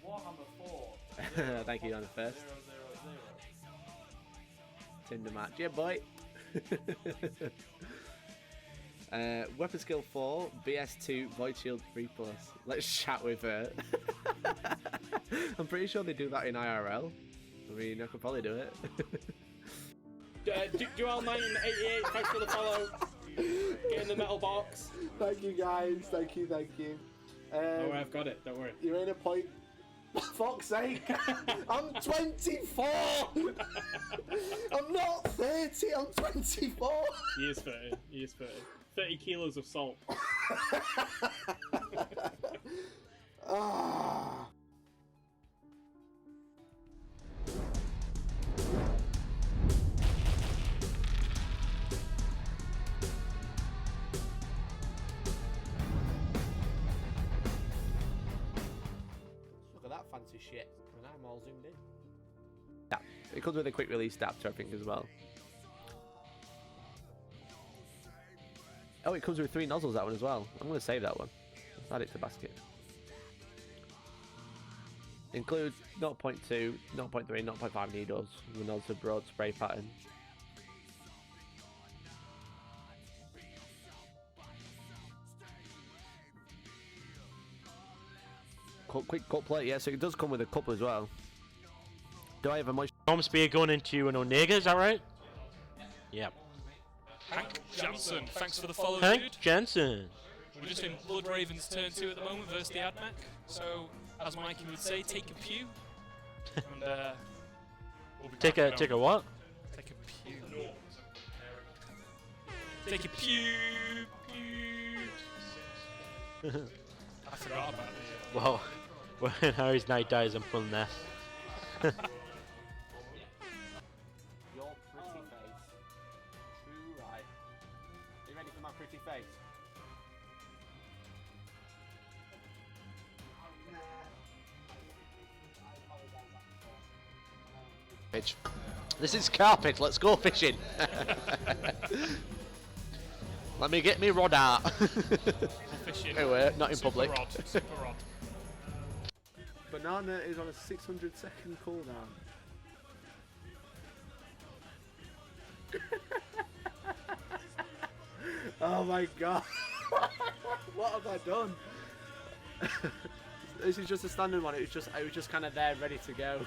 Warhammer 4. Thank you on the first. 000. Tinder match. Yeah, boy. Weapon skill 4, BS2, Void Shield 3+. Let's chat with her. I'm pretty sure they do that in IRL. I mean, I could probably do it. Dual 1988, thanks for the follow. Get in the metal box. Thank you, guys. Thank you. Don't worry, I've got it. Don't worry. You're in a point. Fuck's sake! I'm 24! I'm not 30, I'm 24! He is 30. He is 30. 30 kilos of salt. Ah. Look at that fancy shit. And I'm all zoomed in. Yeah, it comes with a quick release adapter, I think, as well. Oh, it comes with 3 nozzles, that one as well. I'm going to save that one. Let's add it to basket. Includes 0.2, 0.3, 0.5 needles with nozzle broad spray pattern. Quick cut plate, yeah, so it does come with a cup as well. Do I have a moisture? Storm Spear going into an Onega, is that right? Yep. Hank Jansen, thanks for the follow, Hank dude. Jansen. We're just in Blood Raven's turn 2 at the moment versus the AdMech. So, as Mikey would say, take a pew. And we'll be Take a what? Take a pew. Take a pew. I forgot about it. Well, when Harry's Knight dies, I'm pulling that. Your pretty face. True right. Are you ready for my pretty face? Pitch. This is carpet, let's go fishing. Let me get me rod out. Fishing. Anyway, not in Super public. rod. Super rod. Banana is on a 600-second cooldown. Oh my god! What have I done? This is just a standard one. It was just kind of there, ready to go.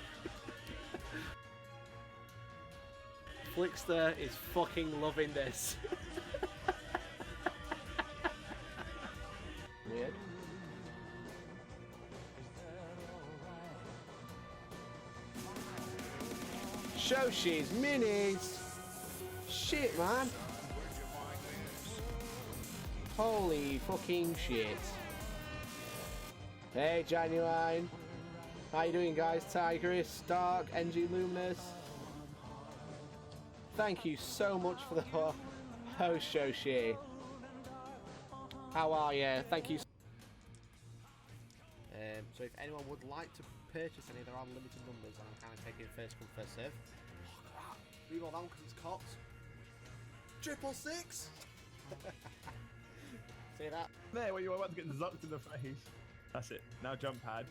Flickster is fucking loving this. Weird. Shoshi's minis. Shit, man. Holy fucking shit. Hey, Genuine. How you doing, guys? Tigris, Dark, NG Luminous. Thank you so much for the host, Shoshi. How are you? Thank you. So if anyone would like to purchase any, there are limited numbers, and I'm kind of taking first come, first serve. Leave all that one because it's cocked. 666. See that? There, where you were about to get zucked in the face. That's it. Now jump pad.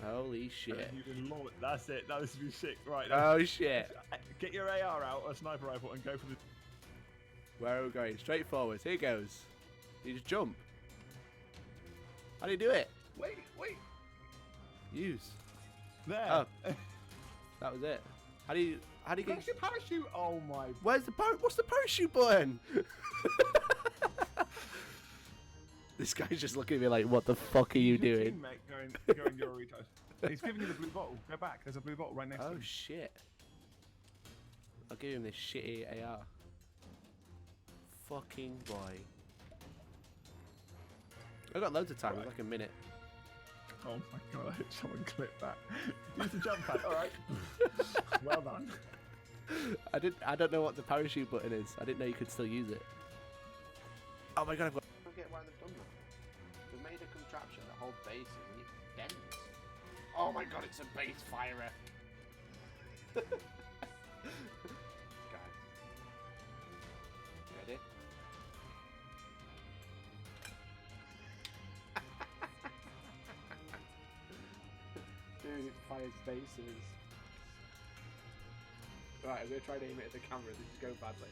Holy shit. You can launch. That's it. That was be sick. Right. Oh shit. Get your AR out, or a sniper rifle, and go for the. Where are we going? Straight forward. Here goes. You just jump. How do you do it? Wait. Use. There. Oh. That was it. How do you Press get? your parachute. Oh my. Where's the what's the parachute button? This guy's just looking at me like, what the fuck are you doing? Teammate going your retard. He's giving you the blue bottle. Go back. There's a blue bottle right next to Oh him. shit. I'll give him this shitty AR. Fucking boy. I've got loads of time, Right. like a minute. Oh my god, I hope someone clip that. Use the jump pad. Alright. Well done. I don't know what the parachute button is. I didn't know you could still use it. Oh my god, I've got. I don't get why they've done that. They've made a contraption that holds bases and it dents. Oh my god, it's a base firer. Guys. You ready? it fires bases. Right, I'm gonna try and aim it at the camera. This is going badly.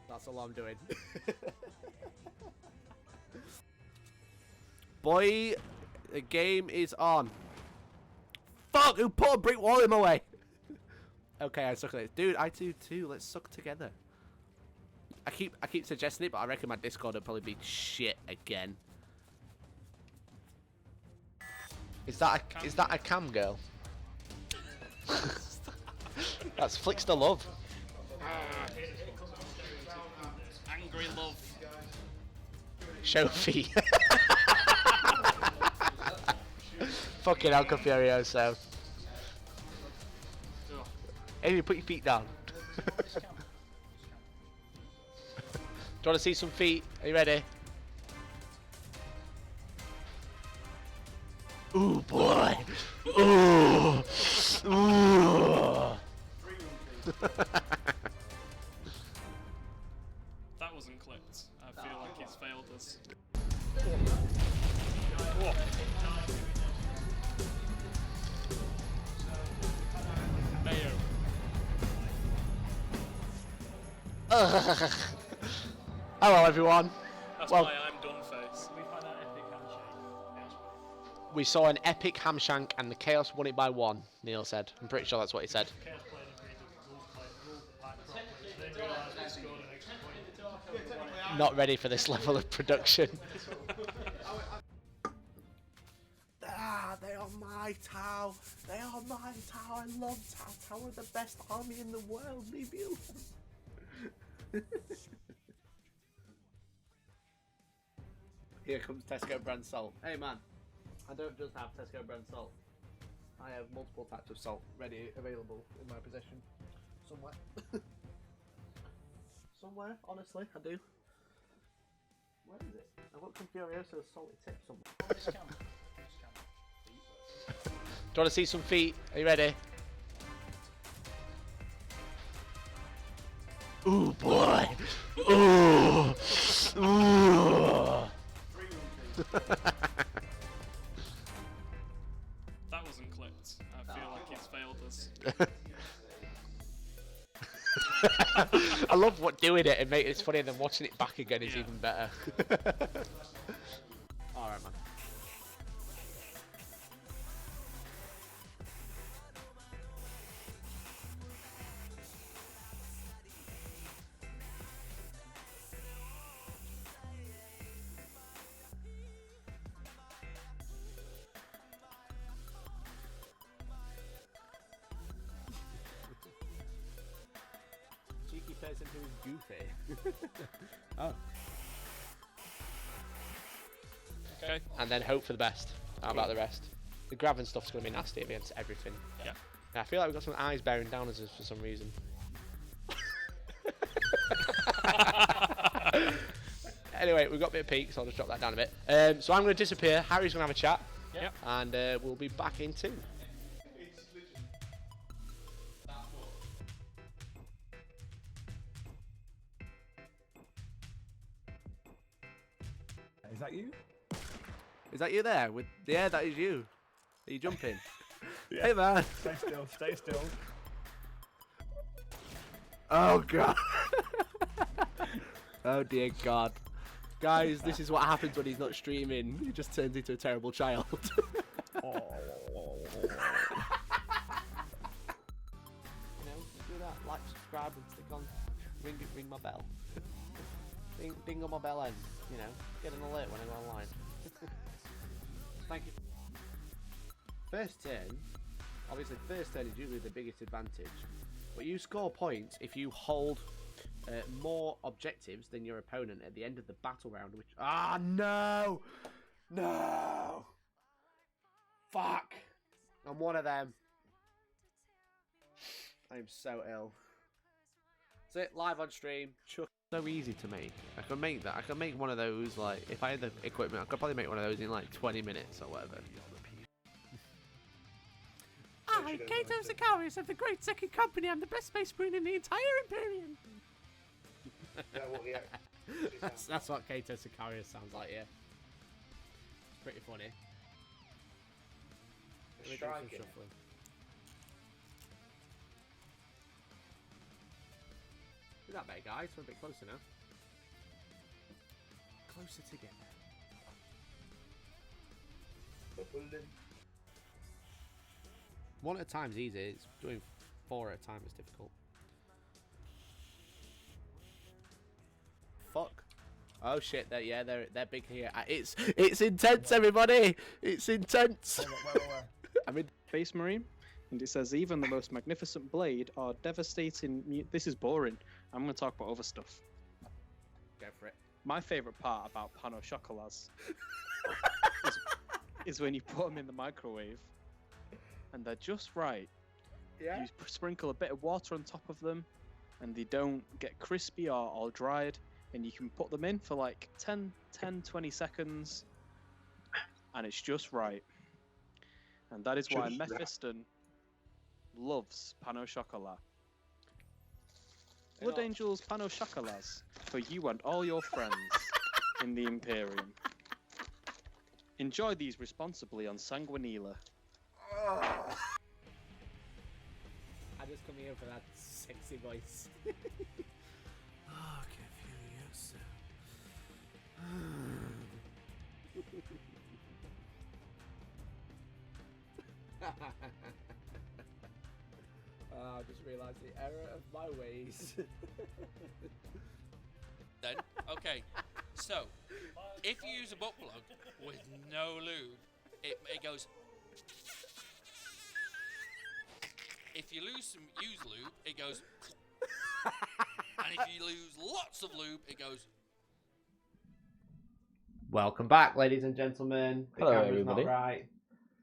That's all I'm doing. Boy, the game is on. Fuck! Who put a brick wall in my way? Okay, I suck at it. Dude, I do too. Let's suck together. I keep suggesting it, but I reckon my Discord will probably be shit again. Is that a cam girl? That's Flicks to Love. Angry love. Sophie. Fucking hell, Furioso. Amy, put your feet down. Do you want to see some feet? Are you ready? Ooh, boy. Ooh. Ooh. That wasn't clipped. I feel like he's failed us. Mayo. Hello, everyone. That's Well, why I'm done face. we saw an epic hamshank and the Chaos won it by 1, Neil said. I'm pretty sure that's what he said. Not ready for this level of production. Ah, they are my Tau. They are my Tau. I love Tau. Tau are the best army in the world. Leave me alone. Here comes Tesco brand salt. Hey man, I don't just have Tesco brand salt. I have multiple types of salt ready, available in my possession. Somewhere. Somewhere, honestly, I do. Where is it? I've got some Furioso's salty tips somewhere. Do you want to see some feet? Are you ready? Ooh, boy. Ooh. Ooh. That wasn't clipped. I feel like he's failed us. I love doing it and making it funny, and then watching it back again is even better. Alright, man. Cheeky person who is goofy. Oh. Okay. And then hope for the best. How about the rest? The grabbing stuff's going to be nasty against everything. Yeah. I feel like we've got some eyes bearing down on us for some reason. Anyway, we've got a bit of peak, so I'll just drop that down a bit. So I'm going to disappear. Harry's going to have a chat. Yep. And we'll be back in 2. Is that you? Is that you there? Yeah, that is you. Are you jumping? Yeah. Hey man. Stay still, stay still. Oh god. Oh dear god. Guys, this is what happens when he's not streaming. He just turns into a terrible child. Oh. You know, do that, like, subscribe, and stick on, ring my bell. Ding on my bell end, you know, get an alert when I go online. Thank you. First turn, obviously first turn is usually the biggest advantage, but you score points if you hold more objectives than your opponent at the end of the battle round, which... Ah, no! No! Fuck! I'm one of them. I'm so ill. So live on stream. So easy to make. I can make that. I can make one of those, like, if I had the equipment, I could probably make one of those in like 20 minutes or whatever. I, Kato Sicarius of the Great Second Company, I'm the best space marine in the entire Imperium. That's what Kato Sicarius sounds like, yeah. It's pretty funny. Let me do some shuffling. Do that better, guys. We're a bit closer now. Closer together. One at a time's easy. It's doing 4 at a time is difficult. Fuck. Oh shit! They're big here. It's intense, everybody. It's intense. I mean, Space Marine, and it says even the most magnificent blade are devastating. This is boring. I'm going to talk about other stuff. Go for it. My favourite part about Pano Chocolats is when you put them in the microwave, and they're just right. Yeah. You sprinkle a bit of water on top of them, and they don't get crispy or all dried, and you can put them in for like 20 seconds, and it's just right. And that is why Mephiston loves Pano Chocolat. Blood Angels Pano Chocolats for you and all your friends in the Imperium. Enjoy these responsibly on Sanguinila. I just come here for that sexy voice. Oh, Confucius. I just realised the error of my ways. Then, okay, so if you use a butt plug with no lube, it goes. If you use lube, it goes. And if you lose lots of lube, it goes. Welcome back, ladies and gentlemen. The Hello, camera's everybody. Not right.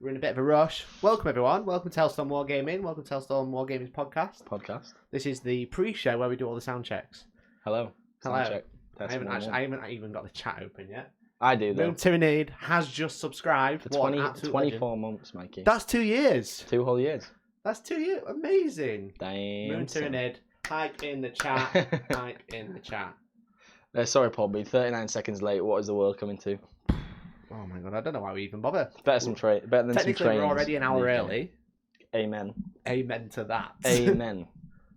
We're in a bit of a rush. Welcome, everyone. Welcome to Hellstorm Wargaming. Welcome to Hellstorm Wargaming's podcast. This is the pre-show where we do all the sound checks. Hello. Hello. Sound check. I haven't even got the chat open yet. I do though. Moon Tyrannid has just subscribed. For What an 20, absolute 24 legend. months, Mikey. That's 2 years. 2 whole years. That's 2 years. Amazing. Damn. Moon son. Tyrannid, type in the chat. Type in the chat. Sorry, Poby. 39 seconds late. What is the world coming to? Oh my god, I don't know why we even bother. Better than some Technically, trains. we're already an hour Yeah. early. Amen. Amen to that. Amen.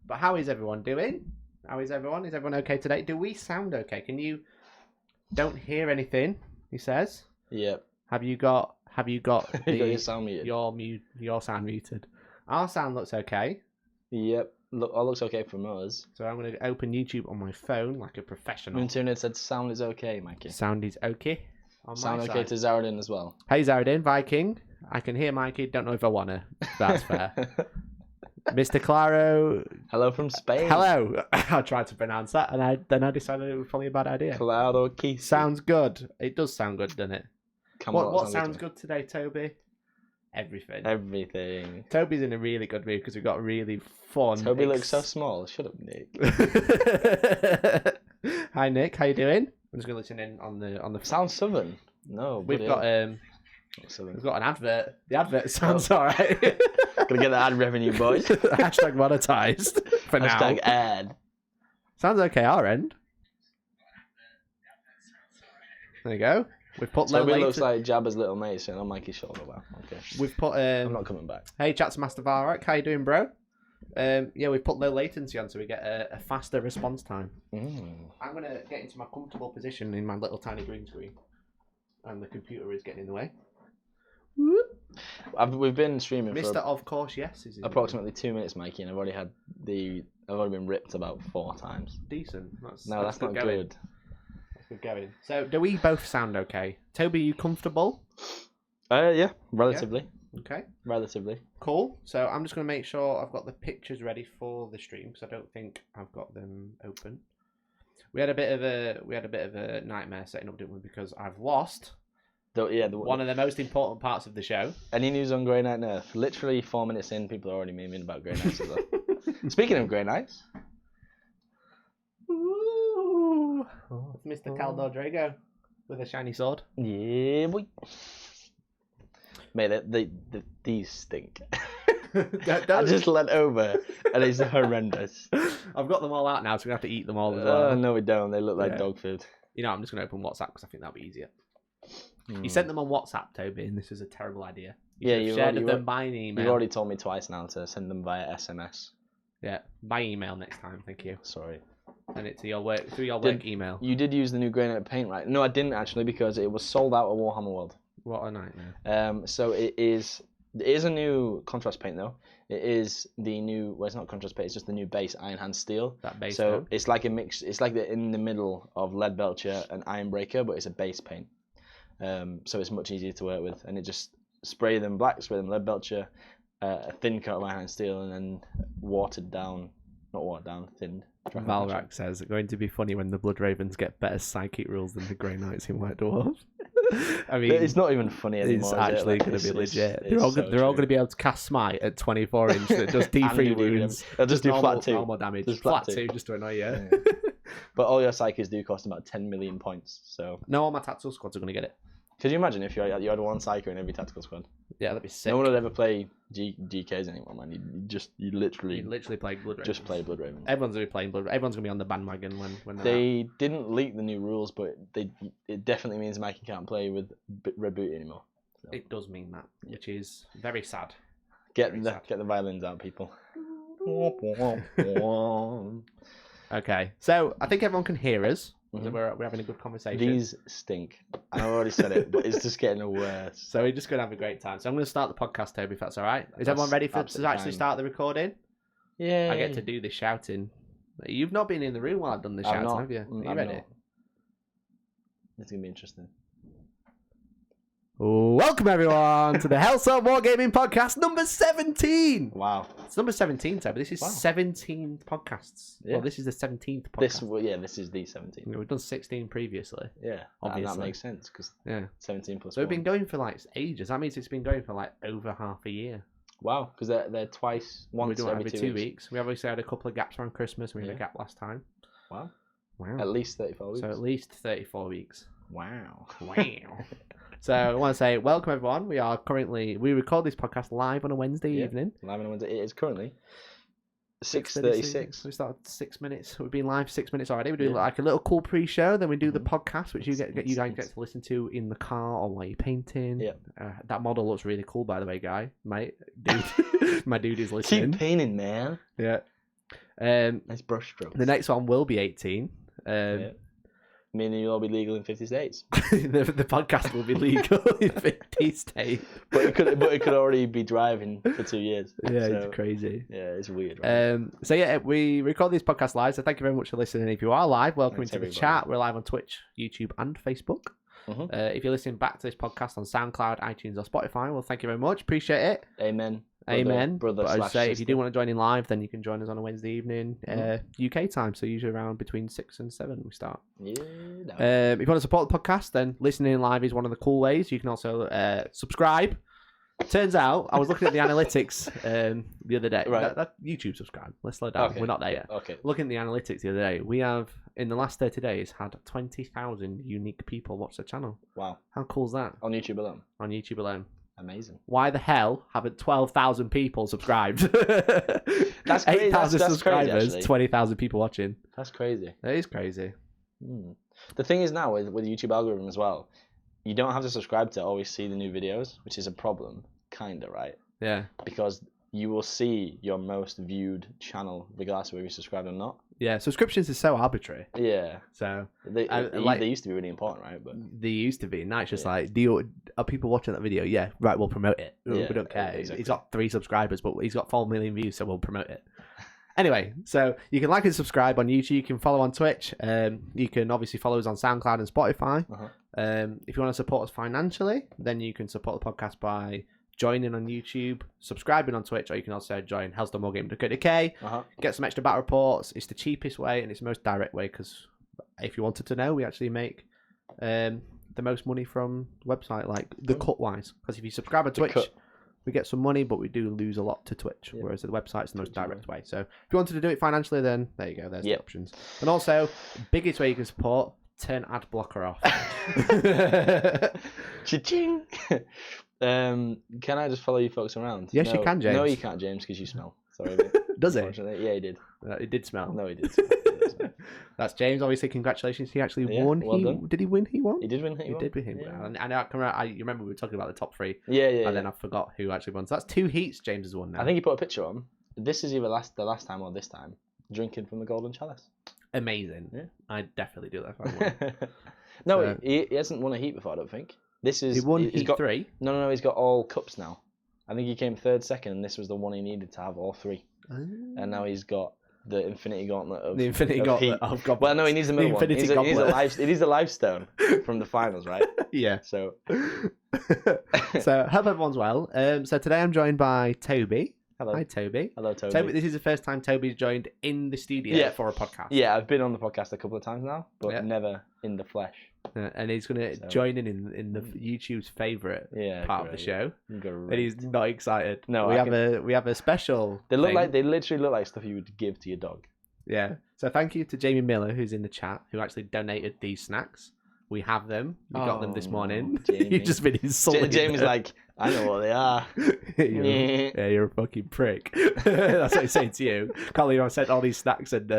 But how is everyone doing? How is everyone? Is everyone okay today? Do we sound okay? Can you... Don't hear anything, he says. Yep. Have you got You got your sound muted. your sound muted? Our sound looks okay. Yep. Look, all looks okay from us. So I'm going to open YouTube on my phone like a professional. Moon Tyrannid said sound is okay, Mikey. Sound is okay. On Sound my okay side. to Zaradin as well. Hey Zaradin, Viking. I can hear Mikey. Don't know if I want to. That's fair. Mr. Claro. Hello from Spain. Hello. I tried to pronounce that, and then I decided it was probably a bad idea. Claro Keith. Sounds good. It does sound good, doesn't it? Camelot What sounds sounded good today, Toby? Everything. Everything. Toby's in a really good mood because we've got really fun. Toby looks so small. Shut up, Nick. Hi Nick, how you doing? I'm just gonna listen in on the. Sounds southern. No, We've got Not southern. we've got an advert. The advert sounds alright. Gonna get the ad revenue, boys. Hashtag monetized for Hashtag now. ad. Sounds okay our end. There you go. We've put Toby low looks latency. like Jabba's little mate sitting on Mikey's shoulder. Wow. Okay. We've put I'm not coming back. Hey, chat's Master Varrock. How you doing, bro? Yeah, we've put low latency on so we get a faster response time. I'm going to get into my comfortable position in my little tiny green screen. And the computer is getting in the way. We've been streaming Mr. for Of course, yes. Is approximately 2 minutes, Mikey, and I've already been ripped about 4 times. Decent. That's not going. good. That's good going. So, do we both sound okay? Toby, you comfortable? Yeah, relatively. Okay. Relatively. Cool. So I'm just going to make sure I've got the pictures ready for the stream because I don't think I've got them open. We had a bit of a nightmare setting up, didn't we? Because I've lost one of the most important parts of the show. Any news on Grey Knight Nerf? Literally 4 minutes in, people are already memeing about Grey Knights as well. Speaking of Grey Knights, It's Mr. Caldor Drago with a shiny sword. Yeah, boy. Mate, these stink. I just leant over, and it's horrendous. I've got them all out now, so we have to eat them all as well. No, we don't. They look like dog food. You know, I'm just going to open WhatsApp because I think that'll be easier. You sent them on WhatsApp, Toby, and this is a terrible idea. You shared them by an email. You've already told me twice now to send them via SMS. Yeah, by email next time. Thank you. Sorry. Send it to your work through your work email. You did use the new granite paint, right? No, I didn't actually, because it was sold out at Warhammer World. What a nightmare. So it is a new contrast paint though. It is the new. Well, it's not contrast paint. It's just the new base Iron Hand Steel. That base. So tone? it's like a mix. It's like in the middle of Lead Belcher and Iron Breaker, but it's a base paint. So it's much easier to work with, and it just spray them black, spray them Lead Belcher, a thin coat of Iron Hand Steel, and then thinned. Valrak says it's going to be funny when the Blood Ravens get better psychic rules than the Grey Knights in White Dwarfs. I mean, it's not even funny anymore. It's actually going to be legit. They're all going to be able to cast Smite at 24 inch that does D3 wounds. They'll just do flat 2. Normal damage. Just flat 2 just to annoy you. Yeah. But all your psychics do cost about 10 million points. So no, all my tactical squads are going to get it. Could you imagine if you had one psycho in every tactical squad? Yeah, that'd be sick. No one would ever play GKs anymore, man. You literally play Blood Ravens. Just play Blood Ravens. Everyone's going to be playing Blood. Everyone's going to be on the bandwagon when they didn't leak the new rules, but it definitely means Mikey can't play with Red Booty anymore. So. It does mean that, which is very sad. Get the violins out, people. Okay, so I think everyone can hear us. Mm-hmm. We're having a good conversation. These stink. I've already said it, but it's just getting worse. So we're just going to have a great time. So I'm going to start the podcast, Toby, if that's all right. Is everyone ready to actually start the recording? Yeah. I get to do the shouting. You've not been in the room while I've done the shouting, have you? Are you ready? Not. It's going to be interesting. Welcome, everyone, to the Hellstorm Wargaming podcast number 17. Wow. It's number 17, Toby. This is 17 podcasts. Yeah. Well, this is the 17th podcast. This is the 17th. We've done 16 previously. Yeah, obviously. And that makes sense, because 17 plus So 1. we've been going for like ages. That means it's been going for like over half a year. Wow, because they're once every 2 weeks. We obviously had a couple of gaps around Christmas, and we had a gap last time. Wow. At least 34 weeks. So at least 34 weeks. Wow. So I want to say welcome, everyone. We record this podcast live on a Wednesday evening. Live on a Wednesday. It is currently 6:36. We started 6 minutes. We've been live 6 minutes already. We do like a little cool pre-show. Then we do the podcast, which you guys get to listen to in the car or while you're painting. Yeah. That model looks really cool, by the way, guy. Dude, my dude is listening. Keep painting, man. Yeah. Nice brush strokes. The next one will be 18. Meaning you'll all be legal in 50 states. the podcast will be legal in 50 states. But it could already be driving for 2 years. Yeah, it's crazy. Yeah, it's weird. Right? We record these podcasts live, so thank you very much for listening. If you are live, welcome into the chat. We're live on Twitch, YouTube, and Facebook. Mm-hmm. If you're listening back to this podcast on SoundCloud, iTunes, or Spotify, well, thank you very much. Appreciate it. Amen. Amen. Brother but I'd say sister. if you do want to join in live, then you can join us on a Wednesday evening, UK time. So usually around between 6 and 7 we start. Yeah. If you want to support the podcast, then listening in live is one of the cool ways. You can also subscribe. Turns out, I was looking at the analytics the other day. Right. That YouTube subscribe. Let's slow down. Okay. We're not there yet. Okay. Looking at the analytics the other day, we have, in the last 30 days, had 20,000 unique people watch the channel. Wow. How cool is that? On YouTube alone? On YouTube alone. Amazing. Why the hell haven't 12,000 people subscribed? That's crazy. 8,000 subscribers, crazy, 20,000 people watching. That's crazy. That is crazy. The thing is now with YouTube algorithm as well, you don't have to subscribe to always see the new videos, which is a problem, kinda, right? Yeah. Because you will see your most viewed channel regardless of whether you subscribe or not. Yeah, subscriptions is so arbitrary. Yeah. So they used to be really important, right? But they used to be. Now it's just like, are people watching that video? Yeah, right. We'll promote it. We don't care. Exactly. He's got 3 subscribers, but he's got 4 million views, so we'll promote it. Anyway, so you can like and subscribe on YouTube. You can follow on Twitch. You can obviously follow us on SoundCloud and Spotify. If you want to support us financially, then you can support the podcast by joining on YouTube, subscribing on Twitch, or you can also join Hellstorm Wargaming.co.uk, get some extra battle reports. It's the cheapest way and it's the most direct way, because if you wanted to know, we actually make the most money from the website, like the cut wise. Because if you subscribe on Twitch, we get some money, but we do lose a lot to Twitch, whereas the website's the most direct way. So if you wanted to do it financially, then there you go. There's the options. And also, biggest way you can support, turn ad blocker off. Cha-ching! Can I just follow you folks around? Yes, no, you can, James. No, you can't, James, because you smell. Sorry, mate. Does it? Yeah, he did. It did smell. No, he did. That's James. Obviously, congratulations. He actually Yeah, won. well done. Did he win? He won. He did win. He did win. Yeah. And you remember we were talking about the top 3. Yeah. And then I forgot who actually won. So that's 2 heats James has won now. I think he put a picture on. This is either the last time or this time. Drinking from the golden chalice. Amazing. Yeah. I'd definitely do that if I won. No, So- he hasn't won a heat before, I don't think. This is He won he's heat got, 3. No, he's got all cups now. I think he came 3rd, 2nd, and this was the one he needed to have all 3. And now he's got the Infinity Gauntlet of The Infinity of Gauntlet heat. of goblins. Well, no, he needs the middle one. Infinity He needs Gauntlet. a life stone from the finals, right? Yeah. So So hope everyone's well. So today I'm joined by Toby. hello, Hi, Toby. hello, Toby. Toby, this is the first time Toby's joined in the studio for a podcast. Yeah, I've been on the podcast a couple of times now, but Yeah. never in the flesh. And he's going to So- join in the YouTube's favourite Yeah, part of the great. show. Great. And he's not excited. No, we I have a special. They look thing. like they literally look like stuff you would give to your dog. Yeah. So thank you to Jamie Miller, who's in the chat, who actually donated these snacks. We have them. We got them this Oh, morning. Jamie. You've just been insulting. Jamie's them. like, I know what they are. You're a fucking prick. That's what he's saying to you. Can't believe I've sent all these snacks and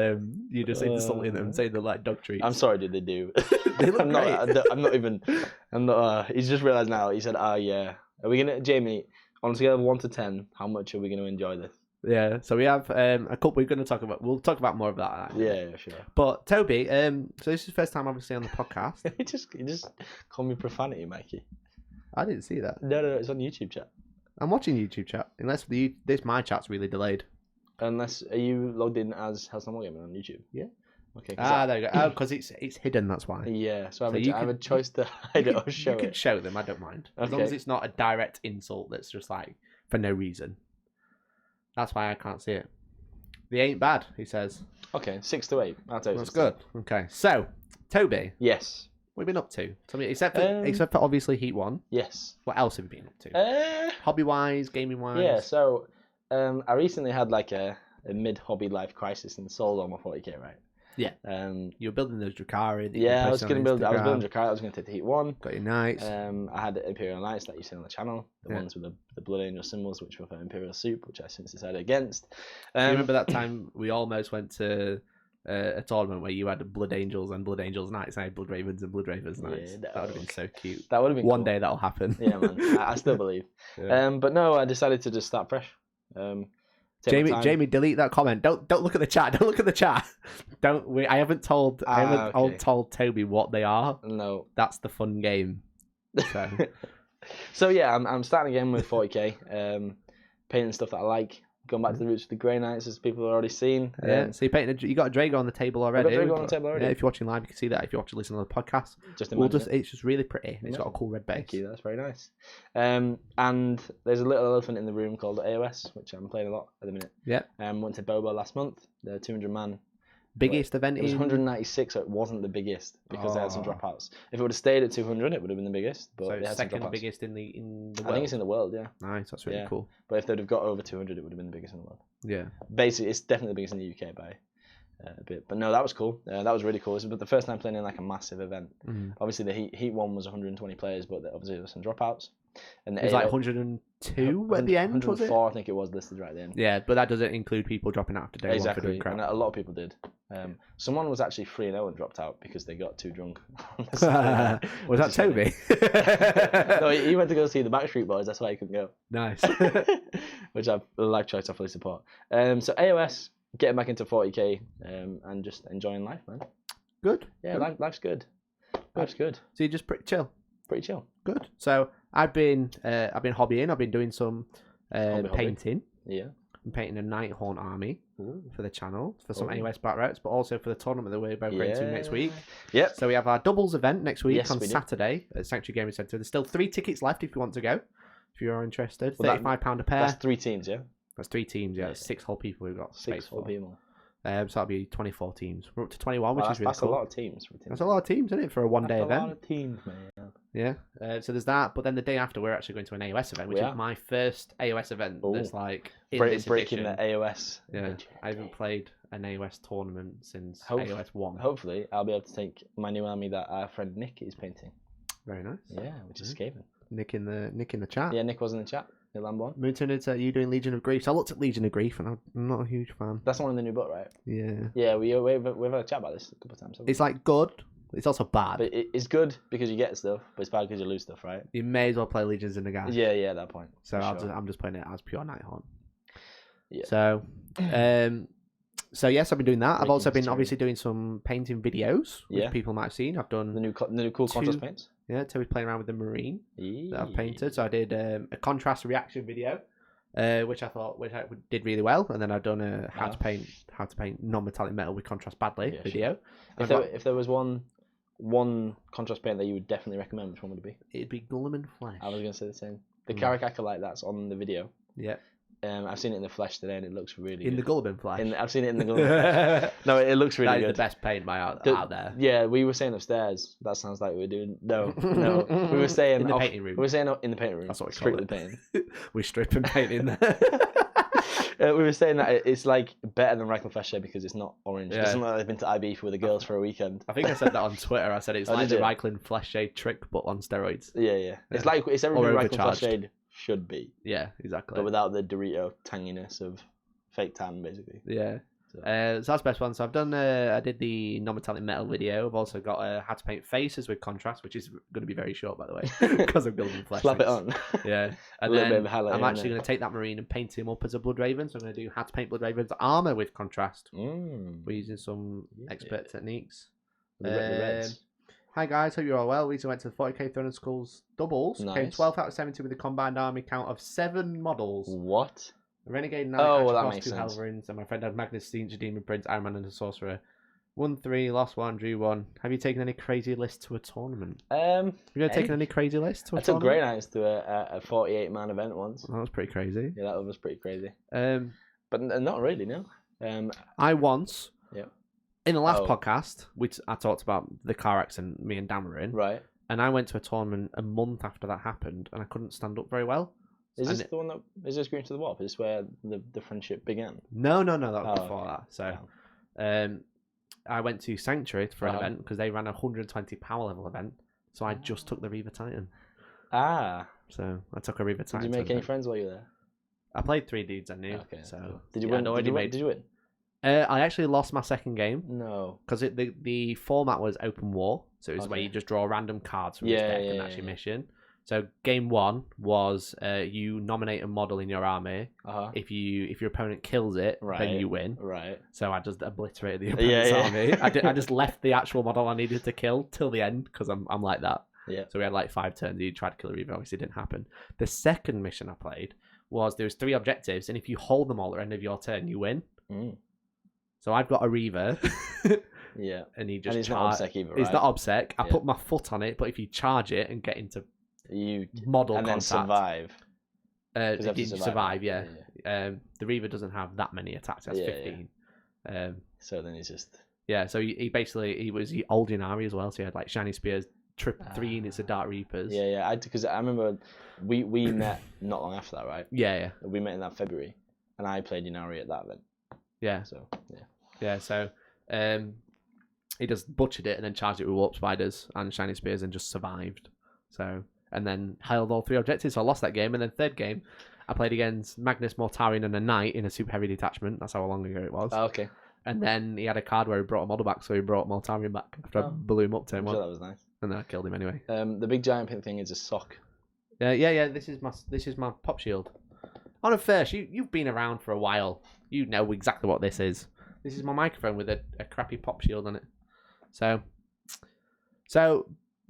you're just insulting them, saying they're like dog treats. I'm sorry, did they do? They look I'm not. He's just realised now. He said, yeah. Are we gonna, Jamie? On a scale of 1 to 10, how much are we gonna enjoy this? Yeah. So we have a couple. We'll talk about more of that. Yeah, sure. But Toby, so this is the first time obviously on the podcast. he just called me profanity, Mikey. I didn't see that. No, it's on YouTube chat. I'm watching YouTube chat. Unless my chat's really delayed. Unless, are you logged in as Hellstorm Wargaming on YouTube? Yeah. Okay. There you go. Oh, because it's hidden. That's why. Yeah. So I you have a can- choice to hide it or show You can it. show them. I don't mind. As long Okay. as it's not a direct insult that's just like for no reason. That's why I can't see it. They ain't bad, he says. Okay, 6 to 8. I'll tell you. That's 6 to 8. good. Okay. So, Toby, Yes. what have you been up to? Tell me, except for obviously Heat 1. Yes. What else have you been up to? Hobby wise, gaming wise? Yeah. So, I recently had like a mid-hobby life crisis and sold all my 40k, right? Yeah. You were building those Drakari. Yeah, I was building Drakari. I was going to take the Heat 1. Got your knights. I had the Imperial Knights that you've seen on the channel, the Yeah. ones with the Blood Angel symbols, which were for Imperial Soup, which I since decided against. Do you remember that time we almost went to a tournament where you had Blood Angels and Blood Angels Knights, and I had Blood Ravens and Blood Ravens Knights? Yeah, that would have been so cute. That would have been One cool. day that'll happen. Yeah, man. I still believe. Yeah. But no, I decided to just start fresh. Take my time. Jamie, delete that comment. Don't look at the chat. Don't look at the chat. I haven't told okay. told Toby what they are. No. That's the fun game. So So yeah, I'm starting again with 40k. Painting stuff that I like. Going back to the roots of the Grey Knights, as people have already seen. yeah, so you got a Drago on the table already. Drago on the table already. Yeah, if you're watching live, you can see that. If you're watching listening on the podcast, Just it's just really pretty. And it's got a cool red base. Thank you, that's very nice. And there's a little elephant in the room called AOS, which I'm playing a lot at the minute. Yeah. Went to Bobo last month, the 200 man. Biggest event It was in 196, so it wasn't the biggest because they had some Oh. dropouts. If it would have stayed at 200, it would have been the biggest. But so they had some second dropouts. biggest in the world. I think it's in the world, yeah. Nice, that's really Yeah. cool. But if they'd have got over 200, it would have been the biggest in the world. Yeah. Basically, it's definitely the biggest in the UK by a bit. But no, that was cool. That was really cool. It was the first time playing in like a massive event. Mhm. Obviously, the Heat 1 was 120 players, but obviously there were some dropouts. And It was like 102 at the end, was it? 104, I think it was listed right at the end. Yeah, but that doesn't include people dropping out after day one for Exactly, doing crap. and a lot of people did. Someone was actually 3-0 and dropped out because they got too drunk. Was that Toby? No, he went to go see the Backstreet Boys. That's why he couldn't go. Nice. Which I life choice I fully support. So AOS, getting back into 40k, and just enjoying life, man. Good. Yeah, Good. life's good. Life's good. So you're just pretty chill. Pretty chill. Good. So I've been hobbying. I've been doing some Hobby. painting. Yeah. I'm painting a Nighthorn army for the channel for some Ooh. AOS back routes, but also for the tournament that we're both going to next week. Yep. So we have our doubles event next week Yes, on we do. Saturday at Sanctuary Gaming Centre. There's still 3 tickets left if you want to go. If you're interested, Well, that- £35 a pair. That's 3 teams, yeah? That's 3 teams. Yeah, Yeah. it's 6 whole people we've got 6 space for for. people. So that'll be 24 teams. We're up to 21, which Wow, is really that's cool. a lot of teams for a team. That's a lot of teams, isn't it, for a one-day That's a event? lot of teams, man. Yeah. So there's that, but then the day after we're actually going to an AOS event, which is my first AOS event. That's like in this breaking edition. the AOS. Yeah, I haven't played an AOS tournament since AOS 1. Hopefully, I'll be able to take my new army that our friend Nick is painting. Very nice. Yeah, which is Skaven. Nick in the chat. Yeah, Nick was in the chat. Lamborn. Moonton, are you doing Legion of Grief? So I looked at Legion of Grief, and I'm not a huge fan. That's the one in the new book, right? Yeah. Yeah, we've had a chat about this a couple of times. It's like good. It's also bad. But it's good because you get stuff, but it's bad because you lose stuff, right? You may as well play Legions in the Gash. Yeah, at that point. So I'm just playing it as pure Nighthaunt. Yeah. So yes, I've been doing that. I've also been obviously doing some painting videos, which people might have seen. I've done the new cool contrast paints. Yeah, Toby's playing around with the Marine that I've painted. So I did a contrast reaction video, which I did really well, and then I've done a how to paint non-metallic metal with contrast badly video. If there was one contrast paint that you would definitely recommend, which one would it be? It'd be Gulliman Flesh. I was going to say the same. The Karakaka that's on the video. Yeah. I've seen it in the flesh today, and it looks really good. In the Gulliman Flesh? I've seen it in the Gulliman Flesh. No, it looks really good. That is the best paint out there. Yeah, we were saying upstairs. That sounds like we're doing... No. We were saying... in the painting room. We were saying in the painting room. That's what we call it. Painting. We strip and paint in there. We were saying that it's like better than Reichl Flesh because it's not orange. It doesn't look like they've been to IB with the girls for a weekend. I think I said that on Twitter. I said it's like the Reichlin Flesh Shade trick, but on steroids. Yeah. It's everything Reichlin Flesh Shade should be. Yeah, exactly. But without the Dorito tanginess of fake tan, basically. Yeah. So that's the best one. So I've done. I did the non-metallic metal video. I've also got how to paint faces with contrast, which is going to be very short, by the way, because of Gulliman Flesh. Slap it on. Yeah. And then I'm actually going to take that Marine and paint him up as a Blood Raven. So I'm going to do how to paint Blood Raven's armor with contrast. We're using some expert techniques. The reds. Hi guys, hope you're all well. We went to the 40k Throne and Skulls doubles. Nice. Came 12 out of 70 with a combined army count of 7 models. What? A Renegade Knight, that makes 2 sense. Helverins, and my friend had Magnus Steens, a Demon Prince, Iron Man, and a Sorcerer. 1-3, lost 1, drew 1. Have you taken any crazy lists to a tournament? Have you ever taken any crazy lists to a tournament? I took Grey Knights to a 48-man event once. That was pretty crazy. Yeah, that was pretty crazy. But not really, no. I once, in the last podcast, I talked about the car accident me and Dan were in. Right. And I went to a tournament a month after that happened, and I couldn't stand up very well. Is this the one that is this Green to the Warp? Is this where the friendship began? No, that was before that. So, I went to Sanctuary for an event because they ran a 120 power level event. So I just took the Reaver Titan. So I took a Reaver Titan. Did you make any friends while you were there? I played 3 dudes I knew. Okay. So did you win? Did you win? I actually lost my second game. No. Because the format was open war, so it was where you just draw random cards from this deck and that's your mission. So game 1 was you nominate a model in your army. If your opponent kills it, then you win. Right. So I just obliterated the opponent's army. I just left the actual model I needed to kill till the end because I'm like that. Yeah. So we had like 5 turns. You tried to kill a Reaver, obviously it didn't happen. The second mission I played was there was 3 objectives, and if you hold them all at the end of your turn, you win. So I've got a Reaver. Yeah. And he's not obsec either, right? He's not obsec. I put my foot on it, but if you charge it and get into model and contact, then survive. It didn't survive, yeah. The Reaver doesn't have that many attacks. That's 15. So then he's just so he was Aldinari as well. So he had like shiny spears, 3 units of Dark Reapers. Yeah. Because I remember we met not long after that, right? Yeah. We met in that February, and I played Inari at that event. Yeah. So So he just butchered it and then charged it with warp spiders and shiny spears and just survived. So. And then held all 3 objectives, so I lost that game. And then third game, I played against Magnus Mortarion and a Knight in a super heavy detachment. That's how long ago it was. Oh, okay. And then he had a card where he brought a model back, so he brought Mortarion back after I blew him up turn 1. Sure, that was nice. And then I killed him anyway. The big giant pin thing is a sock. Yeah. This is my pop shield. On a first, you've been around for a while. You know exactly what this is. This is my microphone with a crappy pop shield on it. So.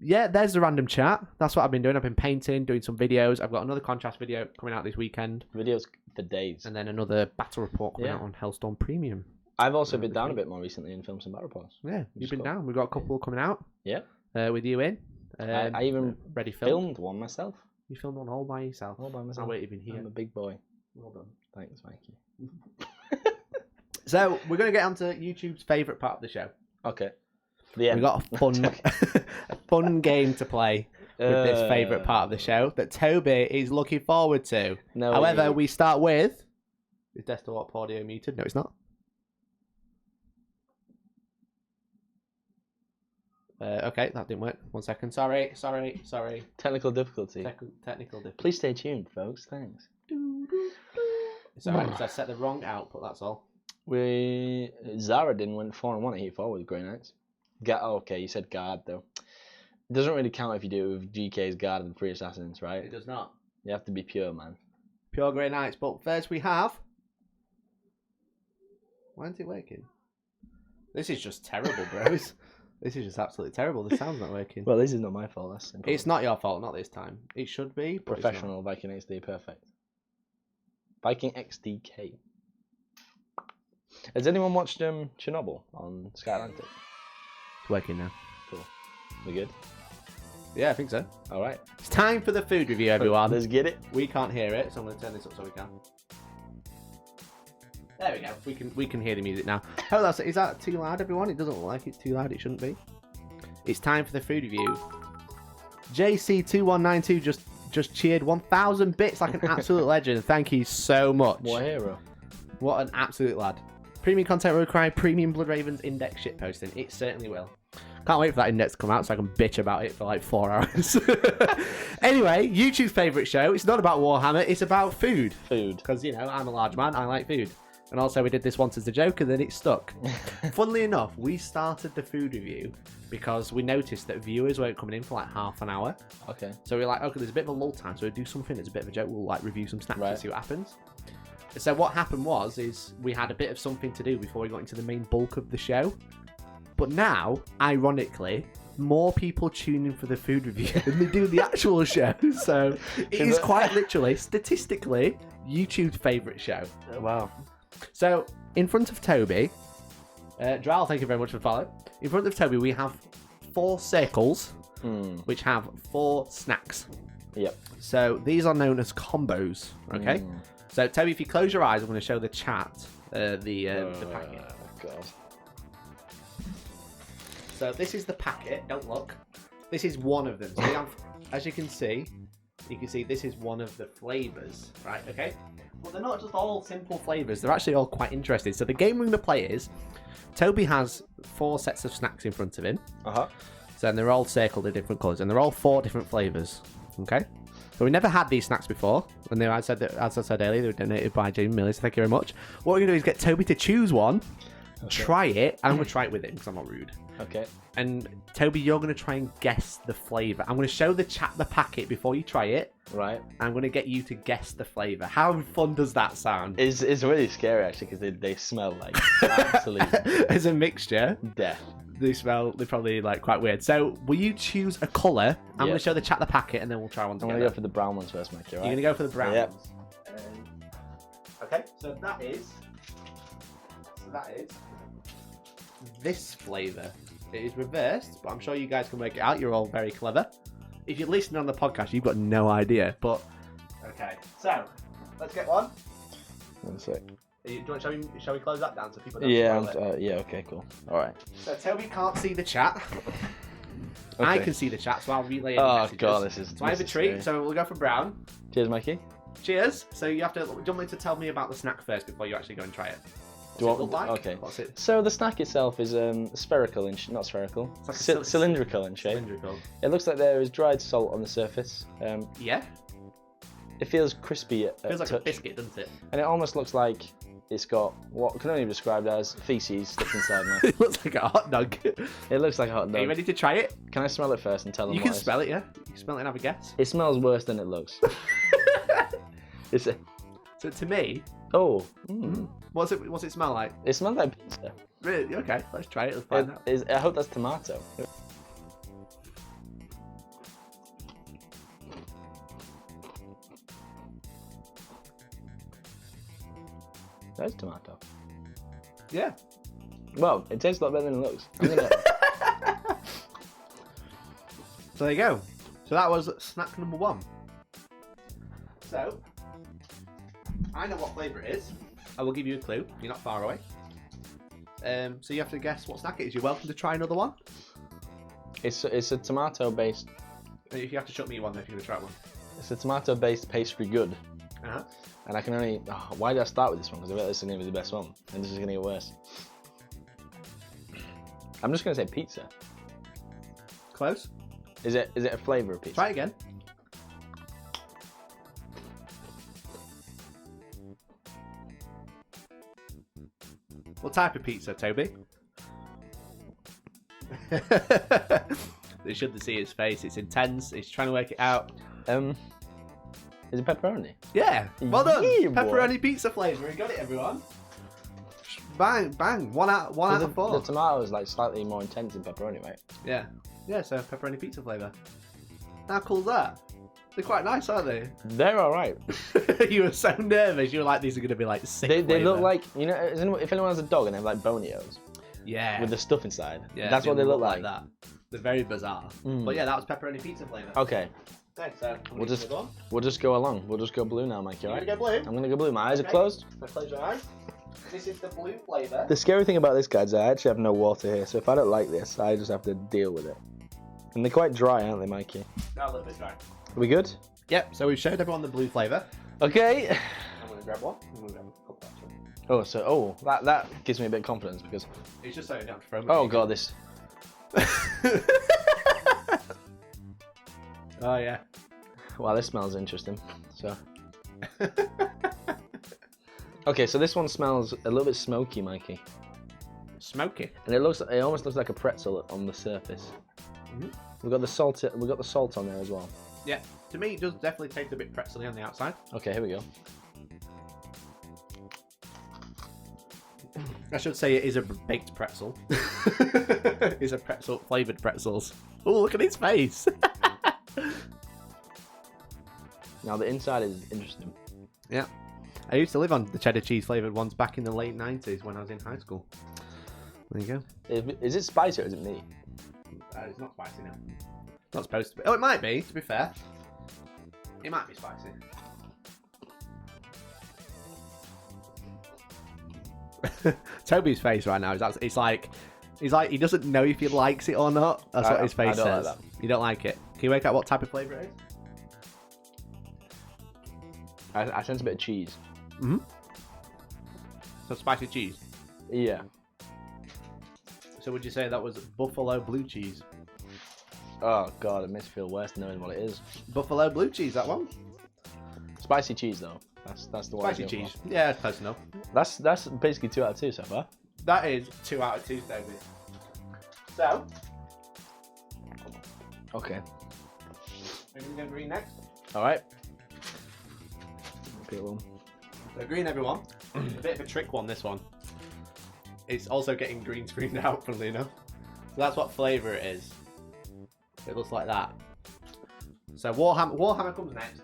Yeah, there's the random chat. That's what I've been doing. I've been painting, doing some videos. I've got another contrast video coming out this weekend. Videos for days. And then another battle report coming out on Hellstorm Premium. I've also been down a bit more recently and filmed some battle reports. Yeah, you've been down. We've got a couple coming out. Yeah. With you in. I even filmed one myself. You filmed one all by yourself? All by myself. I wait even here. I'm a big boy. Well done. Thanks, Mikey. So, we're going to get on to YouTube's favourite part of the show. Okay. We got a fun game to play. with this favourite part of the show that Toby is looking forward to. No. However, we start with... Is desktop audio muted? No, it's not. Okay, that didn't work. 1 second. Sorry. Technical difficulty. Technical difficulty. Please stay tuned, folks. Thanks. It's alright, because I set the wrong output, that's all. Zaradin went 4-1 at Heat 4 with Grey Knights. Okay, you said guard though. It doesn't really count if you do it with GK's guard and 3 assassins, right? It does not. You have to be pure, man. Pure Grey Knights, but first we have... Why isn't it working? This is just terrible, bros. This is just absolutely terrible. The sound's not working. Well, this is not my fault. That's simple. It's not your fault, not this time. It should be. But Professional Viking XD, perfect. Viking XDK. Has anyone watched Chernobyl on Sky Atlantic? It's working now. Cool. We good? Yeah, I think so. All right. It's time for the food review, everyone. Let's get it. We can't hear it, so I'm going to turn this up so we can. There we go. We can hear the music now. Oh, is that too loud, everyone? It doesn't look like it's too loud. It shouldn't be. It's time for the food review. JC2192 just cheered 1,000 bits like an absolute legend. Thank you so much. What a hero. What an absolute lad. Premium content will require premium Blood Ravens index shitposting. It certainly will. Can't wait for that index to come out so I can bitch about it for like 4 hours. Anyway, YouTube's favourite show. It's not about Warhammer. It's about food. Food. Because, you know, I'm a large man. I like food. And also we did this once as a joke and then it stuck. Funnily enough, we started the food review because we noticed that viewers weren't coming in for like half an hour. Okay. So we're like, okay, there's a bit of a lull time, so we'll do something that's a bit of a joke. We'll like review some snacks Right. and see what happens. So what happened is we had a bit of something to do before we got into the main bulk of the show. But now, ironically, more people tune in for the food review than they do the actual show. So it is quite literally, statistically, YouTube's favourite show. Wow. So, in front of Toby, Dral, thank you very much for following. In front of Toby, we have 4 circles, which have 4 snacks. Yep. So, these are known as combos, okay? So, Toby, if you close your eyes, I'm going to show the chat the packet. God. So, this is the packet. Don't look. This is one of them. So, we have, as you can see, this is one of the flavours, right? Okay? Well, they're not just all simple flavours. They're actually all quite interesting. So the game we're going to play is, Toby has 4 sets of snacks in front of him. Uh-huh. So they're all circled in different colours, and they're all 4 different flavours. Okay? So we never had these snacks before. And as I said earlier, they were donated by Jamie Millie, so thank you very much. What we're going to do is get Toby to choose one, try it, and I'm going to try it with him, because I'm not rude. Okay. And Toby, you're going to try and guess the flavour. I'm going to show the chat the packet before you try it. Right. I'm going to get you to guess the flavour. How fun does that sound? It's really scary, actually, because they smell like absolute As a mixture, death. they're probably like quite weird. So, will you choose a colour? I'm going to show the chat the packet and then we'll try one I'm together. going to go for the brown ones first, Mikey, right? You're going to go for the brown Yep. ones. Okay, so that is this flavour. It is reversed, but I'm sure you guys can work it out. You're all very clever. If you're listening on the podcast, you've got no idea. But okay, so let's get one. 1 sec. Shall we close that down so people don't Yeah. spoil it? Yeah. Okay. Cool. All right. So Toby can't see the chat. Okay. I can see the chat, so I'll relay any Oh messages. God, this is. So I have a treat. So we'll go for brown. Cheers, Mikey. Cheers. So you have to. Do you want me to tell me about the snack first before you actually go and try it? Do you What's it want? look like? Okay. What's it? So the snack itself is spherical in not spherical, It's like a cylindrical in shape. Cylindrical. It looks like there is dried salt on the surface. Yeah. It feels crispy at Feels like touch, a biscuit, doesn't it? and it almost looks like it's got what can only be described as feces stuck inside now. It looks like a hot dog. It looks like a hot Are you dog. ready to try it? Can I smell it first and tell them You what can it is? smell it, yeah. You can smell it and have a guess. It smells worse than it looks. It's a... So to me, Oh, what's it smell like? it smells like pizza. Really? Okay, let's try it. Let's find out. I hope that's tomato. That's tomato. Yeah. Well, it tastes a lot better than it looks. So there you go. So that was snack number 1. So I know what flavour it is. I will give you a clue. You're not far away. So you have to guess what snack it is. You're welcome to try another one. It's a tomato-based If you have to chuck me one, if you're gonna try one. It's a tomato-based pastry good. Uh-huh. And I can only... Oh, why did I start with this one? Because I bet this is going to be the best one. And this is going to get worse. I'm just going to say pizza. Close. Is it a flavour of pizza? Try it again. What type of pizza, Toby? They shouldn't see his face. It's intense. He's trying to work it out. Is it pepperoni? Yeah. Well done. Yeah, boy. Pepperoni pizza flavour. You got it, everyone. Bang, bang. One out of four. The tomato is like slightly more intense than pepperoni, right? Yeah. Yeah, so pepperoni pizza flavour. How cool is that? They're quite nice, aren't they? They're alright. You were so nervous. You were like, these are going to be like sick They flavour. look like, you know, if anyone has a dog and they have like bonios Yeah. with the stuff inside, Yeah, that's what they look like. that. They're very bizarre. Mm. But yeah, that was pepperoni pizza flavour. Okay, Okay, so we'll just go along. We'll just go blue now, Mikey, You alright? gonna go blue? I'm gonna go blue. My eyes Okay. are closed. So close your eyes. This is the blue flavour. The scary thing about this, guys, is I actually have no water here, so if I don't like this, I just have to deal with it. And they're quite dry, aren't they, Mikey? Now a little bit dry. Are we good? Yep, so we've showed everyone the blue flavour. Okay. I'm going to grab one. I'm going to grab a couple actually. That gives me a bit of confidence because... It's just so you don't have to throw them. Oh, God, this... Oh, yeah. Wow, this smells interesting. So... Okay, so this one smells a little bit smoky, Mikey. Smoky. And it almost looks like a pretzel on the surface. Mhm. We've got the salt on there as well. Yeah, to me it does definitely taste a bit pretzely on the outside. Okay, here we go. I should say it is a baked pretzel. It's a pretzel, flavoured pretzels. Oh, look at his face. Now the inside is interesting. Yeah. I used to live on the cheddar cheese flavoured ones back in the late 90s when I was in high school. There you go. Is it spicy or is it me? It's not spicy now. Not supposed to be. Oh, it might be, to be fair. It might be spicy. Toby's face right now is he's like he doesn't know if he likes it or not. That's what his face I don't says. like You don't like it. Can you work out what type of flavour it is? I sense a bit of cheese. Mm-hmm. So spicy cheese. Yeah. So would you say that was buffalo blue cheese? Oh God, it makes me feel worse knowing what it is. Buffalo blue cheese, that one? Spicy cheese though. That's the one. Spicy cheese. Yeah, close enough. That's basically 2 out of 2 so far. That is 2 out of 2, Toby. So, Okay. we're going to go green next. All right. Okay, well. So green, everyone. A bit of a trick one, this one. It's also getting green screened out, funnily enough. So that's what flavour it is. It looks like that. So Warhammer comes next.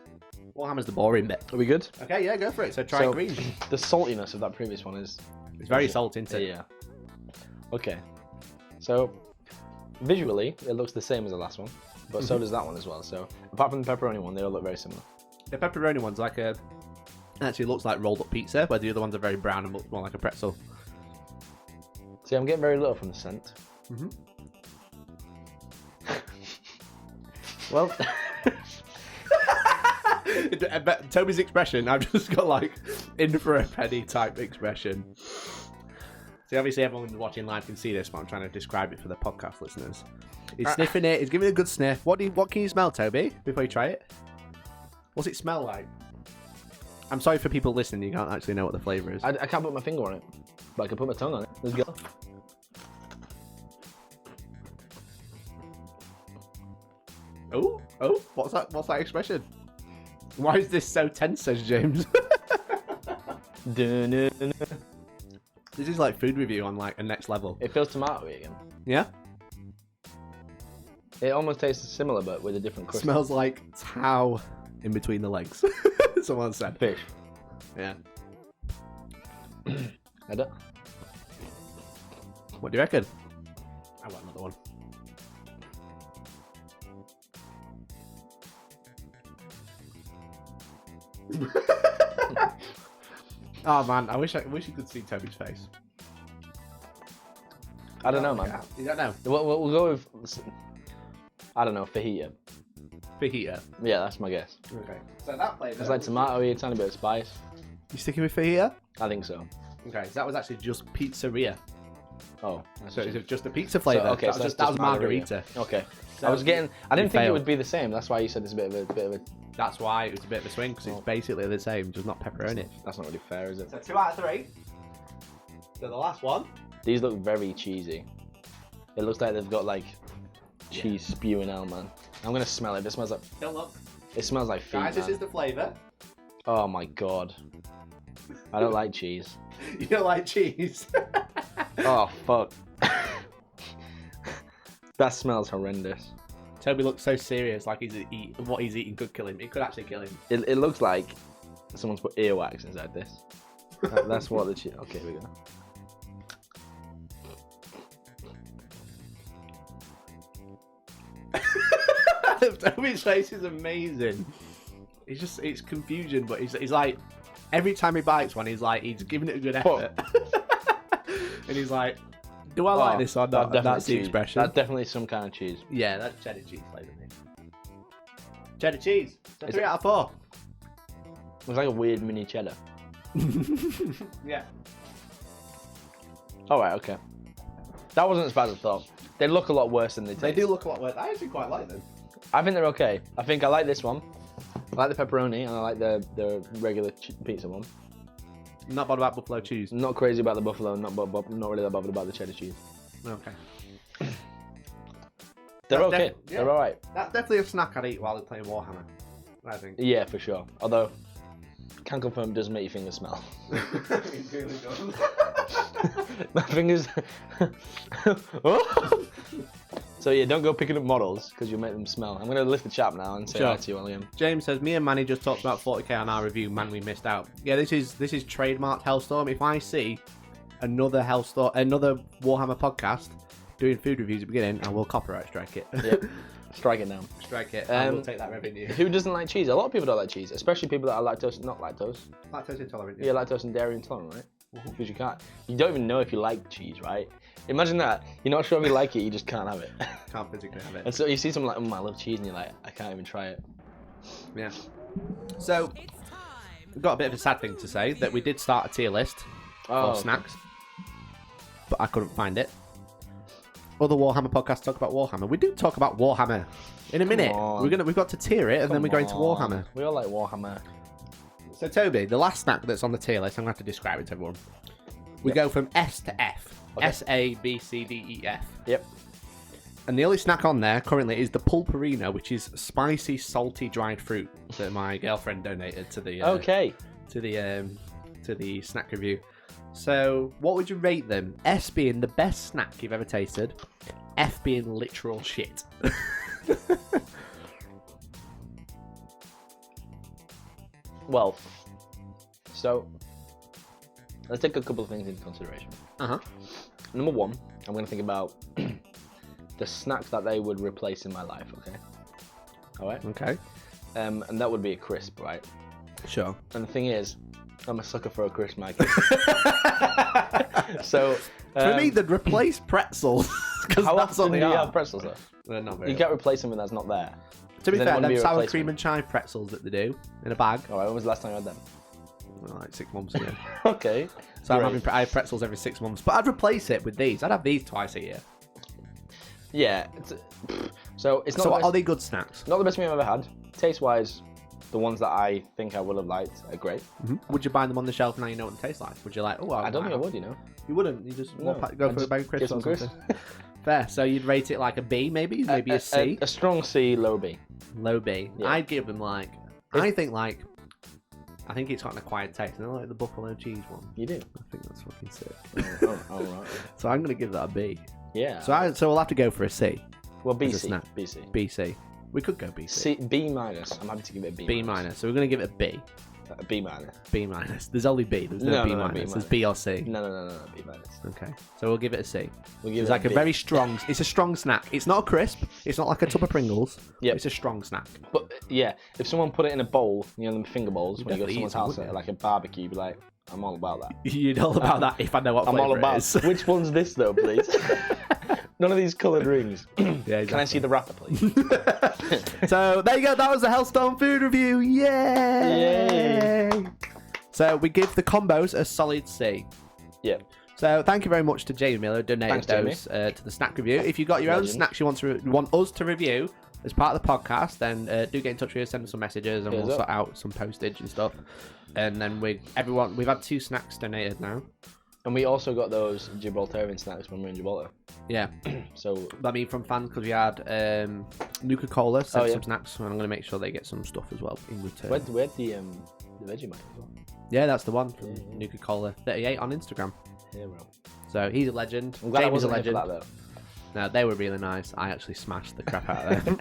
Warhammer's the boring bit. Are we good? Okay, yeah, go for it. So try green. The saltiness of that previous one is... It's very salty, isn't it? Yeah. Okay. So, visually, it looks the same as the last one, but so does that one as well. So, apart from the pepperoni one, they all look very similar. The pepperoni one's like a... Actually looks like rolled up pizza, where the other ones are very brown and look more like a pretzel. See, I'm getting very little from the scent. Mm-hmm. Well... But Toby's expression, I've just got like in for a penny type expression. So obviously everyone watching live can see this, but I'm trying to describe it for the podcast listeners. He's sniffing it. He's giving it a good sniff. What can you smell, Toby, before you try it? What's it smell like? I'm sorry for people listening. You can't actually know what the flavour is. I can't put my finger on it, but I can put my tongue on it. Let's go. Oh, what's that? What's that expression? Why is this so tense, says James? Dun-dun-dun-dun. This is like food review on like a next level. It feels tomatoey again. Yeah? It almost tastes similar, but with a different crust. Smells like towel in between the legs. Someone said. Fish. Yeah. I don't... What do you reckon? I want another one. Oh man, I wish you could see Toby's face. I don't know, man. You don't know. We'll go with... I don't know, fajita. Fajita. Yeah, that's my guess. Okay. So that flavour. It's like tomato-y, a tiny bit of spice. You sticking with fajita? I think so. Okay. So that was actually just pizzeria. Oh. So it was just a pizza flavour. So, okay, that so was, that's that was just margarita. Okay. So I didn't think it failed. would be the same. That's why you said it's a bit of a. That's why it was a bit of a swing, because it's basically the same, just not pepperoni. That's not really fair, is it? So 2 out of 3. So the last one. These look very cheesy. It looks like they've got like cheese spewing out, man. I'm gonna smell it. It smells like. Don't look. It smells like feet. Guys, this man. is the flavour. Oh my god. I don't like cheese. You don't like cheese? Oh fuck. That smells horrendous. Toby looks so serious, like what he's eating could kill him. It could actually kill him. It looks like someone's put earwax inside this. That's what the cheese. Okay, here we go. Toby's face is amazing. It's confusion, but he's like, every time he bites one, he's giving it a good effort. And he's like, do I like this or not? And that's the cheese. expression. That's definitely some kind of cheese. Yeah, that's cheddar cheese flavour. Cheddar cheese. So Is 3 it- out of 4. It's like a weird mini cheddar. Yeah. Alright, okay. That wasn't as bad as I thought. They look a lot worse than they taste. They do look a lot worse. I actually quite like them. I think they're okay. I think I like this one. I like the pepperoni and I like the regular pizza one. Not bothered about buffalo cheese. Not crazy about the buffalo, not really that bothered about the cheddar cheese. Okay. They're That's okay. yeah. They're alright. That's definitely a snack I'd eat while I'm playing Warhammer, I think. Yeah, for sure. Although, can confirm, does make your fingers smell. It really does. My fingers. Oh! So yeah, don't go picking up models because you'll make them smell. I'm gonna lift the chap now and say hi to you, William. James says, me and Manny just talked about 40k on our review. Man, we missed out. Yeah, this is trademarked Hellstorm. If I see another Warhammer podcast doing food reviews at the beginning, I will copyright strike it. Yep. Strike it now. Strike it. I will take that revenue. Who doesn't like cheese? A lot of people don't like cheese, especially people that are not lactose. Lactose intolerant. Yeah, lactose and dairy intolerant, right? Because you don't even know if you like cheese, right? Imagine that. You're not sure if you like it, you just can't have it. Can't physically have it. And so you see someone like, I love cheese, and you're like, I can't even try it. Yeah. So, we've got a bit of a sad thing to say, that we did start a tier list of snacks, but I couldn't find it. Other Warhammer podcasts talk about Warhammer. We do talk about Warhammer in a minute. on. We've got to tier it, and then we're going to Warhammer. We all like Warhammer. So, Toby, the last snack that's on the tier list, I'm going to have to describe it to everyone. We go from S to F. Okay. S, A, B, C, D, E, F. Yep. And the only snack on there currently is the pulperino, which is spicy, salty, dried fruit that my girlfriend donated to the to the snack review. So, what would you rate them? S being the best snack you've ever tasted, F being literal shit. Well, so let's take a couple of things into consideration. Number one, I'm going to think about the snacks that they would replace in my life, okay? Alright? Okay. And that would be a crisp, right? Sure. And the thing is, I'm a sucker for a crisp, Mikey. So, For me, they'd replace pretzels. Because how that's often what do they you are. have pretzels though? They're not very You can't replace something that's not there. To be Then it fair, wouldn't them be a sour replacement. cream and chive pretzels that they do in a bag, Alright, when was the last time you had them? like 6 months ago. Okay. So Great. I have pretzels every 6 months, but I'd replace it with these. I'd have these twice a year. Yeah. So it's not So the best, are they good snacks? not the best meal I've ever had. Taste-wise, the ones that I think I would have liked are great. Would you buy them on the shelf now you know what they taste like? Would you like, oh, I don't think I would, you know. You wouldn't. You just No, go I'd for a just bag of get crisps some or crisps. something. Fair. So you'd rate it like a B, maybe a C, A strong C, low B. low B. Yeah. I'd give them like, I think it's got an acquired taste. You know, like the buffalo cheese one. You do? I think that's fucking sick. Oh, right. So I'm gonna give that a B. Yeah. So we'll have to go for a C. Well, as a BC. snack. BC. BC. We could go BC. C, B minus. I'm happy to give it a B. B minus. So we're gonna give it a B. A B minus. B minus. There's only B. There's no, No, B no, no, minus. B There's minus. B or C. No, B minus. Okay. So we'll give it a C. We'll give It's it like a B. very strong. It's a strong snack. It's not a crisp. It's not like a tub of Pringles. Yep. It's a strong snack. But yeah, if someone put it in a bowl, you know, them finger bowls, You'd when you go to definitely someone's eat house them, at wouldn't like a barbecue, you'd be like, I'm all about that. You're all about that if I know what I'm all flavour it about. is. Which one's this though, please? None of these coloured rings. Yeah, Can I see the wrapper, please? So there you go. That was the Hellstorm food review. Yay! So we give the combos a solid C. Yeah. So thank you very much to Jamie Miller who donated Thanks, those to the snack review. If you've got your own Legend. snacks you want us to review as part of the podcast, then do get in touch with us, send us some messages, and Here's we'll up. sort out some postage and stuff. And then we've had 2 snacks donated now. And we also got those Gibraltarian snacks when we were in Gibraltar. Yeah. So I mean, from fans, because we had Nuka-Cola sent yeah. some snacks, and I'm going to make sure they get some stuff as well in return. where'd the Vegemite as well? Yeah, that's the one from Yeah. Nuka-Cola 38 on Instagram. Yeah, bro. So he's a legend. I'm glad I Jamie's a wasn't here legend. for that, though. No, they were really nice. I actually smashed the crap out of them.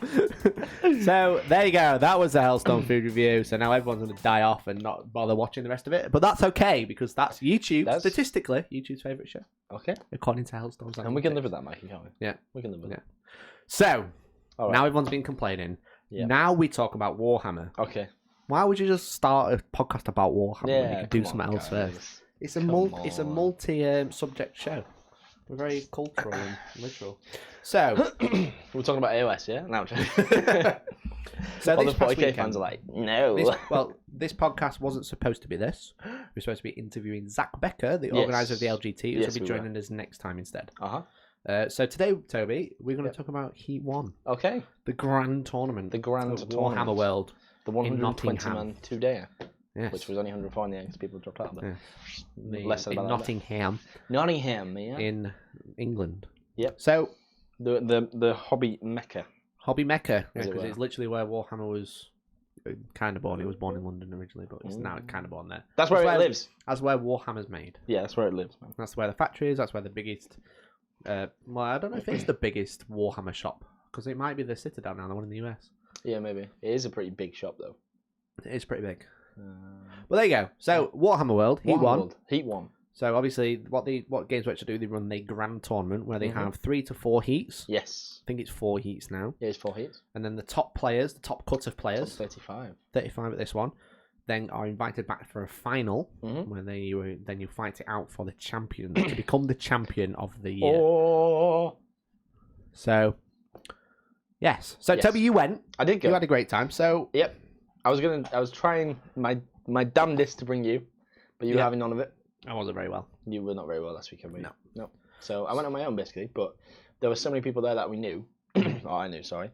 So there you go. That was the Hellstorm food review. So now everyone's going to die off and not bother watching the rest of it. But that's okay because that's YouTube, statistically, YouTube's favourite show. Okay. According to Hellstorm's. And we can live with that, Mikey, can't we? Yeah. We can live with Yeah. that. So All right. now everyone's been complaining. Yeah. Now we talk about Warhammer. Okay. Why would you just start a podcast about Warhammer when you Yeah, could do come something on, else guys. first? It's a Come multi subject show. We're very cultural and literal. So We're talking about AOS, yeah? No, so all this the past 40k weekend, fans are like, no. this podcast wasn't supposed to be this. We're supposed to be interviewing Zach Becker, the Yes. organizer of the LGT, who Yes, will be we joining us next time instead. Uh-huh. So today, Toby, we're going to talk about Heat 1, Okay. the grand tournament, The grand of tournament. Warhammer World. The in 120 Nottingham. man 2-dayer, Yes. which was only 104 in the end because people dropped out. But Yeah. less than in about that. Nottingham, Nottingham, man. in England. Yep. So The hobby mecca. Hobby Mecca, As it because were. it's literally where Warhammer was kind of born. It was born in London originally, but it's now kind of born there. That's where it lives. That's where Warhammer's made. Yeah, that's where it lives, man. That's where the factory is. That's where the biggest. Well, I don't know if it's the biggest Warhammer shop because it might be the Citadel now, the one in the US. Yeah, maybe. It is a pretty big shop, though. It is pretty big. Well, there you go. So Warhammer World, Heat 1. Heat 1. So obviously, what Games Workshop do, they run the grand tournament where they have 3 to 4 heats. Yes. I think it's 4 heats now. Yeah, it's 4 heats. And then the top players, the top cut of players, Top 35. 35 at this one, then are invited back for a final Mhm. where then you fight it out for the champion to become the champion of the year. Oh. So, yes. So Yes. Toby, you went. I did go. You had a great time. So Yep. I was trying my damnedest to bring you, but you were Yeah. having none of it. I wasn't very well. You were not very well last weekend, were you? No. No. So I went on my own basically, but there were so many people there that we knew. I knew, sorry.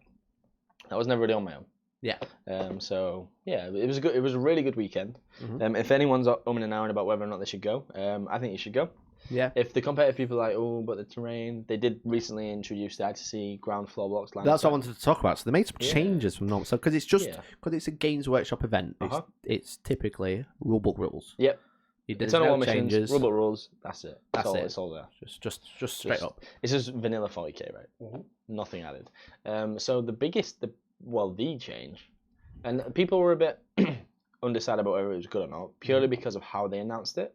I was never really on my own. Yeah. So yeah, it was good. It was a really good weekend. Mhm. If anyone's umming and ahhing about whether or not they should go, I think you should go. Yeah. If the competitive people are like, oh, but the terrain, they did recently introduce the ITC ground floor blocks. That's what I wanted to talk about. So they made some Yeah. changes from normal. So because it's just Yeah. because it's a Games Workshop event, it's typically rulebook rules. Yep. There's Eternal no War missions, changes. rulebook rules. That's it. That's it. It's all there. Just straight up. It's just vanilla 40k, right? Nothing added. So the the change, and people were a bit undecided about whether it was good or not, purely because of how they announced it.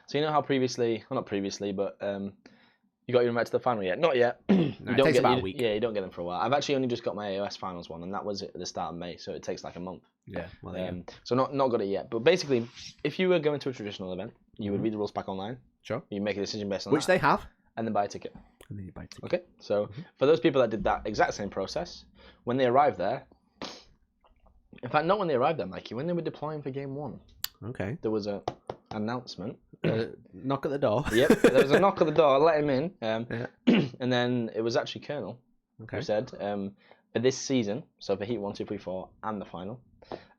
So you know how previously, well not previously, but you got your invite to the final yet? Not yet. No, it takes about a week. Yeah, you don't get them for a while. I've actually only just got my AOS finals one, and that was at the start of May, so it takes like a month. Yeah. Well, there you go. So not got it yet. But basically, if you were going to a traditional event, you would read the rules back online. Sure. You make a decision based on Which that, they have. and then buy a ticket. And then you buy a ticket. Okay, so for those people that did that exact same process, when they arrived there, in fact, not when they arrived there, Mikey, when they were deploying for game 1, Okay. there was a announcement. Knock at the door. Yep, there was a knock at the door, let him in, Yeah. and then it was actually Colonel Okay. who said, for this season, so for Heat 1, 2, 3, 4, and the final,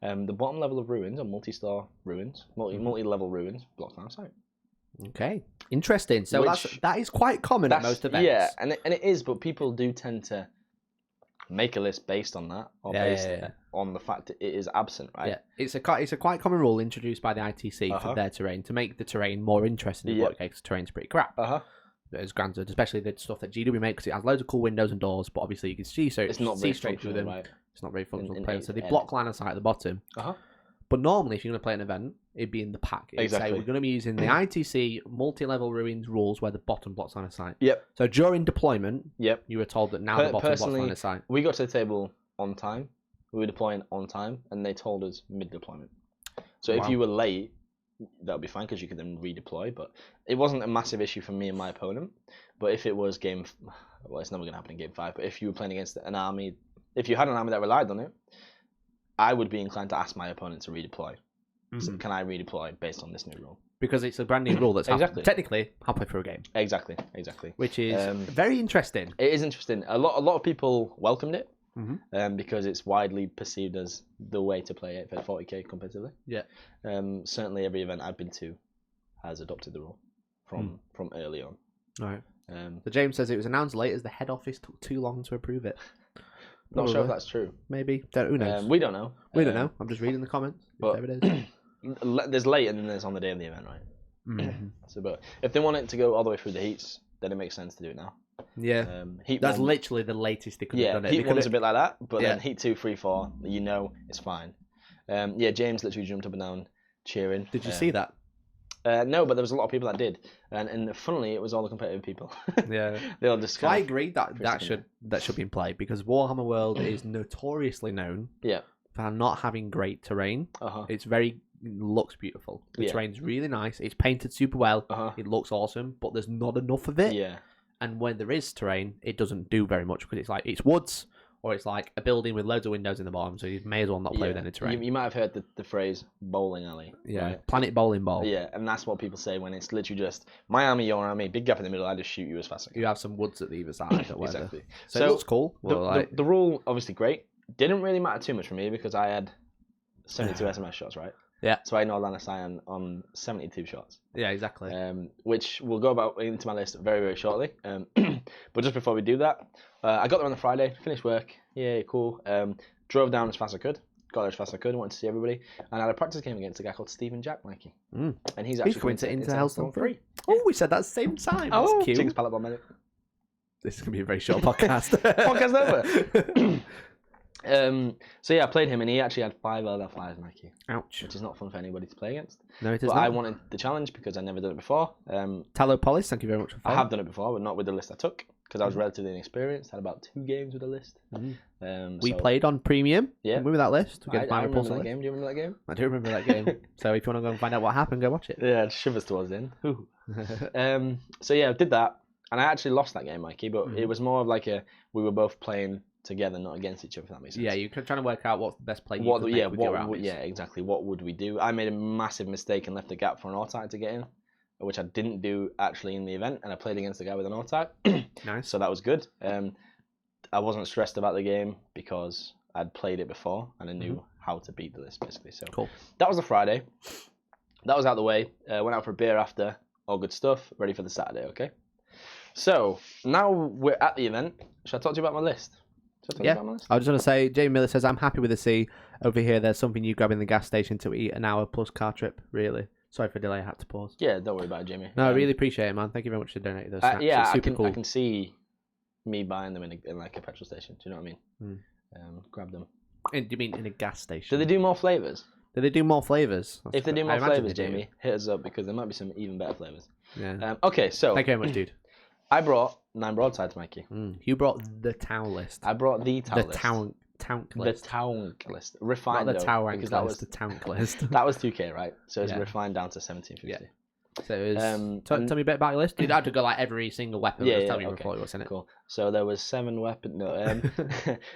the bottom level of ruins, or multi-star ruins, multi-level ruins, blocked line of sight. Okay. Interesting. So Which- that is quite common at most events. Yeah, and it is, but people do tend to make a list based on that, or based on the fact that it is absent, right? Yeah, it's a quite common rule introduced by the ITC for their terrain to make the terrain more interesting. In what case, terrain's pretty crap. As granted, especially the stuff that GW make because it has loads of cool windows and doors, but obviously you can see It's not very straight through them. functional, right? It's not very functional in- to play. in- So they in- block line of sight at the bottom. But normally, if you're going to play an event, it'd be in the pack. It'd say Exactly. we're going to be using the ITC multi-level ruins rules where the bottom blocks line of sight. Yep. So during deployment, Yep. you were told that now the bottom blocks Personally, line of sight. we got to the table on time. We were deploying on time, and they told us mid-deployment. So Wow. if you were late, that would be fine because you could then redeploy. But it wasn't a massive issue for me and my opponent. But if it was well, it's never going to happen in game 5. But if you were playing against an army, if you had an army that relied on it, I would be inclined to ask my opponent to redeploy. So can I redeploy based on this new rule? Because it's a brand new rule that's technically halfway through a game. Exactly. Which is very interesting. It is interesting. A lot of people welcomed it because it's widely perceived as the way to play it for 40k competitively. Yeah. Certainly every event I've been to has adopted the rule from early on. All right. So James says it was announced late as the head office took too long to approve it. Not sure if that's true. Maybe. Who knows? We don't know. We don't know. I'm just reading the comments. But There it is. there's late and then there's on the day of the event, right? So, but if they want it to go all the way through the heats, then it makes sense to do it now. Yeah. Heat That's 1, literally the latest they could have done it. Heat 1's a bit like that, but Yeah. then Heat 2, 3, 4, it's fine. James literally jumped up and down cheering. Did you see that? No, but there was a lot of people that did, and funnily, it was all the competitive people. Yeah. They all just. So I agree that should be in play because Warhammer World is notoriously known for not having great terrain. It's looks beautiful. The terrain's really nice. It's painted super well. It looks awesome, but there's not enough of it. Yeah. And when there is terrain, it doesn't do very much because it's woods or it's like a building with loads of windows in the bottom. So you may as well not play with any terrain. You might have heard the phrase bowling alley. Yeah. Right? Planet bowling ball. Yeah, and that's what people say when it's literally just my army, your army, big gap in the middle. I just shoot you as fast as I can. You have some woods at the either side or whatever. Exactly. So it looks cool. The rule obviously great. Didn't really matter too much for me because I had 72 SMS shots, right? Yeah. So I know line of sight on 72 shots. Yeah, exactly. Which we'll go about into my list very, very shortly. But just before we do that, I got there on the Friday, finished work. Yeah, cool. Drove down as fast as I could. Got there as fast as I could. Wanted to see everybody. And I had a practice game against a guy called Stephen Jack, Mikey. And he's actually coming into Hellstorm 3. Oh, we said that at the same time. Oh, That's cute. Jinx Pallet Bomb Medic. This is going to be a very short podcast. Podcast over. So yeah, I played him and he actually had 5 LR5s, Mikey. Ouch. Which is not fun for anybody to play against. No, it is But not. I wanted the challenge because I'd never done it before. Tallow Polis, thank you very much for I following. have done it before, but not with the list I took because I was relatively inexperienced. Had about 2 games with the list. We played on Premium. Yeah. Remember that list? I remember that game. Do you remember that game? I do remember that game. So if you want to go and find out what happened, go watch it. Yeah, it shivers towards the end. So yeah, I did that. And I actually lost that game, Mikey, but it was more of like we were both playing together, not against each other, if that makes sense. Yeah, you're trying to work out what's the best play you could make with your armies. Yeah, exactly. What would we do? I made a massive mistake and left a gap for an autotype to get in, which I didn't do actually in the event, and I played against a guy with an autotype. Nice. So that was good. I wasn't stressed about the game because I'd played it before and I knew how to beat the list, basically. So cool. That was a Friday. That was out of the way. Went out for a beer after. All good stuff. Ready for the Saturday, okay? So now we're at the event. Should I talk to you about my list? Yeah, I was just going to say, Jamie Miller says, I'm happy with the C. Over here, there's something you grab in the gas station to eat an hour plus car trip, really. Sorry for the delay, I had to pause. Yeah, don't worry about it, Jamie. No, I really appreciate it, man. Thank you very much for donating those snacks. Yeah, it's super cool. I can see me buying them in like a petrol station. Do you know what I mean? Grab them. Do you mean in a gas station? Do they do more flavours? Do they do more flavours? If they do more flavours, Jamie, hit us up because there might be some even better flavours. Yeah. Okay, so... Thank you very much, dude. I brought 9 broadsides, Mikey. You brought the town list. I brought the town list. The town list. The town list. Refined, not the town because that was the town list. That was 2K, right? So it's refined down to 1750. Yeah. So it was... tell me a bit about your list. You'd have to go like every single weapon. Yeah, tell me okay. what's in it. Cool. So there was 7 weapons. No,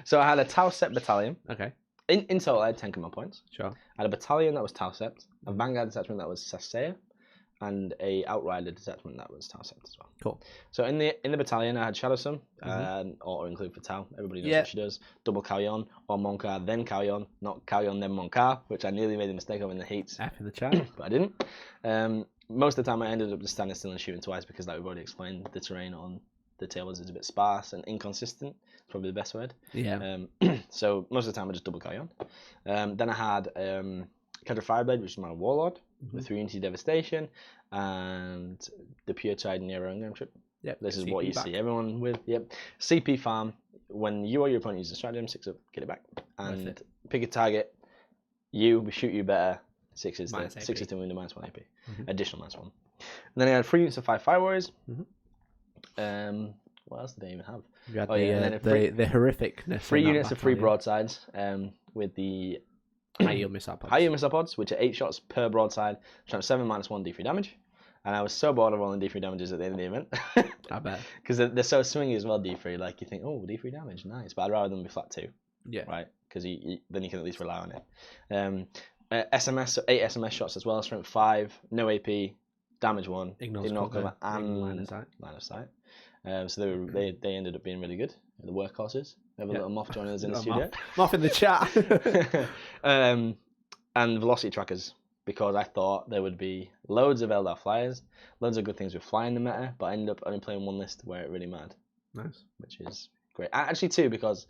so I had a Tau Sept battalion. Okay. In total, I had 10 command points. Sure. I had a battalion that was Tau Sept, a vanguard detachment that was Sasea, and a outrider detachment that was Tau Sept as well. Cool. So in the battalion, I had Shadow Sun, auto include for Tau. Everybody knows what she does. Double Carrion, or Moncar, then Carrion, not Carrion, then Moncar, which I nearly made a mistake of in the heats. F in the chat. But I didn't. Most of the time, I ended up just standing still and shooting twice because, like we've already explained, the terrain on the tables is a bit sparse and inconsistent. It's probably the best word. Yeah. So most of the time, I just double Carrion. Then I had Cadre Fireblade, which is my Warlord, with 3 Unity Devastation, and the Pure Tide Nero Engram Trip. Yep. This is CP what you see everyone with. Yep. CP farm. When you or your opponent uses a stratagem, 6 up, get it back. And pick a target. We shoot you better. 6 is the 6 is the wound, -1 AP. Additional -1. And then I had 3 units of 5 Fire Warriors. What else did they even have? You had the horrificness. 3 units of 3 broadsides with the High yield missile pods. High yield missile pods, which are 8 shots per broadside, strength 7 -1 D3 damage. And I was so bored of rolling D3 damages at the end of the event. I bet. Because they're so swingy as well, D3. Like, you think, oh, D3 damage, nice. But I'd rather them be flat 2. Yeah. Right? Because then you can at least rely on it. SMS, so 8 SMS shots as well, strength 5, no AP, damage 1, ignore cover, and line of sight. So they ended up being really good. The workhorses. We have a little moth joining us in the studio. Moth in the chat. And velocity trackers, because I thought there would be loads of Eldar flyers, loads of good things with flying the meta, but I ended up only playing one list where it really mattered. Nice. Which is great. Actually, 2, because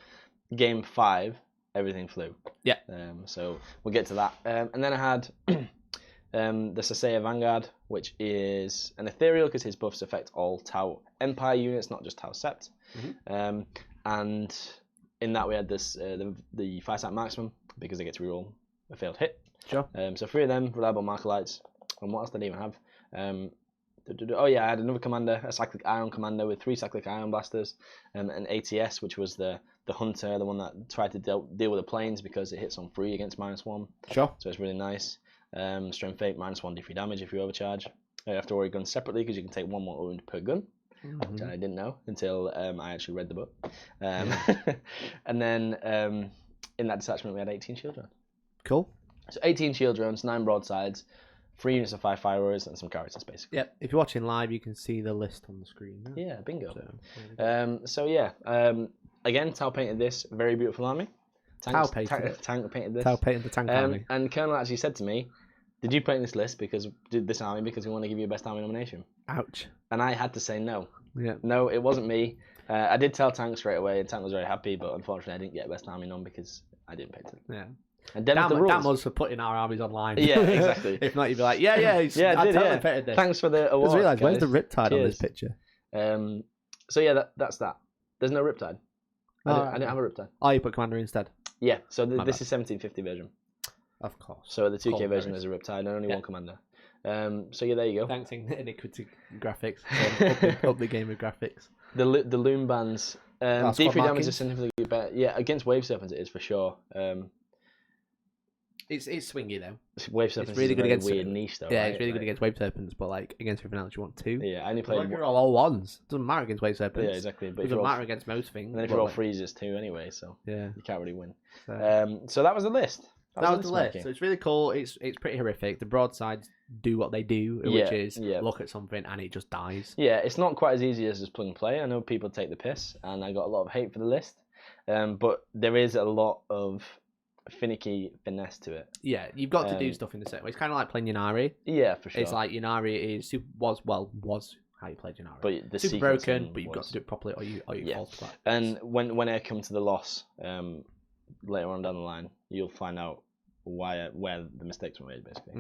game 5, everything flew. Yeah. So we'll get to that. And then I had the Sasea Vanguard, which is an ethereal because his buffs affect all Tau Empire units, not just Tau Sept. Mm-hmm. And in that we had this the Firesight Marksman, because they get to reroll a failed hit. Sure. So 3 of them, reliable Markolites. And what else did I even have? Oh yeah, I had another commander, a Cyclic Ion commander with 3 Cyclic Ion blasters, an ATS, which was the hunter, the one that tried to deal with the planes because it hits on 3 against -1. Sure. So it's really nice. Strength 8, -1 D3 damage if you overcharge. You have to worry guns separately because you can take 1 more wound per gun, which I didn't know until I actually read the book. And then in that detachment we had 18 shield drones. Cool. So 18 shield drones, 9 broadsides, 3 units of 5 fire warriors, and some characters basically. Yeah, if you're watching live, you can see the list on the screen. Now. Yeah, bingo. Again, Tau painted this very beautiful army. Tau painted Tank painted this. Tau painted the tank army. And Colonel actually said to me, "Did you paint this list because this army because we want to give you a best army nomination?" Ouch. And I had to say no. Yeah. No, it wasn't me. I did tell Tank straight away, and Tank was very happy. But unfortunately, I didn't get best army nom because I didn't paint it. Yeah. And damn us for putting our armies online. Yeah, exactly. If not, you'd be like, yeah, I totally painted this. Thanks for the award. I realised, where's the Riptide on this picture? So yeah, that's that. There's no Riptide. I didn't have a Riptide. Oh, you put Commander instead? Yeah, so this is 1750 version. Of course. So the 2K version is a Riptide and only 1 Commander. So yeah, there you go. Thanks Iniquity Graphics. Up the game of graphics. The loom bands. D3 damage is significantly better. Yeah, against Wave Serpents it is for sure. It's swingy though. Wave Serpents it's really is good against weird niche though. Yeah, right? it's really good against Wave Serpents, but like against everything else you want 2. Yeah, I only played. You're all 1s. Doesn't matter against Wave Serpents. Yeah, exactly. But it doesn't matter against most things. And then if you're all freezes too, anyway, so yeah, you can't really win. So, so that was the list. That was the list. So it's really cool. It's pretty horrific. The broadsides do what they do, which is look at something and it just dies. Yeah, it's not quite as easy as just plug and play. I know people take the piss, and I got a lot of hate for the list. But there is a lot of finicky finesse to it. Yeah, you've got to do stuff in the set. It's kind of like playing Ynnari. Yeah, for sure. It's like Ynnari was how you played Ynnari. But the super broken, but you've got to do it properly, or you fall flat. And when I come to the loss later on down the line, you'll find out where the mistakes were made, basically.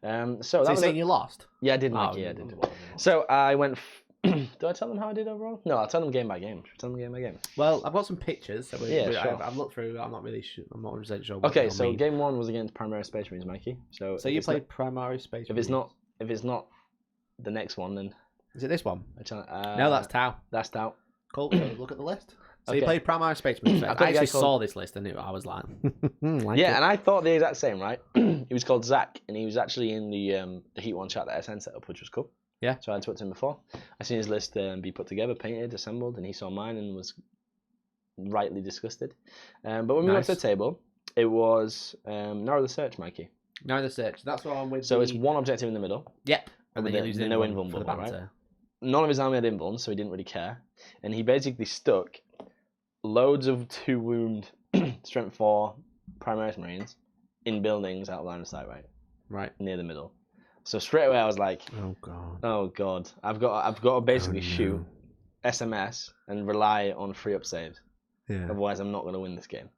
Mm-hmm. So you're saying you lost? Yeah, I did, Mikey. I did. So I went. Do I tell them how I did overall? No, I'll tell them game by game. Tell them game by game. Well, I've got some pictures. So sure. I've looked through. I'm not really sure. I'm not really sure. Okay, so game 1 was against Primary Space Marines, Mikey. So you played Primary Space Marines. If it's not the next one, then is it this one? No, that's Tau. That's Tau. Cool. So look at the list. So you played Primary Space Marines. I actually saw this list and I was like, yeah, and I thought the exact same, right? He was called Zach, and he was actually in the Heat 1 chat that SN set up, which was cool. Yeah. So I talked to him before. I seen his list be put together, painted, assembled, and he saw mine and was rightly disgusted. But when we went to the table, it was Narrow the Search, Mikey. Narrow the Search. That's what I'm with. So it's one objective in the middle. Yep. And then you no invulnerable, right? None of his army had invuln, so he didn't really care. And he basically stuck loads of 2 wound strength 4 Primaris Marines in buildings out of line of sight, right? Right. Near the middle. So straight away I was like, oh god, I've got to basically shoot SMS and rely on free up saves. Yeah. Otherwise I'm not going to win this game.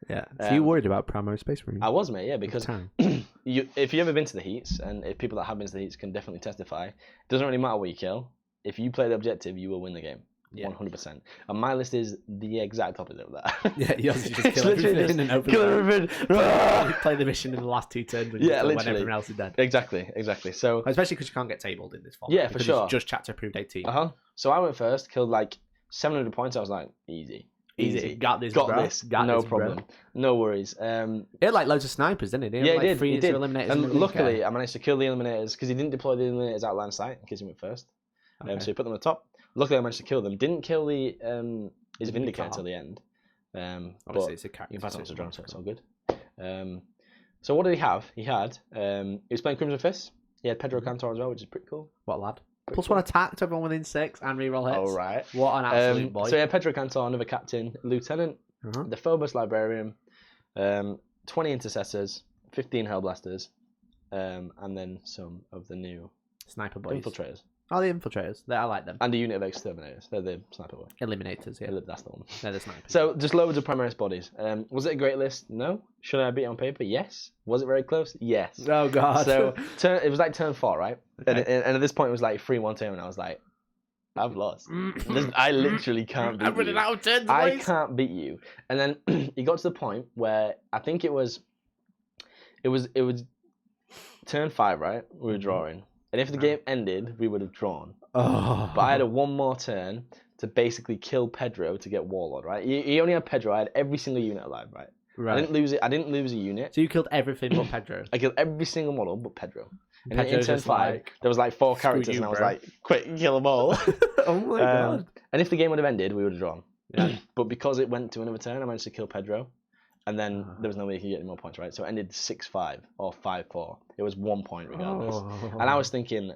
Yeah. So you worried about Primary Space Marine? I was, mate, yeah, because if you've ever been to the Heats, and if people that have been to the Heats can definitely testify, it doesn't really matter what you kill. If you play the objective, you will win the game. Yeah. 100%. And my list is the exact opposite of that. Yeah, you just kill everything and open. Kill everything. You play the mission in the last 2 turns when everyone else is dead. Exactly. So especially because you can't get tabled in this format. Yeah, for sure. It's just chapter approved 18. So I went first, killed like 700 points. I was like, easy. Easy. Got this, Got bro. this. Got No this, bro. problem. No worries. He had like loads of snipers, didn't he? He had, Yeah, like, he did. eliminators. And the link luckily, there. I managed to kill the eliminators because he didn't deploy the eliminators out line of sight in case he went first. Okay. So he put them on the top. Luckily, I managed to kill them. Didn't kill the his Vindicator car. until the end. Obviously, But it's a character. you can pass on to so drone, so it's all good. So what did he have? He was playing Crimson Fist. He had Pedro Cantor as well, which is pretty cool. What lad? Pretty Plus cool. one attack to everyone within 6 and reroll hits. All right. What an absolute boy. So he had Pedro Cantor, another captain, lieutenant, the Phobos Librarian, 20 intercessors, 15 Hellblasters, and then some of the new Sniper boys. infiltrators. Oh, the infiltrators. I like them. And a unit of exterminators. They're the sniper boy. Eliminators, yeah. That's the one. They're the snipers. So just loads of Primaris bodies. Was it a great list? No. Should I beat it on paper? Yes. Was it very close? Yes. Oh, God. So it was like turn 4, right? Okay. And at this point it was like 3-1 turn, and I was like, I've lost. I literally can't beat I'm running you. out of turns, I boys. can't beat you. And then it got to the point where I think it was turn 5, right? We were drawing. And if the game ended, we would have drawn. Oh. But I had one more turn to basically kill Pedro to get Warlord, right? He only had Pedro. I had every single unit alive, right? Right. I didn't lose it. I didn't lose a unit. So you killed everything but Pedro. I killed every single model but Pedro. And then in Pedro's turn just 5, like, there was like 4 characters, you, and I was bro. like, quick, kill them all. Oh my God. And if the game would have ended, we would have drawn. Yeah. But because it went to another turn, I managed to kill Pedro. And then there was no way he could get any more points, right? So it ended 6-5 or 5-4. It was 1 point regardless. Oh. And I was thinking,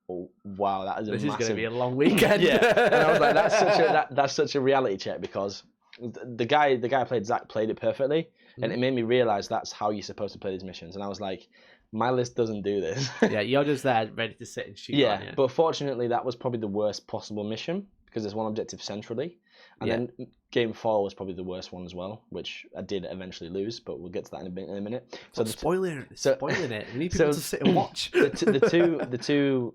oh, wow, that is a This is massive... going to be a long weekend. Yeah, and I was like, that's such a reality check, because the guy I played, Zach, played it perfectly, and it made me realize that's how you're supposed to play these missions. And I was like, my list doesn't do this. Yeah, you're just there ready to sit and shoot. Yeah, on you. but fortunately, that was probably the worst possible mission because there's one objective centrally, and then game 4 was probably the worst one as well, which I did eventually lose, but we'll get to that in a minute. So spoiling it. so- Spoiling it. We need people to sit and watch. the two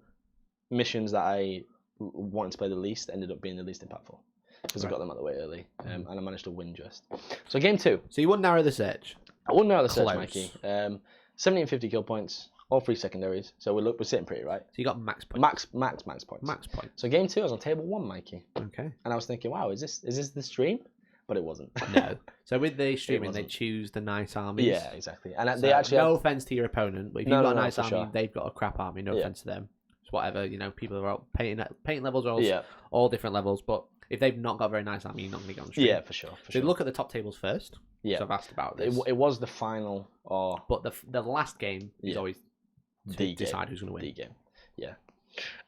missions that I wanted to play the least ended up being the least impactful because I got them out of the way early, and I managed to win just. So game 2, So you wouldn't narrow the search. I wouldn't know how to search, Close. Mikey. 70 and 50 kill points, all 3 secondaries. So we're sitting pretty right. So you got max points. Max points. Max points. So game 2, I was on table 1, Mikey, Okay. and I was thinking, wow, is this the stream? But it wasn't. No. So with the streaming, they wasn't. choose the nice armies. Yeah, exactly. And So they actually no had- offense to your opponent, but if No, you've got no, a nice for army, sure. they've got a crap army. No Yeah. offense to them. It's whatever. People are all painting levels are all, Yeah. all different levels, but if they've not got a very nice army, you're not going to get on stream. Yeah, for sure. So look at the top tables first. Yeah. So I've asked about It, this. it was the final or But the last game is Yeah. always to the decide game. who's going to win. The game. Yeah.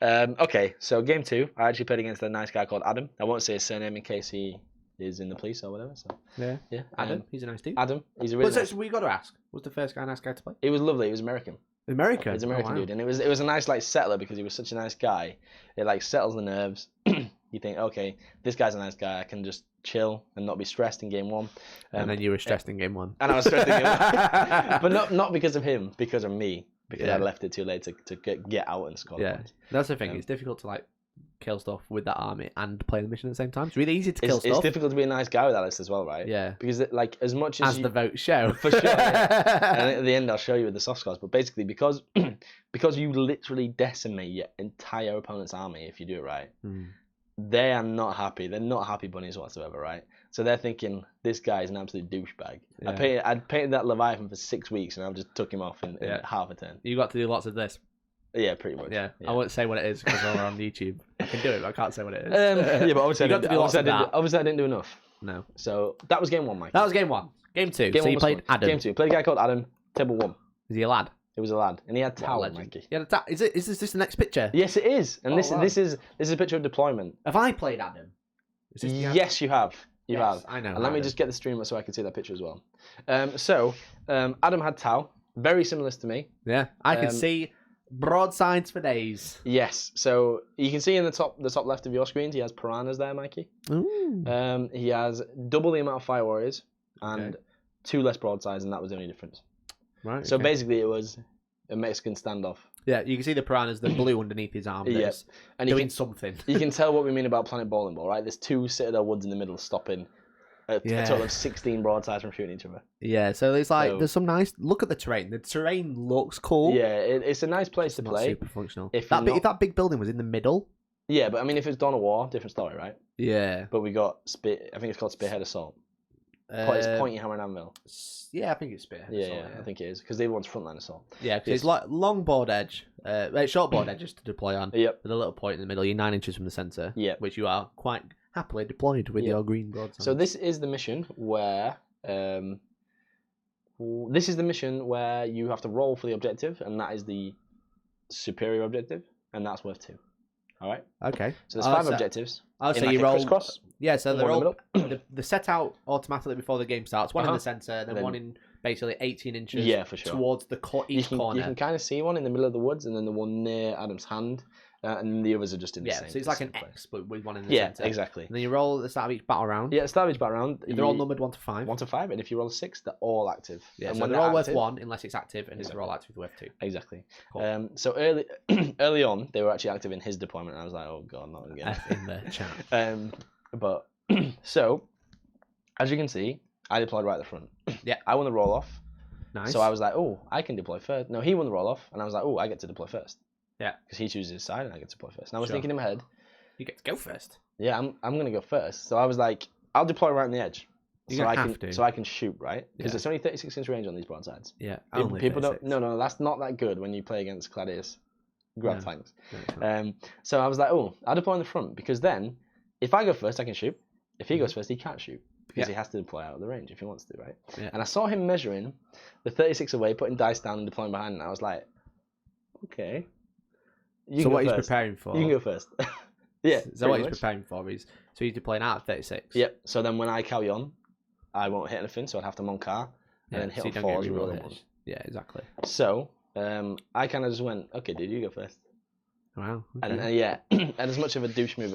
Okay, so game 2, I actually played against a nice guy called Adam. I won't say his surname in case he is in the police or whatever. So Yeah. yeah, Adam, he's a nice dude. Adam, he's a really. But Nice, so we got to ask, was the first guy nice guy to play? he was lovely. He was American. America. He's an American Oh, wow. dude, and it was a nice like settler because he was such a nice guy. It like settles the nerves. You think, okay, this guy's a nice guy. I can just chill and not be stressed in game 1. And then you were stressed in game 1. And I was stressed in game 1, but not because of him, because of me. Because Yeah. I left it too late to get out and score. Yeah, points. that's the thing. It's difficult to like kill stuff with that army and play the mission at the same time. It's really easy to kill It's stuff. difficult to be a nice guy with that list as well, right? Yeah. Because like as much as As the votes show. for sure. Yeah. And at the end, I'll show you with the soft scores. But basically, because you literally decimate your entire opponent's army if you do it right, they are not happy. They're not happy bunnies whatsoever, right? So they're thinking this guy is an absolute douchebag. Yeah. I'd painted that Leviathan for 6 weeks, and I just took him off in Yeah. half a turn. You got to do lots of this. Yeah, pretty much. Yeah. I won't say what it is because we're on YouTube. I can do it, but I can't say what it is. Yeah, but obviously, You got to do lots of that. obviously I didn't do enough. No. So that was game 1, Mike. That was game 1. Game 2. Game So 1 you was played fun. Adam. Game 2. Played a guy called Adam. Table 1. Is he a lad? It was a lad, and he had What a towel, legend. Mikey. Yeah, is this the next picture? Yes, it is. And Oh, this wow. this is a picture of deployment. Have I played Adam? Is this the Yes, you have. You Yes, have. I know. And let me just get the stream up so I can see that picture as well. Adam had towel, very similar to me. Yeah, I can um, see broadsides for days. Yes. So you can see in the top left of your screen, he has piranhas there, Mikey. Ooh. He has double the amount of fire warriors and Okay. 2 less broadsides, and that was the only difference. Right. So okay. basically, it was a Mexican standoff. Yeah, you can see the piranhas, the blue underneath his arm. Yeah. That's And you doing can, something. you can tell what we mean about Planet Bowling Ball, right? There's 2 Citadel Woods in the middle stopping a total of 16 broadsides from shooting each other. Yeah, so it's like So- there's some nice look at the terrain. The terrain looks cool. Yeah, it's a nice place to It's not play. super functional. If That you're big, not- if that big building was in the middle, Yeah, but I mean, if it's Dawn of War, different story, right? Yeah. But we got I think it's called Spearhead Assault. It's Pointy Hammer and Anvil. Yeah, I think it's Spearhead. Yeah, I think it is because the other one's Frontline Assault. Yeah, because it's like long board edge, short board edges to deploy on. Yep. With a little point in the middle. You're 9 inches from the centre. Yep. Which you are quite happily deployed with your green broadside. So this is the mission where you have to roll for the objective, and that is the superior objective, and that's worth 2. All right. Okay. So there's 5 objectives. Oh, so like you a roll. crisscross. Yeah, so they're one in the all they're set out automatically before the game starts. One in the centre, and then one in basically 18 inches. Yeah, for sure. Towards the each corner. You can kind of see one in the middle of the woods, and then the one near Adam's hand, and the others are just in the same. Yeah, so it's like an X, but with one in the centre. Yeah, exactly. And then you roll at the start of each battle round. Yeah, at the start of each battle round. They're all numbered 1 to 5. 1 to 5, and if you roll a 6, they're all active. Yeah, and so when they're all worth active, 1 unless it's active, and if they're all active, they're worth 2. Exactly. Cool. So early on, they were actually active in his deployment, and I was like, oh god, not again. F in the chat. But so, as you can see, I deployed right at the front. Yeah. I won the roll off. Nice. So I was like, oh, I can deploy first. No, he won the roll off, and I was like, oh, I get to deploy first. Yeah. Because he chooses his side, and I get to deploy first. And I was Sure. thinking in my head, You get to go first. yeah, I'm gonna go first. So I was like, I'll deploy right on the edge. You're gonna have to. So I can shoot, right? Because Yeah. it's only 36 inch range on these broadsides. Yeah. People don't. No, that's not that good when you play against Gladius grab No. tanks. No, it's not. So I was like, oh, I'll deploy in the front because then, if I go first, I can shoot. If he goes first, he can't shoot because he has to deploy out of the range if he wants to, right? Yeah. And I saw him measuring the 36 away, putting dice down and deploying behind, and I was like, okay. So what he's preparing for? You can go first. Yeah. So what pretty he's much. preparing for is he's deploying out at 36. Yep. So then when I carry on, I won't hit anything, so I'd have to Moncar and then hit so on you don't get 4s and reroll roll on hits. 1s. Yeah, exactly. So I kind of just went, okay, dude, you go first. Wow. And okay. yeah, and as much of a douche move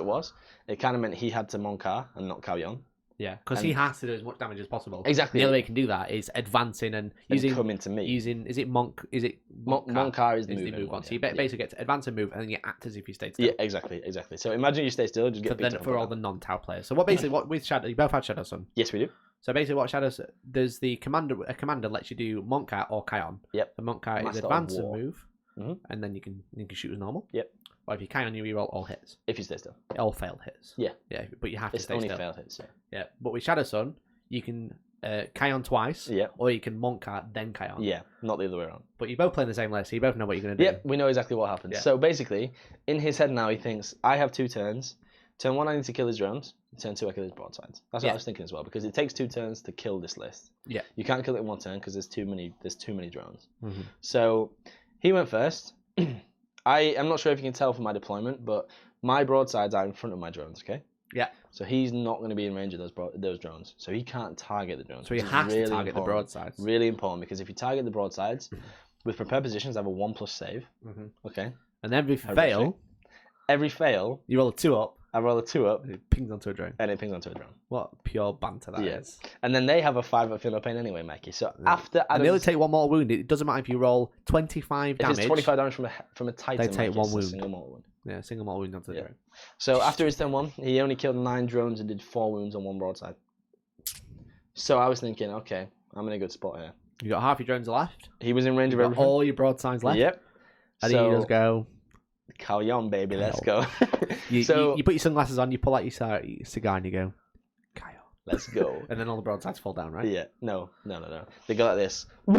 it kind of meant he had to Moncar and not carry on. Yeah, because he has to do as much damage as possible. Exactly. The only way he can do that is advancing and using. Coming to me. Is it Monk? Is it Moncar is the move move one. one, So you yeah. basically get to advance and move, and then you act as if you stayed still. Yeah, exactly. So imagine you stay still, just get picked up. For all the non-Tau players. So what with Shadow, you both had Shadow Sun. Yes, we do. So basically, what Shadows does a commander lets you do Monkar or Kion. Yep. The Monkar is Master of advance and War. move, Mhm. and then you can shoot as normal. Yep. Or if you Kion, you reroll all hits. If you stay still. All failed hits. Yeah. Yeah, but you have to It's stay only still. failed hits. Yeah. Yeah, but with Shadow Sun, you can Kion twice. Yeah. Or you can Monkar then Kion. Yeah, not the other way around. But you both play in the same list, so you both know what you're going to do. Yeah, we know exactly what happens. Yeah. So basically, in his head now, he thinks, I have 2 turns. Turn 1, I need to kill his drones. Turn 2, I kill his broadsides. That's what I was thinking as well, because it takes 2 turns to kill this list. Yeah. You can't kill it in 1 turn because there's too many drones. Mhm. So he went first. I am not sure if you can tell from my deployment, but my broadsides are in front of my drones. Okay. Yeah. So he's not going to be in range of those drones. So he can't target the drones. So he which is has to really target the important. broadsides. Really important, because if you target the broadsides with prepared positions, I have a 1+ save. Mhm. Okay. And every Horrific. fail, Every fail, you roll a 2 up, I roll a 2 up, it pings onto a drone. and it pings onto a drone. What pure banter that is. Yeah. And then they have a 5 up Philippine anyway, Mikey. So after And they only Adam's, take 1 mortal wound. It doesn't matter if you roll 25 if damage. it's 25 damage from a Titan, They take Mikey, 1 it's a wound. single mortal wound. Yeah, single mortal wound onto the Yeah. drone. So after his turn 1, he only killed 9 drones and did 4 wounds on 1 broadside. So I was thinking, okay, I'm in a good spot here. You got half your drones left. He was in range You of got everything. all your broadsides left. Yep. And then you just go. Calyon, baby, let's go. You So put your sunglasses on, you pull out your cigar, and you go, Kyle. let's go. And then all the broadsides fall down, right? Yeah. No. They go like this. And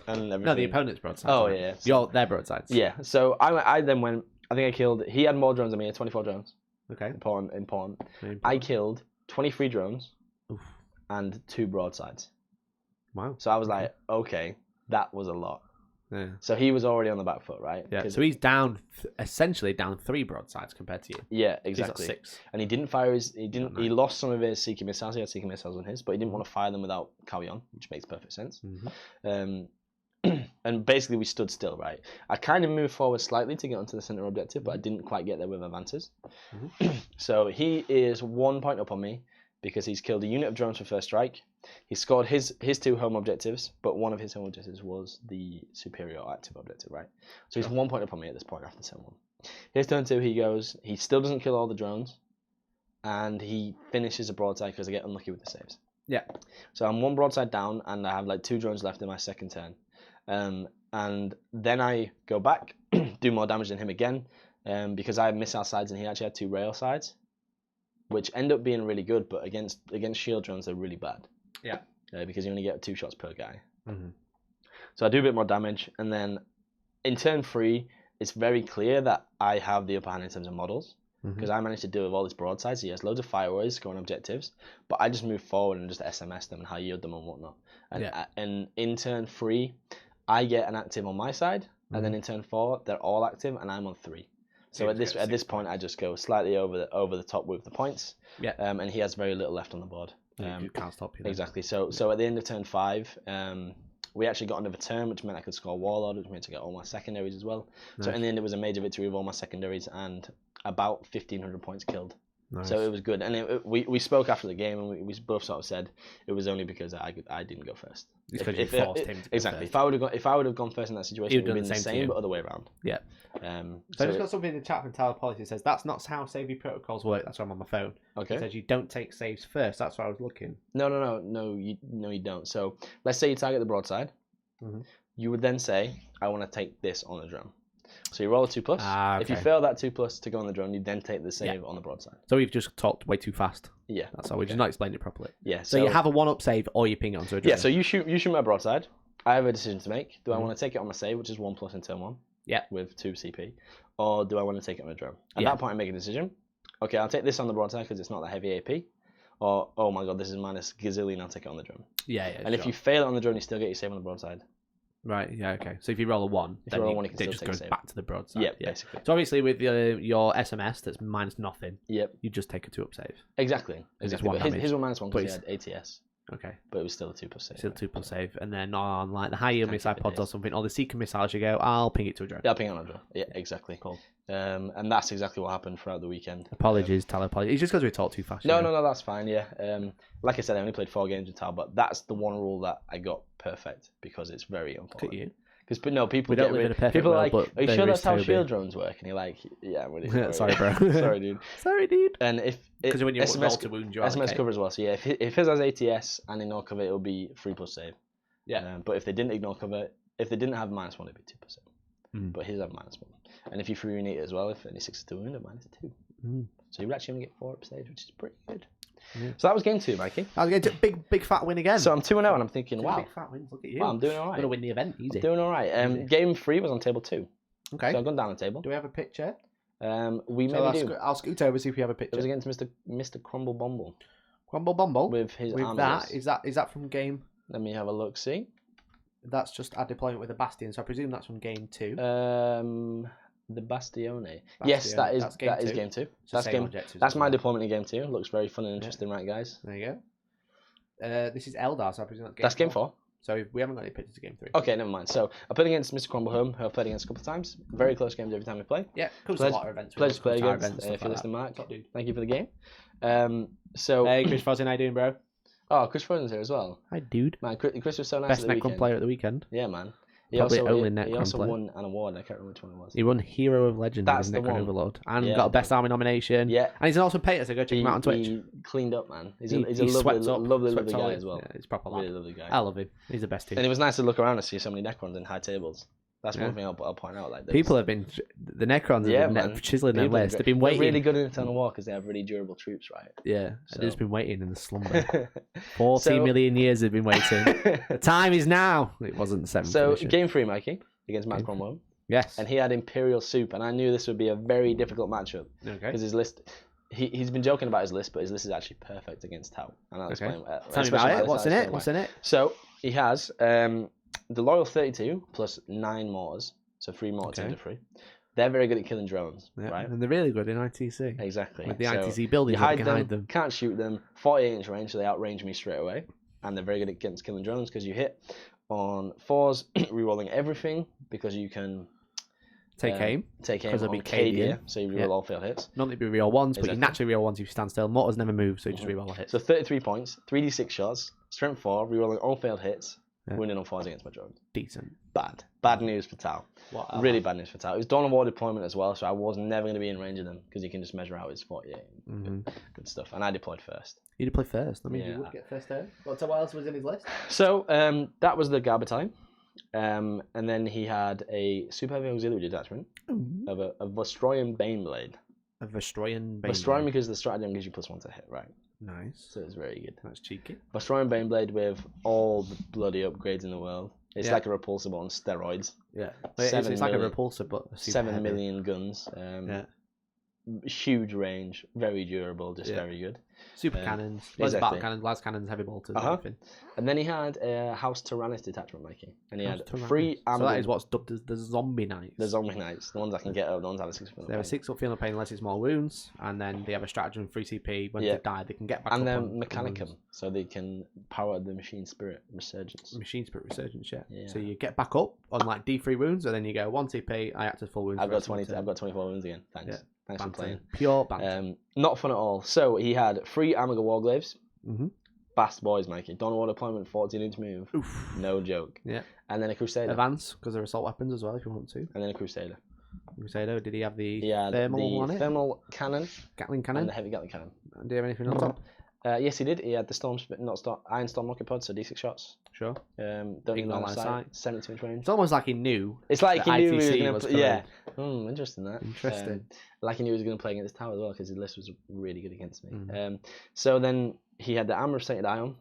everything. No, the opponent's broadsides. Oh, right? yeah. Their broadsides. Yeah. So I then went. I think I killed. He had more drones than me. He had 24 drones. Okay. Important. Very I important. killed 23 drones Oof. and 2 broadsides. Wow. So I was like, okay, that was a lot. Yeah. So he was already on the back foot, right? Yeah. 'Cause- So he's down, essentially down 3 broadsides compared to you. yeah, He's got exactly. 6. And he didn't fire his. He didn't. Oh, He nice. lost some of his seeking missiles. He had seeking missiles on his, but he didn't want to fire them without Calyon, which makes perfect sense. Mm-hmm. And basically we stood still, right? I kind of moved forward slightly to get onto the center objective, but I didn't quite get there with advances. So he is 1 point up on me because he's killed a unit of drones for first strike. He scored his 2 home objectives, but one of his home objectives was the superior active objective, right? So he's 1 point up on me at this point after turn 1. His turn 2, he still doesn't kill all the drones, and he finishes a broadside because I get unlucky with the saves. Yeah. So I'm 1 broadside down, and I have like 2 drones left in my second turn. And then I go back, do more damage than him again, because I had missile sides and he actually had 2 rail sides, which end up being really good, but against shield drones they're really bad. Yeah. Because you only get 2 shots per guy. Mm-hmm. So I do a bit more damage, and then in turn 3, it's very clear that I have the upper hand in terms of models, because I managed to deal with all this broadsides. He has loads of fireways going objectives, but I just move forward and just SMS them and high yield them and whatnot. And in turn 3, I get an active on my side, and then in turn 4, they're all active, and I'm on 3. So at this point, I just go slightly over the top with the points. Yeah. And he has very little left on the board. You can't stop you. Then. Exactly. So at the end of turn 5, we actually got another turn, which meant I could score Warlord, which meant to get all my secondaries as well. Nice. So in the end, it was a major victory with all my secondaries and about 1,500 points killed. Nice. So it was good. And we spoke after the game, and we both sort of said it was only because I didn't go first. It's because you forced him to go exactly. First. If I would have gone first in that situation, it would have been the same, but other way around. Yeah. So I just got something in the chat from Tyler Policy. It says that's not how saving protocols work. That's why I'm on my phone. Okay. It says you don't take saves first. That's why I was looking. No, you don't. So let's say you target the broadside. You would then say, I want to take this on the drone. So you roll a 2+. Okay. If you fail that 2+ to go on the drone, you then take the save on the broadside. So we've just talked way too fast. Yeah. That's all. We've just not explained it properly. Yeah. So you have a 1-up save, or you ping it onto a drone. Yeah. So you shoot my broadside. I have a decision to make. Do I want to take it on my save, which is 1+ in turn 1? Yeah. With 2 CP, or do I want to take it on a drone? At that point, I make a decision. Okay, I'll take this on the broadside because it's not that heavy AP. Or oh my god, this is minus gazillion. I'll take it on the drone. Yeah. And if you fail it on the drone, you still get your save on the broadside. Right, yeah, okay. So if you roll a 1, then it just goes back to the broadside. Yeah, basically. So obviously with your SMS that's minus nothing, you just take a 2-up save. Exactly. His was -1 because he had ATS. Okay. But it was still a 2+ save. Still 2+ save. And then on like the high yield missile pods or something, or the seeker missiles, you go, I'll ping it to a drone. Yeah, I'll ping it on a drone. Yeah, exactly. Cool. And that's exactly what happened throughout the weekend. Apologies, Tal. Apologies. It's just because we talked too fast. No, that's fine. Yeah. Like I said, I only played 4 games with Tal, but that's the one rule that I got perfect because it's very important. Look at you. Because people don't live in a perfect people world, are like, are you sure that's how Toby. shield drones work? And you're like, yeah, I'm really sorry, bro. Sorry, dude. Sorry, dude. And if because when you roll to wound, you SMS cover as well. So yeah, if his has ATS and ignore cover, it'll be 3+ save. Yeah. But if they didn't ignore cover, if they didn't have -1, it'd be 2+ save. But his have -1. And if you free unit it as well, if any 6 to wound, -2. So you actually only get 4 up saves, which is pretty good. Yeah. So that was game 2, Mikey. I was going to big fat win again. So I'm 2-0, and I'm thinking, wow, big fat wins. Look at you. Wow, I'm doing all right. I'm going to win the event easy. I'm doing all right. Game 3 was on table 2. Okay. So I've gone down the table. Do we have a picture? We maybe do. I'll scoot over see if we have a picture. It was against Mr. Crumble Bumble. Crumble Bumble with his with armies. Is that from game? Let me have a look. See. That's just our deployment with a Bastion, so I presume that's from game 2. The Bastione. Yes, that is game 2. That's my deployment in game 2. Looks very fun and interesting, right, guys? There you go. This is Eldar, so I presume that's game 4. So we haven't got any pictures of game 3. Okay, never mind. So I played against Mr. Crumble Home, who I've played against a couple of times. Very close games every time we play. Yeah, comes to a lot of events. Pleasure to play against. If you're listening, Mark, thank you for the game. Hey, Chris Frozen, how you doing, bro? Oh, Chris Frozen's here as well. Hi, dude. Man, Chris was so nice. Best at the Necron weekend. player at the weekend. Yeah, man. He also won an award. I can't remember which one it was. He won Hero of Legend as Necron Overlord and got a Best Army nomination. Yeah, and he's an awesome painter, so go check him out on Twitch. He cleaned up, man. He's a lovely guy as well. Yeah, he's proper really lovely guy. I love him. He's the best too. And it was nice to look around and see so many Necrons in high tables. That's one thing I'll point out. Like people have been the Necrons have been chiseling their list. They've been waiting. They're really good in Eternal War because they have really durable troops, right? Yeah, they've just been waiting in the slumber. 40 million years they've been waiting. The time is now. It wasn't the 7th. So game 3, Mikey, against Matt Cromwell. Yes. And he had Imperial Soup, and I knew this would be a very difficult matchup because his list. He's been joking about his list, but his list is actually perfect against Tau. And I'll explain. Tell me about it. What's in it? What's in it? So he has the Loyal 32 plus 9 mortars, so 3 mortars into 3. They're very good at killing drones, right? And they're really good in ITC. Exactly. With the ITC buildings, you can hide them. Can't shoot them. 48-inch range, so they outrange me straight away. And they're very good against killing drones because you hit on 4s, rerolling everything because you can take aim on Cadia, so you reroll all failed hits. Not that you reroll ones, but you naturally reroll ones if you stand still. Mortars never move, so you just reroll the hits. So 33 points, 3d6 shots, strength 4, rerolling all failed hits. Winning on 4s against my drones. Decent. Bad news for Tau. Really bad news for Tau. It was Dawn of War deployment as well, so I was never going to be in range of them because you can just measure out his 48. Good stuff. And I deployed first. You deployed first? That means you would get first turn. So what else was in his list? So that was the Guard Battalion. And then he had a Super Heavy Auxiliary Detachment. of a Vostroyan Baneblade. A Vostroyan Baneblade. Vostroyan because the stratagem gives you +1 to hit, right? Nice. So it's very good. That's cheeky. Vostroyan Baneblade with all the bloody upgrades in the world. It's like a repulsor but on steroids. Yeah. It's like a repulsor but 7 million guns. Huge range, very durable, just very good. Super cannons, battle cannons, las cannons, heavy bolters, everything. And then he had a House Tyrannus detachment, Mikey. And he had 3 ammo. So that is what's dubbed as the Zombie Knights. The Zombie Knights, the ones I can get over, the ones that have a 6 They have a 6 up feeling of pain unless it's more wounds, and then they have a stratagem 3 CP. When they die, they can get back up. And then Mechanicum, so they can power the Machine Spirit Resurgence. Machine Spirit Resurgence, yeah. So you get back up on like D3 wounds, and then you go 1 CP, I act as full wounds. I've got 24 wounds again, thanks. Yeah. Thanks for playing. Pure banter. Not fun at all. So he had 3 Amiga Warglaves. Fast boys, Mikey. Don't know what deployment, 14-inch move. Oof. No joke. Yeah. And then a Crusader. Advance, because they're assault weapons as well, if you want to. And then a Crusader. Crusader, did he have the thermal on it? Thermal cannon. Gatling cannon. And the heavy Gatling cannon. And do you have anything on top? Yes, he did. He had the Iron Storm rocket pod, so D6 shots. Sure. Don't ignore line of sight. 72-inch range. It's almost like he knew. It's like he knew ITC he was going to yeah. Interesting that. Interesting. Like he knew he was going to play against Tower as well, because his list was really good against me. So then he had the Armor of Sainted Iron.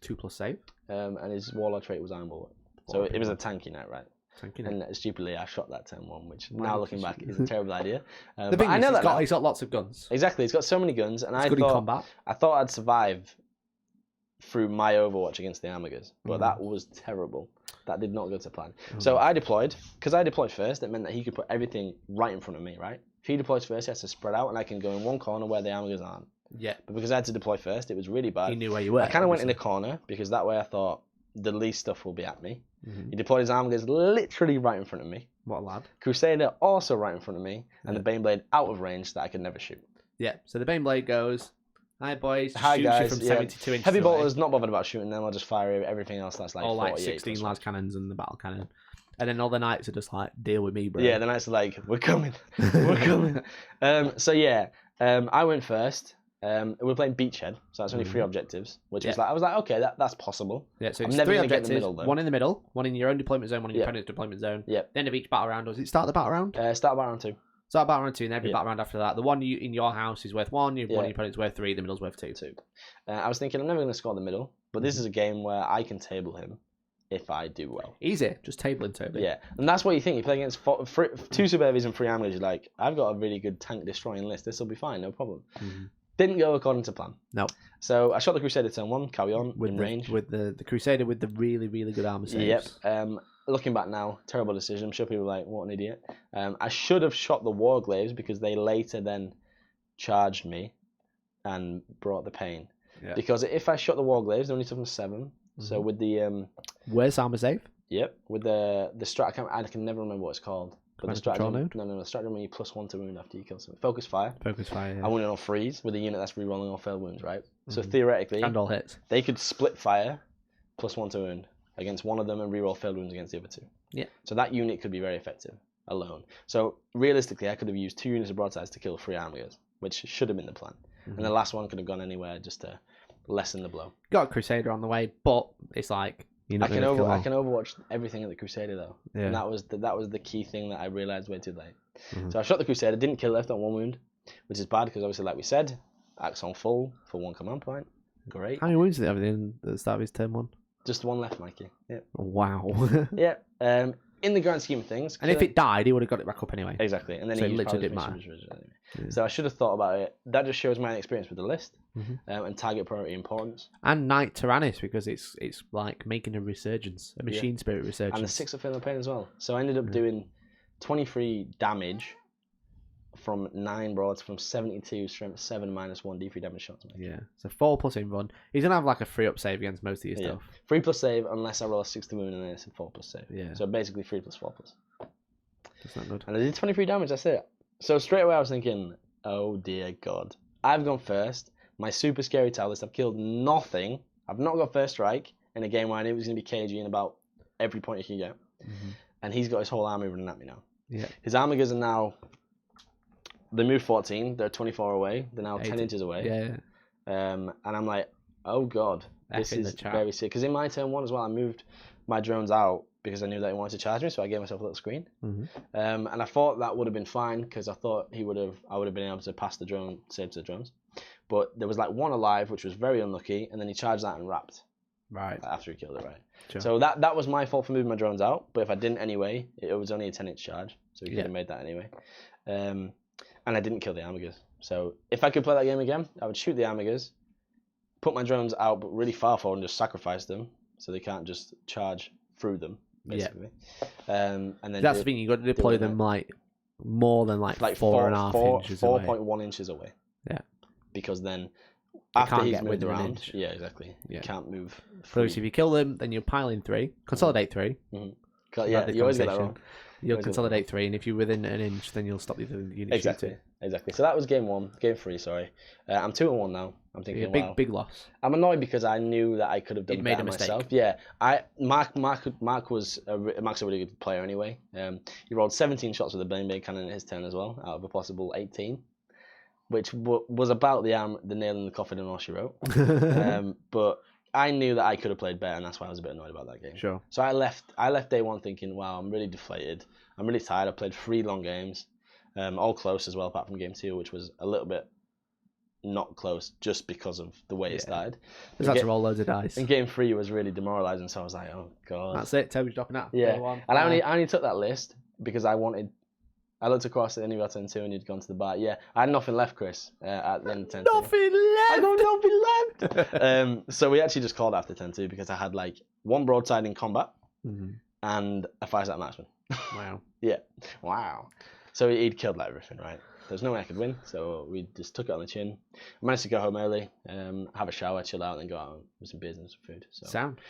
2+ save. And his Warlord trait was Iron Bullet. So it was a tanky knight, right? And stupidly, I shot that turn 1, which now looking back is a terrible idea. The thing is, he's got lots of guns. Exactly, he's got so many guns, and he's good in combat. I thought I'd survive through my Overwatch against the Amigas, but that was terrible. That did not go to plan. So I deployed. Because I deployed first, it meant that he could put everything right in front of me, right? If he deploys first, he has to spread out, and I can go in one corner where the Amigas aren't. Yeah. But because I had to deploy first, it was really bad. He knew where you were. I kind of went in a corner, because that way I thought the least stuff will be at me. He deployed his Amigas literally right in front of me. What a lad. Crusader also right in front of me, and the Baneblade out of range that I could never shoot. Yeah, so the Baneblade goes, hi boys, hi guys, you from 72 inches Heavy away. bolter's not bothered about shooting them, I'll just fire everything else that's like all 48 like 16 las cannons and the battle cannon. And then all the knights are just like, deal with me, bro. Yeah, the knights are like, we're coming, we're coming. I went first. We're playing Beachhead, so that's only 3 objectives, which was like, I was like, okay, that's possible. Yeah, so it's I'm never 3 gonna objectives, get in the middle, though. 1 in the middle, 1 in your own deployment zone, 1 in your opponent's deployment zone. Yeah. The end of each battle round, does it start the battle round? Start battle round 2. Start battle round 2, and every battle round after that. The one in your house is worth 1, one in your opponent's worth 3, the middle's worth 2. I was thinking, I'm never going to score the middle, but this is a game where I can table him if I do well. Easy, just tabling Toby. Yeah, and that's what you think. You play against 2 Super Heavies and 3 Amigas, you're like, I've got a really good tank destroying list, this will be fine, no problem. Didn't go according to plan. No. So I shot the Crusader turn 1, carry on, in range. With the Crusader with the really, really good armor saves. Yep. Looking back now, terrible decision. I'm sure people are like, what an idiot. I should have shot the Warglaves because they later then charged me and brought the pain. Yeah. Because if I shot the Warglaves, they only took them 7. So with the... Where's armor save? Yep. With the strat, I can never remember what it's called. But the stratagem, the stratagem when you +1 to wound after you kill someone. Focus fire. Focus fire, yeah. I win it on freeze with a unit that's rerolling all failed wounds, right? So theoretically... And all hits. They could split fire +1 to wound against one of them and reroll failed wounds against the other 2. Yeah. So that unit could be very effective alone. So realistically, I could have used 2 units of broadsides to kill 3 Amigas, which should have been the plan. And the last one could have gone anywhere just to lessen the blow. Got a Crusader on the way, but it's like... I can overwatch everything at the Crusader though, and that was the key thing that I realized way too late. So I shot the Crusader, didn't kill, left on 1 wound, which is bad because obviously, like we said, axe on full for 1 command point. Great. How many wounds did he have at the start of his turn 1? Just 1 left, Mikey. Yeah. Wow. Yeah. In the grand scheme of things, and if it died, he would have got it back up anyway. Exactly, and then so he it literally didn't matter. Yeah. So I should have thought about it. That just shows my experience with the list and target priority importance. And Knight Tyrannus because it's like making a resurgence, a machine spirit resurgence, and the 6 of feeling pain as well. So I ended up doing 23 damage from 9 broads from 72 strength 7 -1 D3 damage shots. Yeah, so 4+ in run. He's gonna have like a 3+ save against most of your stuff. 3+ save unless I roll a 6 to wound and then it's a 4+ save. Yeah. So basically 3+, 4+. That's not good. And I did 23 damage. That's it. So straight away I was thinking, oh dear God, I've gone first. My super scary tile list. I've killed nothing. I've not got first strike in a game where I knew it was gonna be KG in about every point you can get. And he's got his whole army running at me now. Yeah. His Amigas are now. They moved 14. They're 24 away. They're now 10 inches away. Yeah. And I'm like, oh God, this is very sick. Because in my turn 1 as well, I moved my drones out because I knew that he wanted to charge me, so I gave myself a little screen. Mm-hmm. And I thought that would have been fine because I thought I would have been able to pass the drone, save to the drones. But there was like one alive, which was very unlucky, and then he charged that and wrapped. Right. After he killed it, right. Sure. So that was my fault for moving my drones out, but if I didn't anyway, it was only a 10-inch charge, so he could have made that anyway. And I didn't kill the armigers. So if I could play that game again, I would shoot the armigers, put my drones out but really far forward and just sacrifice them so they can't just charge through them, basically. And then that's the thing, you got to deploy them like more than like 4.5 inches away. 4.1 inches away. Yeah. Because then after he's moved within an around, inch. yeah, exactly. You can't move. So if you kill them, then you'll pile in 3, consolidate 3. Mm-hmm. Yeah, you always get that wrong. You'll consolidate 3, and if you're within an inch, then you'll stop the other unit shooting. Exactly. So that was game 1, game 3. Sorry, I'm 2-1 now. I'm thinking big loss. I'm annoyed because I knew that I could have done better myself. Yeah, Mark was Mark's a really good player anyway. He rolled 17 shots with a blade cannon in his turn as well, out of a possible 18, which was about the nail in the coffin in all she wrote. But I knew that I could have played better, and that's why I was a bit annoyed about that game. Sure. So I left day 1 thinking, wow, I'm really deflated. I'm really tired. I played 3 long games, all close as well, apart from game 2, which was a little bit not close just because of the way it started. Just had to roll loads of dice. And game 3 was really demoralising, so I was like, oh god. That's it. Toby's dropping out. Yeah. And I only took that list because I looked across at the end of our turn 2 and you'd gone to the bar. Yeah, I had nothing left, Chris, at the end of turn 2. Nothing left! I got nothing left! So we actually just called after turn 2 because I had like 1 broadside in combat and a 5-star marksman. Wow. Yeah. Wow. So he'd killed like everything, right? There's no way I could win, so we just took it on the chin. I managed to go home early, have a shower, chill out, and then go out with some beers and some food. So Sound.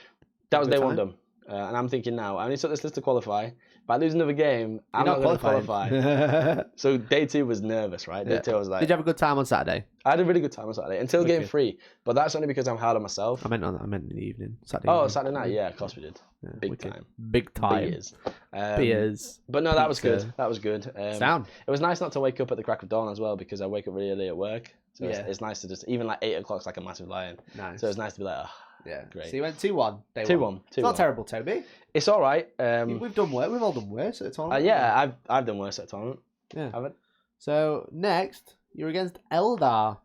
That was day 1 done. And I'm thinking now, I only took this list to qualify. If I lose another game, I'm not going to qualify. So day 2 was nervous, right? Day 2 I was like... Did you have a good time on Saturday? I had a really good time on Saturday, until game 3. But that's only because I'm hard on myself. I meant in the evening. Saturday evening. Evening. Saturday night, yeah, of course we did. Yeah, Big time. Big time. Beers. Beers. But no, that was good. That was good. Sound. It was nice not to wake up at the crack of dawn as well, because I wake up really early at work. So it's nice to just... Even like 8 o'clock's like a massive lion. Nice. So it's nice to be like, oh, yeah, great. So you went 2-1. 2-1. It's not terrible, Toby. It's all right. We've done worse. We've all done worse at a tournament. Yeah, I've done worse at a tournament. Yeah. Haven't. So next, you're against Eldar.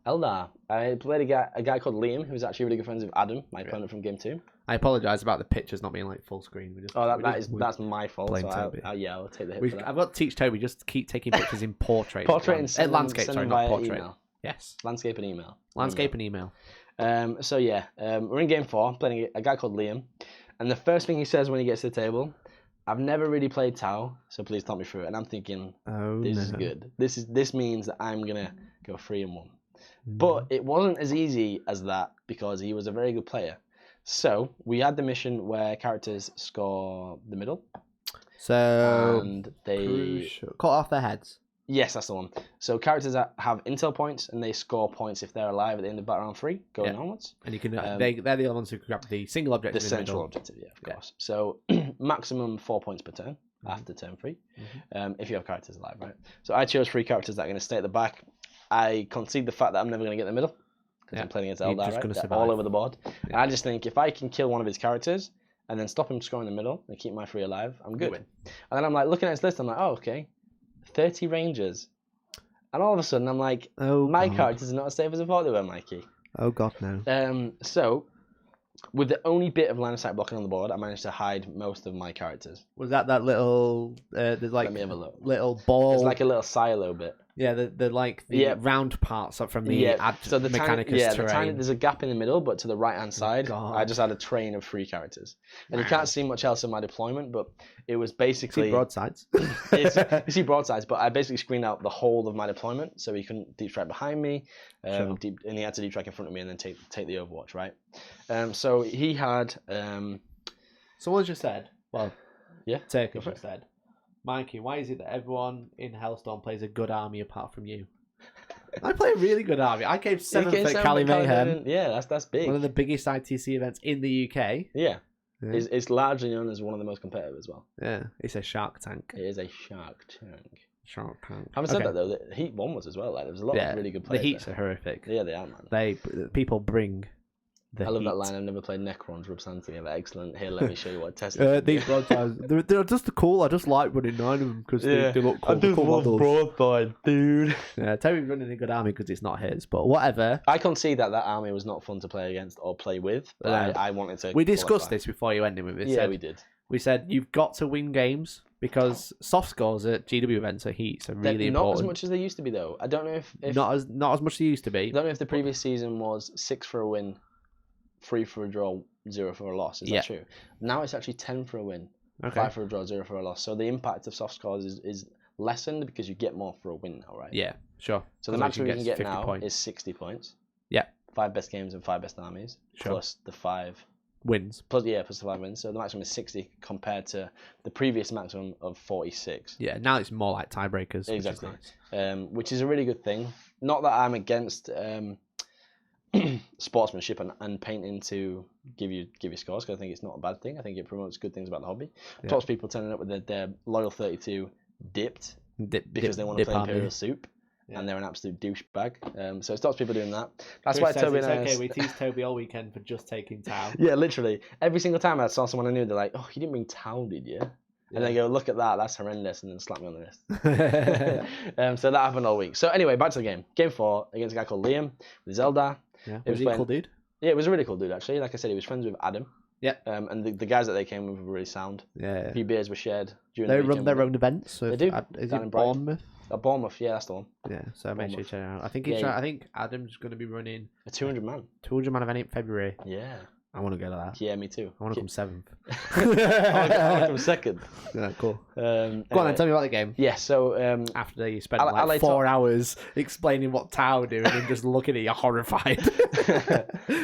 I played a guy called Liam, who's actually really good friends with Adam, my opponent from game 2. I apologise about the pictures not being like full screen. That's my fault. So I'll take the hit for that. I've got to teach Toby just to keep taking pictures in portrait. Landscape, sorry, not portrait. Email. Yes. Landscape and email. Landscape and email. So yeah, we're in game 4, playing a guy called Liam, and the first thing he says when he gets to the table, I've never really played Tau, so please talk me through it. And I'm thinking, this is good. This means that I'm gonna go 3-1. But it wasn't as easy as that because he was a very good player. So we had the mission where characters score the middle. So and they cut off their heads. Yes, that's the one. So characters that have intel points and they score points if they're alive at the end of battle round 3, going onwards. And you can they're the other ones who can grab the single objective. The central objective, yeah, of course. So maximum 4 points per turn after turn 3, if you have characters alive, right? So I chose 3 characters that are going to stay at the back. I concede the fact that I'm never going to get in the middle because I'm playing against Eldar, right? They're all over the board. Yeah. And I just think if I can kill one of his characters and then stop him scoring in the middle and keep my 3 alive, I'm good. And then I'm like looking at his list, I'm like, oh, okay. 30 rangers, and all of a sudden I'm like, my characters are not as safe as I thought they were, Mikey. Oh god, no. So with the only bit of line of sight blocking on the board, I managed to hide most of my characters. Was that little there's like Let me have a look. Little ball? It's like a little silo bit. Yeah, the round parts from the so the Mechanicus terrain. There's a gap in the middle, but to the right hand side, I just had a train of 3 characters, and you can't see much else in my deployment. But it was basically you see broadsides. You see broadsides, but I basically screened out the whole of my deployment, so he couldn't deep strike behind me, and he had to deep strike in front of me, and then take the overwatch, right? So he had. Someone just said, Turkish just said, Mikey, why is it that everyone in Hellstorm plays a good army apart from you? I play a really good army. I came 7th at Cali Mayhem. Yeah, that's big. One of the biggest ITC events in the UK. Yeah. It's largely known as one of the most competitive as well. Yeah, it's a Shark Tank. It is a Shark Tank. Shark Tank. Having said that though, the Heat 1 was as well. Like, there was a lot of really good players. The Heats are horrific. Yeah, they are, man. People bring I love that line. I've never played Necrons. Rub sand together. Excellent. Here, let me show you what testing. These broadsides, they're just cool. I just like running 9 of them because they look cool. I just love broadside, dude. Yeah, Toby's running a good army because it's not his, but whatever. I can see that army was not fun to play against or play with. But I wanted to. We discussed this before you ended with it. Yeah, we did. We said you've got to win games because soft scores at GW events or heats are really important. Not as much as they used to be, though. I don't know if not as much as they used to be. I don't know if the previous season was 6 for a win, 3 for a draw, 0 for a loss. Is that true? Now it's actually 10 for a win, 5 for a draw, 0 for a loss. So the impact of soft scores is lessened because you get more for a win now, right? Yeah, sure. So the maximum you can get now is 60 points. Yeah. 5 best games and 5 best armies, plus the 5 wins. Plus the 5 wins. So the maximum is 60 compared to the previous maximum of 46. Yeah, now it's more like tiebreakers. Exactly. Which is nice. Which is a really good thing. Not that I'm against sportsmanship and painting to give you scores, because I think it's not a bad thing. I think it promotes good things about the hobby. It stops people turning up with their Loyal 32 dipped because they want to play Imperial Soup. Yeah. And they're an absolute douchebag. So it stops people doing that. That's Chris why Toby it's and I... okay, we teased Toby all weekend for just taking Tau. Yeah, literally. Every single time I saw someone I knew, they're like, oh, you didn't bring Tau, did you? And they go, look at that, that's horrendous, and then slap me on the wrist. So that happened all week. So anyway, back to the game. Game 4 against a guy called Liam with Zelda. Yeah, was he a cool dude? Yeah, it was a really cool dude, actually. Like I said, he was friends with Adam. Yeah. And the guys that they came with were really sound. Yeah. A few beers were shared during the weekend. They run their own events. So they do. Is it Bournemouth? Bournemouth, yeah, that's the one. Yeah, so make sure you check it out. I think I think Adam's going to be running a 200-man. 200-man event in February. Yeah. I want to go to that. Yeah, me too. I want to come 7th. I want to come 2nd. Yeah, cool. Go on then, tell me about the game. Yeah, so... after you spent like 4 hours explaining what Tau were doing and just looking at you horrified.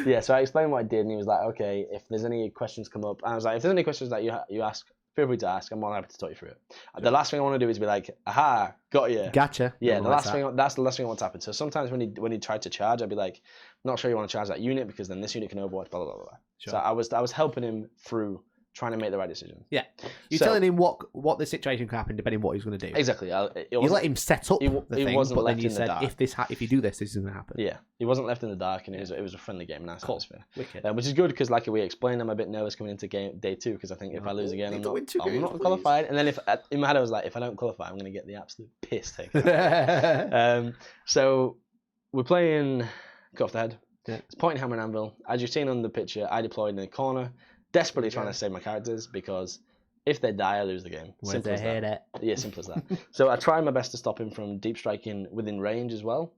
Yeah, so I explained what I did, and he was like, okay, if there's any questions come up... And I was like, if there's any questions that you ask, feel free to ask. I'm more happy to talk you through it. Sure. The last thing I want to do is be like, aha, got you. Gotcha. Yeah, that's the last thing I want to happen. So sometimes when he tried to charge, I'd be like, not sure you want to charge that unit because then this unit can overwatch, blah, blah, blah, blah. Sure. So I was helping him through trying to make the right decision. Yeah. You're telling him what the situation can happen depending on what he's going to do. Exactly. You let him set up the thing, wasn't but then you in the said, dark. if you do this is going to happen. Yeah. He wasn't left in the dark, and it was a friendly game, nice atmosphere. Wicked. Which is good because, like we explained, I'm a bit nervous coming into day 2 because I think if I lose again, I'm not qualified. And then in my head I was like, if I don't qualify, I'm going to get the absolute piss taken. So we're playing Cut Off the Head. Yeah. It's Point, Hammer and Anvil. As you've seen on the picture, I deployed in the corner, desperately trying to save my characters because if they die, I lose the game. Simple as that. Yeah, simple as that. So I try my best to stop him from deep striking within range as well.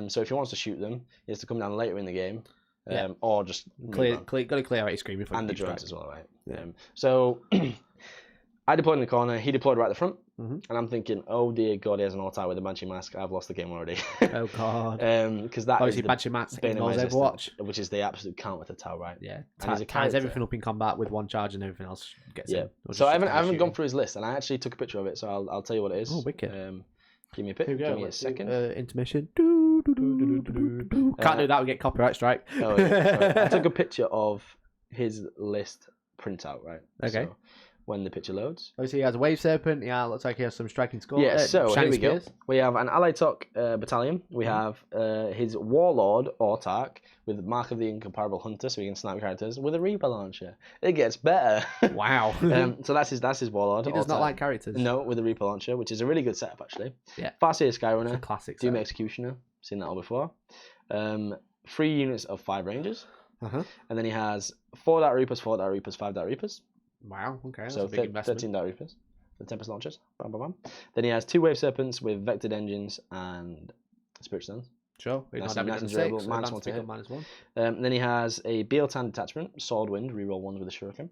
So if he wants to shoot them, he has to come down later in the game, or just got to clear out your screen before and the drones as well, right? Yeah. So I deployed in the corner. He deployed right at the front. And I'm thinking, oh dear God, he has an auto with a Banshee Mask. I've lost the game already. Oh God. Because that obviously Banshee Mask ignores Overwatch, which is the absolute counter to Tau, right? Yeah. Ties everything up in combat with one charge and everything else gets in. So I haven't gone through his list, and I actually took a picture of it, so I'll tell you what it is. Oh, wicked. Give me a pic. Give me a second. Intermission. Can't do that. We get copyright strike. Oh, yeah. I took a picture of his list printout, right? Okay. So, when the picture loads. Obviously, he has a Wave Serpent. Yeah, looks like he has some striking score. Yeah, so here we go. Spears. We have an Allied Talk battalion. We have his Warlord Autark with Mark of the Incomparable Hunter, so he can snipe characters with a Reaper launcher. It gets better. Wow. So that's his Warlord. He does not like characters. No, with a Reaper launcher, which is a really good setup actually. Yeah. Farseer Skyrunner. Classic. Doom Executioner. Seen that all before. 3 units of 5 Rangers. And then he has 4 Dark Reapers, 4 Dark Reapers, 5 Dark Reapers. Wow, okay, that's so a big investment. 13 Dark Reapers, the Tempest Launchers. Bam, bam, bam. Then he has 2 Wave Serpents with Vectored Engines and Spirit Stones. Sure, nice and durable. -1 to hit. -1. Then he has a Bealtan Detachment, Sword Wind, reroll 1s with a Shuriken.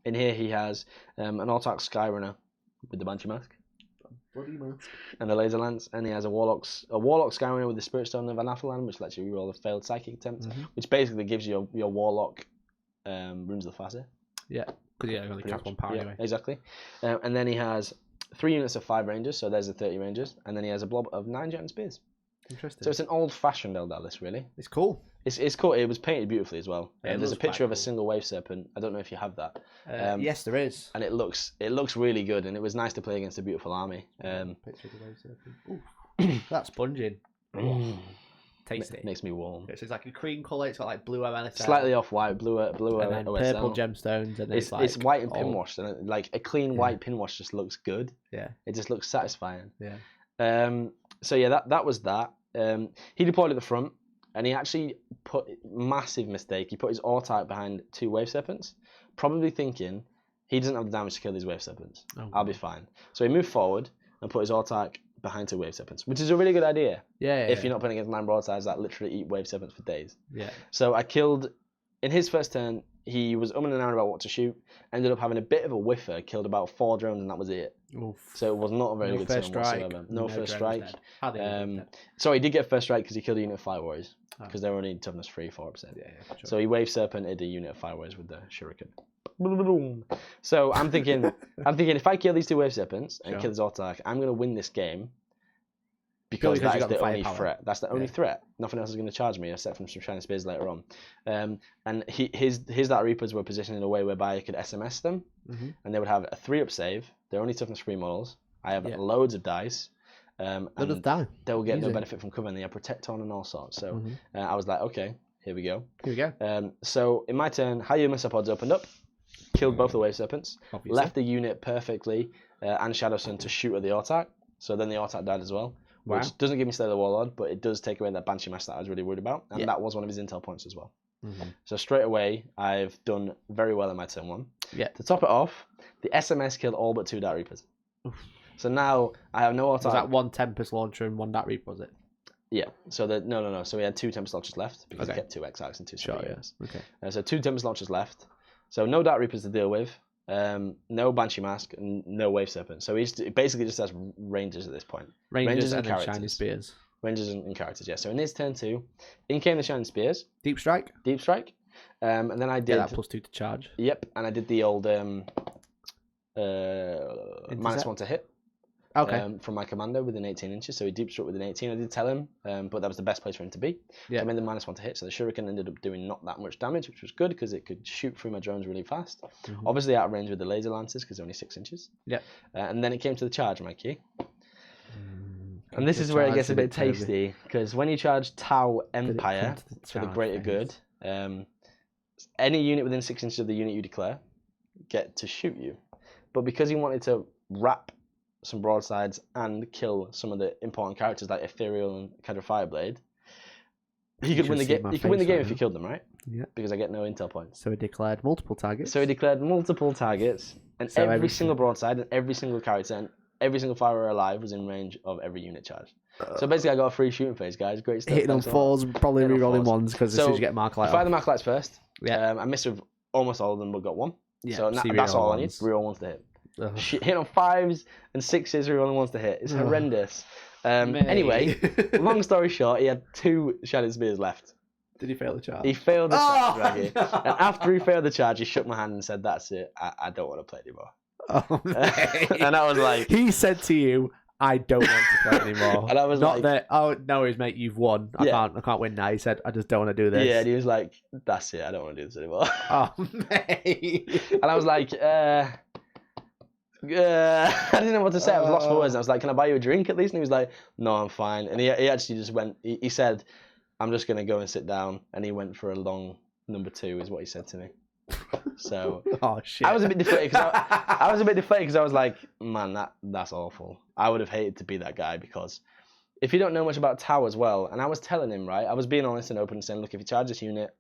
In here he has an Autark Skyrunner with the Banshee Mask. Bloody mask. And the Laser Lance, and he has a Warlock Skyrunner with the Spirit Stone of Anaphalan, which lets you reroll a failed Psychic attempt, which basically gives you your Warlock Rooms of the Farseer. Yeah. Because you only cast 1 power anyway. Exactly. And then he has 3 units of 5 Rangers, so there's the 30 Rangers, and then he has a blob of 9 Giant Spears. Interesting. So it's an old-fashioned Eldar list, really. It's cool. It's cool. It was painted beautifully as well. Yeah, there's a picture of a single Wave Serpent. I don't know if you have that. Yes, there is. And it looks really good, and it was nice to play against a beautiful army. Picture of the Wave Serpent. Ooh, that's sponging. Tasty. Makes me warm. So it's like a cream colour. It's got like blue OSL. Slightly off white, blue and then OSL. purple gemstones. And it's white and pin washed, and like a clean white pin wash just looks good. Yeah. It just looks satisfying. Yeah. So yeah, that was that. He deployed at the front, and he actually put massive mistake. He put his R-type behind 2 wave serpents, probably thinking he doesn't have the damage to kill these wave serpents. Oh, I'll be fine. So he moved forward and put his R-type behind 2 wave serpents, which is a really good idea. Yeah. If you're not playing against 9 broadsides that literally eat wave serpents for days. Yeah. So I killed in his first turn. He was umming and ahhing about what to shoot. Ended up having a bit of a whiffer. Killed about 4 drones, and that was it. Oof. So it was not a very good turn whatsoever. No first strike. Sorry, he did get first strike because he killed a unit of Fire Warriors because they were only toughness 3, 4%. Yeah, sure. So he wave serpented a unit of Fire Warriors with the shuriken. So I'm thinking if I kill these 2 wave serpents and kill his autarch, I'm gonna win this game. Because that is the only threat. That's the only threat. Nothing else is going to charge me, except from some Shining Spears later on. And his Dark Reapers were positioned in a way whereby I could SMS them, and they would have a 3-up save. They're only toughness 3 models. I have loads of dice. And they will get no benefit from cover, and they have Protect on and all sorts. So I was like, okay, here we go. So in my turn, Hayuma Pods opened up, killed both the Wave Serpents, left the unit perfectly, and Shadow Sun to shoot at the Autarch. So then the Autarch died as well. Which doesn't give me Slay the Warlord, but it does take away that Banshee Mask that I was really worried about. And that was one of his intel points as well. So straight away, I've done very well in my turn 1. To top it off, the SMS killed all but 2 Dark Reapers. So now I have no Autarch. Was that 1 Tempest Launcher and 1 Dark Reaper, was it? Yeah. So no. So we had 2 Tempest Launchers left because we kept 2 X-Arcs and 2 Super units. So 2 Tempest Launchers left. So no Dark Reapers to deal with. No Banshee Mask and no Wave Serpent. So he basically just has Rangers at this point. Rangers and Shining Spears. Rangers and characters, yeah. So in his turn 2, in came the Shining Spears. Deep Strike. And then I did... that +2 to charge. Yep, and I did the old -1 to hit. From my commander within 18 inches. So he deep struck within 18. I did tell him, but that was the best place for him to be. So I made the -1 to hit. So the Shuriken ended up doing not that much damage, which was good because it could shoot through my drones really fast. Obviously out of range with the laser lances because they're only 6 inches. And then it came to the charge, Mikey. And this is where it gets a bit tasty because when you charge Tau Empire for the greater good, any unit within 6 inches of the unit you declare get to shoot you. But because he wanted to wrap some broadsides and kill some of the important characters like Ethereal and Cadra Fireblade, he could win the game. He could win the game if he killed them, right? Yeah. Because I get no intel points. So he declared multiple targets. And so every single broadside and every single character and every single firer alive was in range of every unit charged. So basically, I got a free shooting phase, guys. Great stuff. Hitting on 4s, probably rerolling 1s because as soon as you get Mark Light. Fire the Mark Lights first. I missed with almost all of them, but got 1. So that's all I need. Reroll 1s to hit. Hit on 5s and 6s, rerolling 1s to hit. It's horrendous. Anyway, long story short, he had 2 Shining Spears left. Did he fail the charge? He failed the charge, Raggy. And after he failed the charge, he shook my hand and said, "That's it. I don't want to play anymore." And I was like, he said to you, "I don't want to play anymore." And I was not like, that. Oh no, worries, mate. You've won. I can't win now. He said, "I just don't want to do this." Yeah, and he was like, "That's it. I don't want to do this anymore." Oh, mate. And I was like, I didn't know what to say. I was lost for words. And I was like, "Can I buy you a drink at least?" And he was like, "No, I'm fine." And he actually just went. He said, "I'm just gonna go and sit down." And he went for a long number 2, is what he said to me. So oh shit! I was a bit deflated because I was like, "Man, that's awful." I would have hated to be that guy because if you don't know much about Tau as well, and I was telling him, right, I was being honest and open and saying, "Look, if you charge this unit,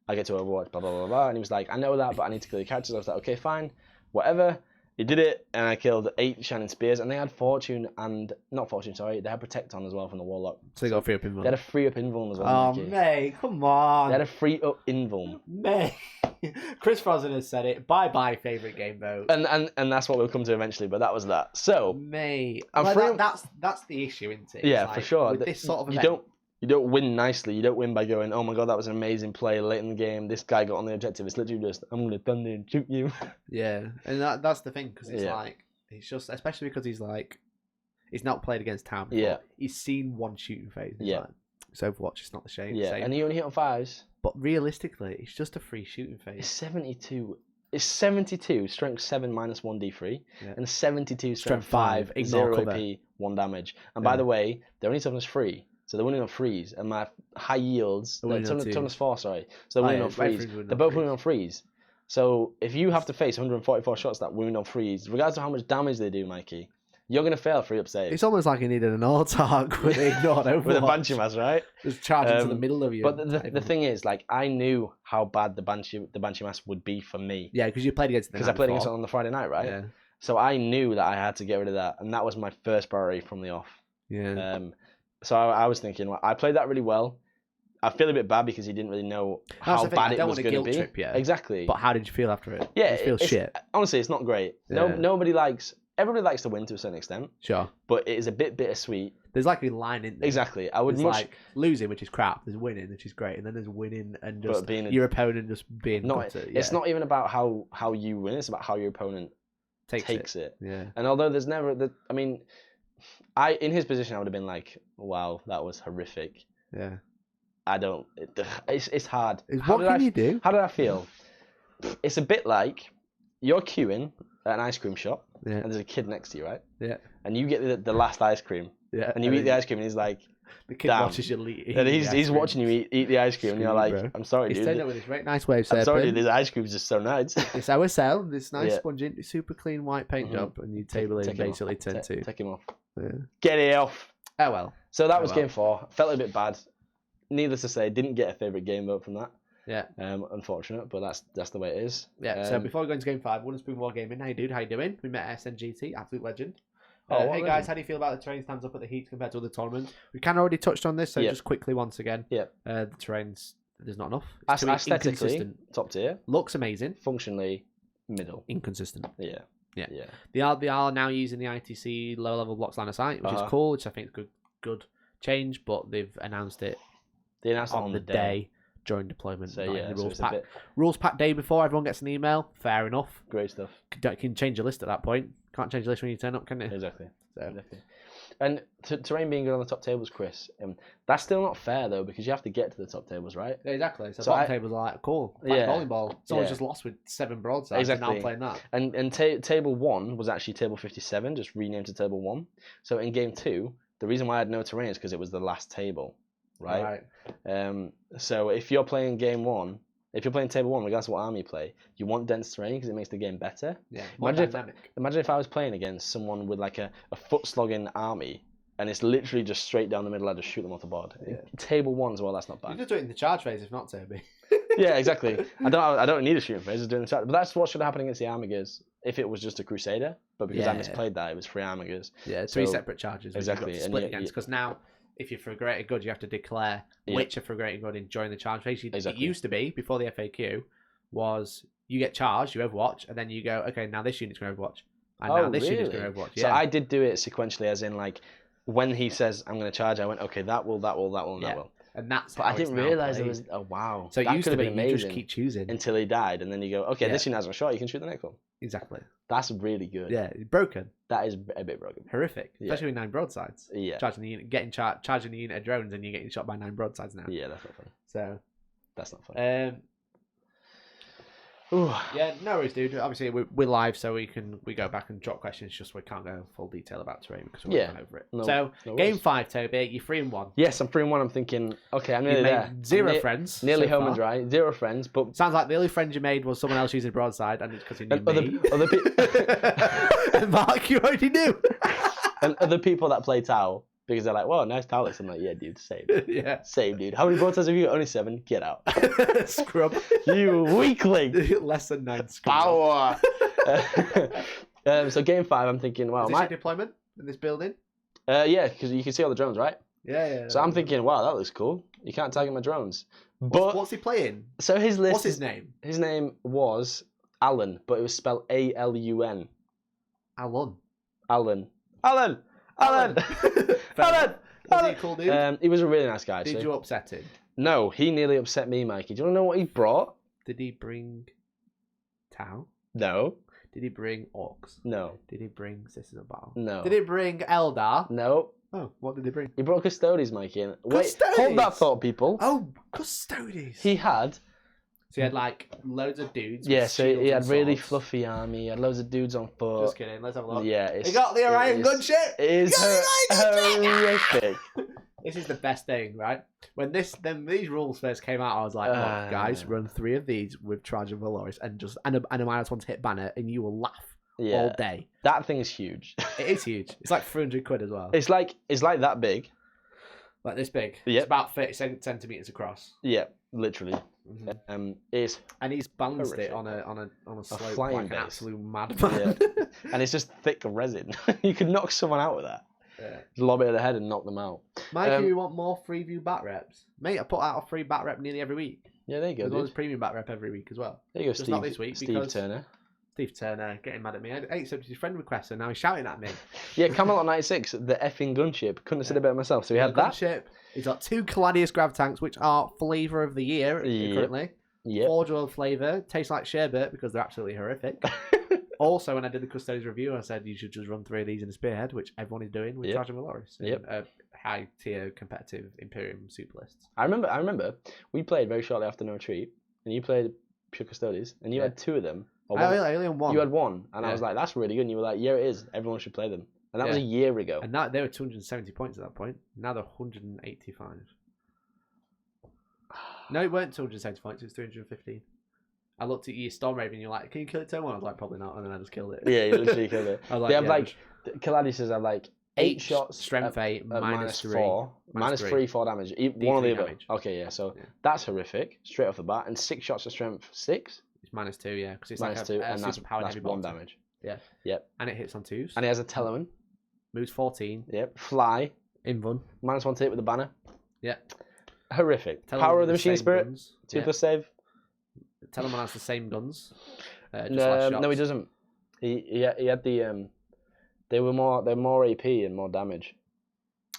I get to Overwatch, blah blah blah blah." And he was like, "I know that, but I need to kill your characters." I was like, "Okay, fine, whatever." He did it, and I killed 8 Shining Spears, and they had Fortune and... Not Fortune, sorry. They had Protect on as well from the Warlock. So they got a free-up invuln. They had a free-up invuln as well. Oh, mate, come on. They had a free-up invuln. Mate. Chris Frozen has said it. Bye-bye, favourite game vote. And that's what we'll come to eventually, but that was that. So... Mate. I'm that's the issue, isn't it? Yeah, for sure. With this sort of event. You don't win nicely. You don't win by going, "Oh my god, that was an amazing play late in the game. This guy got on the objective." It's literally just, "I'm going to thunder and shoot you." Yeah, and that's the thing, because it's like, it's just, especially because he's like, he's not played against Town before. Yeah. He's seen 1 shooting phase. Yeah. Like, so Overwatch is not the same. Yeah, and he only hit on 5s. But realistically, it's just a free shooting phase. It's 72. It's 72, strength 7 -1 D3, and 72 strength 5, 0 AP, 1 damage. And by the way, they're only toughness 3. So they're winning on freeze, and my high yields, toughness 4, sorry. So they're winning on freeze. winning They're on both freeze. winning on freeze. So if you have to face 144 shots that wound on freeze, regardless of how much damage they do, Mikey, you're going to fail 3-up save. It's almost like he needed an autark with ignored Overwatch. With a Banshee Mass, right? Just charging to the middle of you. But the thing is, like, I knew how bad the Banshee Mass would be for me. Yeah, because you played against it because I played against it on the Friday night, right? Yeah. So I knew that I had to get rid of that, and that was my first priority from the off. Yeah. So I was thinking, well, I played that really well. I feel a bit bad because he didn't really know how bad it was going to be. Trip, yeah. Exactly. But how did you feel after it? Yeah, Did you feel shit. Honestly, it's not great. Yeah. Everybody likes to win to a certain extent. Sure. But it is a bit bittersweet. There's like a line in there. Exactly. I would there's much like losing, which is crap. There's winning, which is great, and then there's winning and just being your opponent just being. It's not even about how you win. It's about how your opponent takes it. Yeah. And although there's never in his position I would have been like, wow, that was horrific. Yeah. I don't. It's hard. What can you do? How did I feel? It's a bit like you're queuing at an ice cream shop, Yeah. and there's a kid next to you, right? Yeah. And you get the last ice cream, Yeah. and you eat the ice cream, and he's like, The kid damn. watches you eat. And he's watching you eat the ice cream, and you're Screw like, you, bro. I'm sorry, He's dude. saying that with his very nice way of I'm saying. sorry, dude. This ice cream's just so nice. It's our cell. This nice Yeah. spongy, super clean white paint job, and you table it Take him off. basically turn two. Take him off. Yeah. Get it off. Oh well. So that was game 4. Felt a bit bad. Needless to say, didn't get a favourite game vote from that. Yeah. Unfortunate, but that's the way it is. Yeah. So before we go into game 5, Wooden Spoon Wargaming. Hey dude, how you doing? We met at SNGT, absolute legend. Oh, what hey legend? guys, how do you feel about the terrain stands up at the heat compared to other tournaments? We kind of already touched on this, so Yep. just quickly once again. Yep. The terrain's there's not enough. It's too Aesthetically, inconsistent. top tier. Looks amazing. Functionally, middle. Inconsistent. Yeah. Yeah. Yeah. They are now using the ITC low level blocks line of sight, which is Uh-huh. cool, which I think is good change, but they've announced it They announced it on the day during deployment. So not in yeah, the so rules it's a pack. bit Rules pack day before, everyone gets an email. Fair enough. great stuff. Can change your list at that point. Can't change the list when you turn up, can you? Exactly. So. Exactly. And terrain being good on the top tables, Chris, that's still not fair though because you have to get to the top tables, right? Yeah, exactly. So, So bottom tables are like cool. Like Yeah. bowling ball. Someone's Yeah. just lost with 7 broadsides. And now Exactly. I'm playing that. And table 1 was actually table 57, just renamed to table 1. So in game 2, the reason why I had no terrain is because it was the last table, right? So if you're playing game 1, if you're playing table 1, regardless of what army you play, you want dense terrain because it makes the game better. Yeah. More Imagine dynamic. Imagine if I was playing against someone with like a foot slogging army, and it's literally just straight down the middle. I just shoot them off the board. Yeah. Table 1 as well. That's not You bad. just do it in the charge phase, if not, Toby. Yeah, exactly. I don't need a shooting phase. Just doing the chat. But that's what should happen against the Armigers if it was just a Crusader. But because I Yeah. misplayed that, it was 3 Armigers. Yeah, 3 So- separate charges. exactly, You've got to and split you- against. you- Because now, if you're for a greater good, you have to declare Yeah. which are for a greater good and join the charge phase. It Exactly. used to be, before the FAQ, was you get charged, you overwatch, and then you go, okay, now this unit's going to overwatch. And now this unit's going to overwatch. So Yeah. I did do it sequentially, as in like when he says I'm going to charge, I went okay, that will, and Yeah. that will. And that's But how I didn't it's now realize there played. was. Oh wow. So it that used could to have be been you amazing just keep choosing. until he died, and then you go, okay, Yeah. this unit hasn't shot. You can shoot the next one. Exactly. That's really good. Yeah, broken. That is a bit broken. Horrific. Yeah. Especially with 9 broadsides. Yeah. Charging the unit, charging the unit of drones, and you're getting shot by 9 broadsides now. Yeah, that's not fun. So, That's not fun. Ooh. yeah, no worries, dude. Obviously, we're live, so we go back and drop questions. Just we can't go full detail about terrain because we're going over it. No- so, no game worries. 5, Toby, you're 3-1. Yes, I'm 3-1. I'm thinking, okay, I'm You've nearly made there. 0 I'm friends. Nearly so home and far. dry. 0 friends, but Sounds like the only friend you made was someone else using broadside, and it's because you knew and other me. people. And Mark, you already knew. And other people that play Tau because they're like, "Whoa, nice Talix." I'm like, "Yeah, dude, same, Yeah. same, dude. How many broadsides have you got? Only 7. Get out, Scrub. you weakling." Less than 9 scrub. Power. So game 5, I'm thinking, wow, Is this your deployment in this building? yeah, because you can see all the drones, right? Yeah. So I'm thinking, wow, that looks cool. You can't target my drones. But What's he playing? so his list. What's his name? His name was Alan, but it was spelled ALUN. Alon. Alan. Alan. Alan. Alan. Was he a cool dude? He was a really nice guy. Did actually. you upset him? No, he nearly upset me, Mikey. Do you want to know what he brought? Did he bring Tau? No. Did he bring Orcs? No. Did he bring Sisters of Battle? No. Did he bring Eldar? No. Oh, what did he bring? He brought Custodes, Mikey. Wait, Custodes? hold that thought, people. Oh, Custodes. He had So he had like loads of dudes. Yeah, with so shields he had and really swords. fluffy army. He had loads of dudes on foot. Just kidding. Let's have a look. Yeah, it's, He got the Orion gunship. It is horrific. This is the best thing, right? When these rules first came out, I was like, look, guys, run 3 of these with Charge of Valoris and just and a -1 to hit banner, and you will laugh all day. That thing is huge. It is huge. It's like 300 quid as well. It's like that big. Like this big. Yep. It's about 30 centimeters across. Yeah, literally. It's and he's balanced horrific. it on a slope flying like an base. absolute madman. Yeah. And it's just thick resin. You could knock someone out with that. Yeah. Just lob it at the head and knock them out. Mikey, you want more free view bat reps? Mate, I put out a free bat rep nearly every week. Yeah, there you go. There's always Dude. premium bat rep every week as well. There you go, Just Steve. not this week Steve because Turner. Steve Turner getting mad at me. I accepted his friend request, and now he's shouting at me. Yeah, Camelot 96, the effing gunship. Couldn't have said it better myself. So we had that. Gunship. He's got 2 Caladius grav tanks, which are flavour of the year currently. Yep. Forge oil flavour. Tastes like sherbet because they're absolutely horrific. Also, when I did the Custodes review, I said you should just run 3 of these in a spearhead, which everyone is doing with Charge of Valoris. High tier competitive Imperium super lists. I remember we played very shortly after No Retreat, and you played Pure Custodes, and you had 2 of them. I only had 1. You had 1, and I was like, that's really good. And you were like, yeah, it is. Everyone should play them. And that was a year ago. And now they were 270 points at that point. Now they're 185. No, it weren't 270 points. It was 315. I looked at your Storm Raven, and you're like, can you kill it turn 1? I was like, probably not. And then I just killed it. Yeah, you literally killed it. I was like, they have like, Caladius have like 8 shots. Strength 8, minus -3. -4. -3, 4 damage. One or the other. damage. Okay, yeah. So that's horrific. Straight off the bat. And 6 shots of strength 6. It's -2, yeah. Because it's -2, like a and that's heavy 1 bolter. damage. Yeah. Yep. And it hits on 2s. And he has a Teloman. Moves 14. Yep. Fly. Invuln. -1 to hit with the banner. Yeah. Horrific. Teloman Power with of the Machine same Spirit. guns. 2+ save. Teloman has the same guns. Just No, less no, he shots. doesn't. He had the they're more AP and more damage.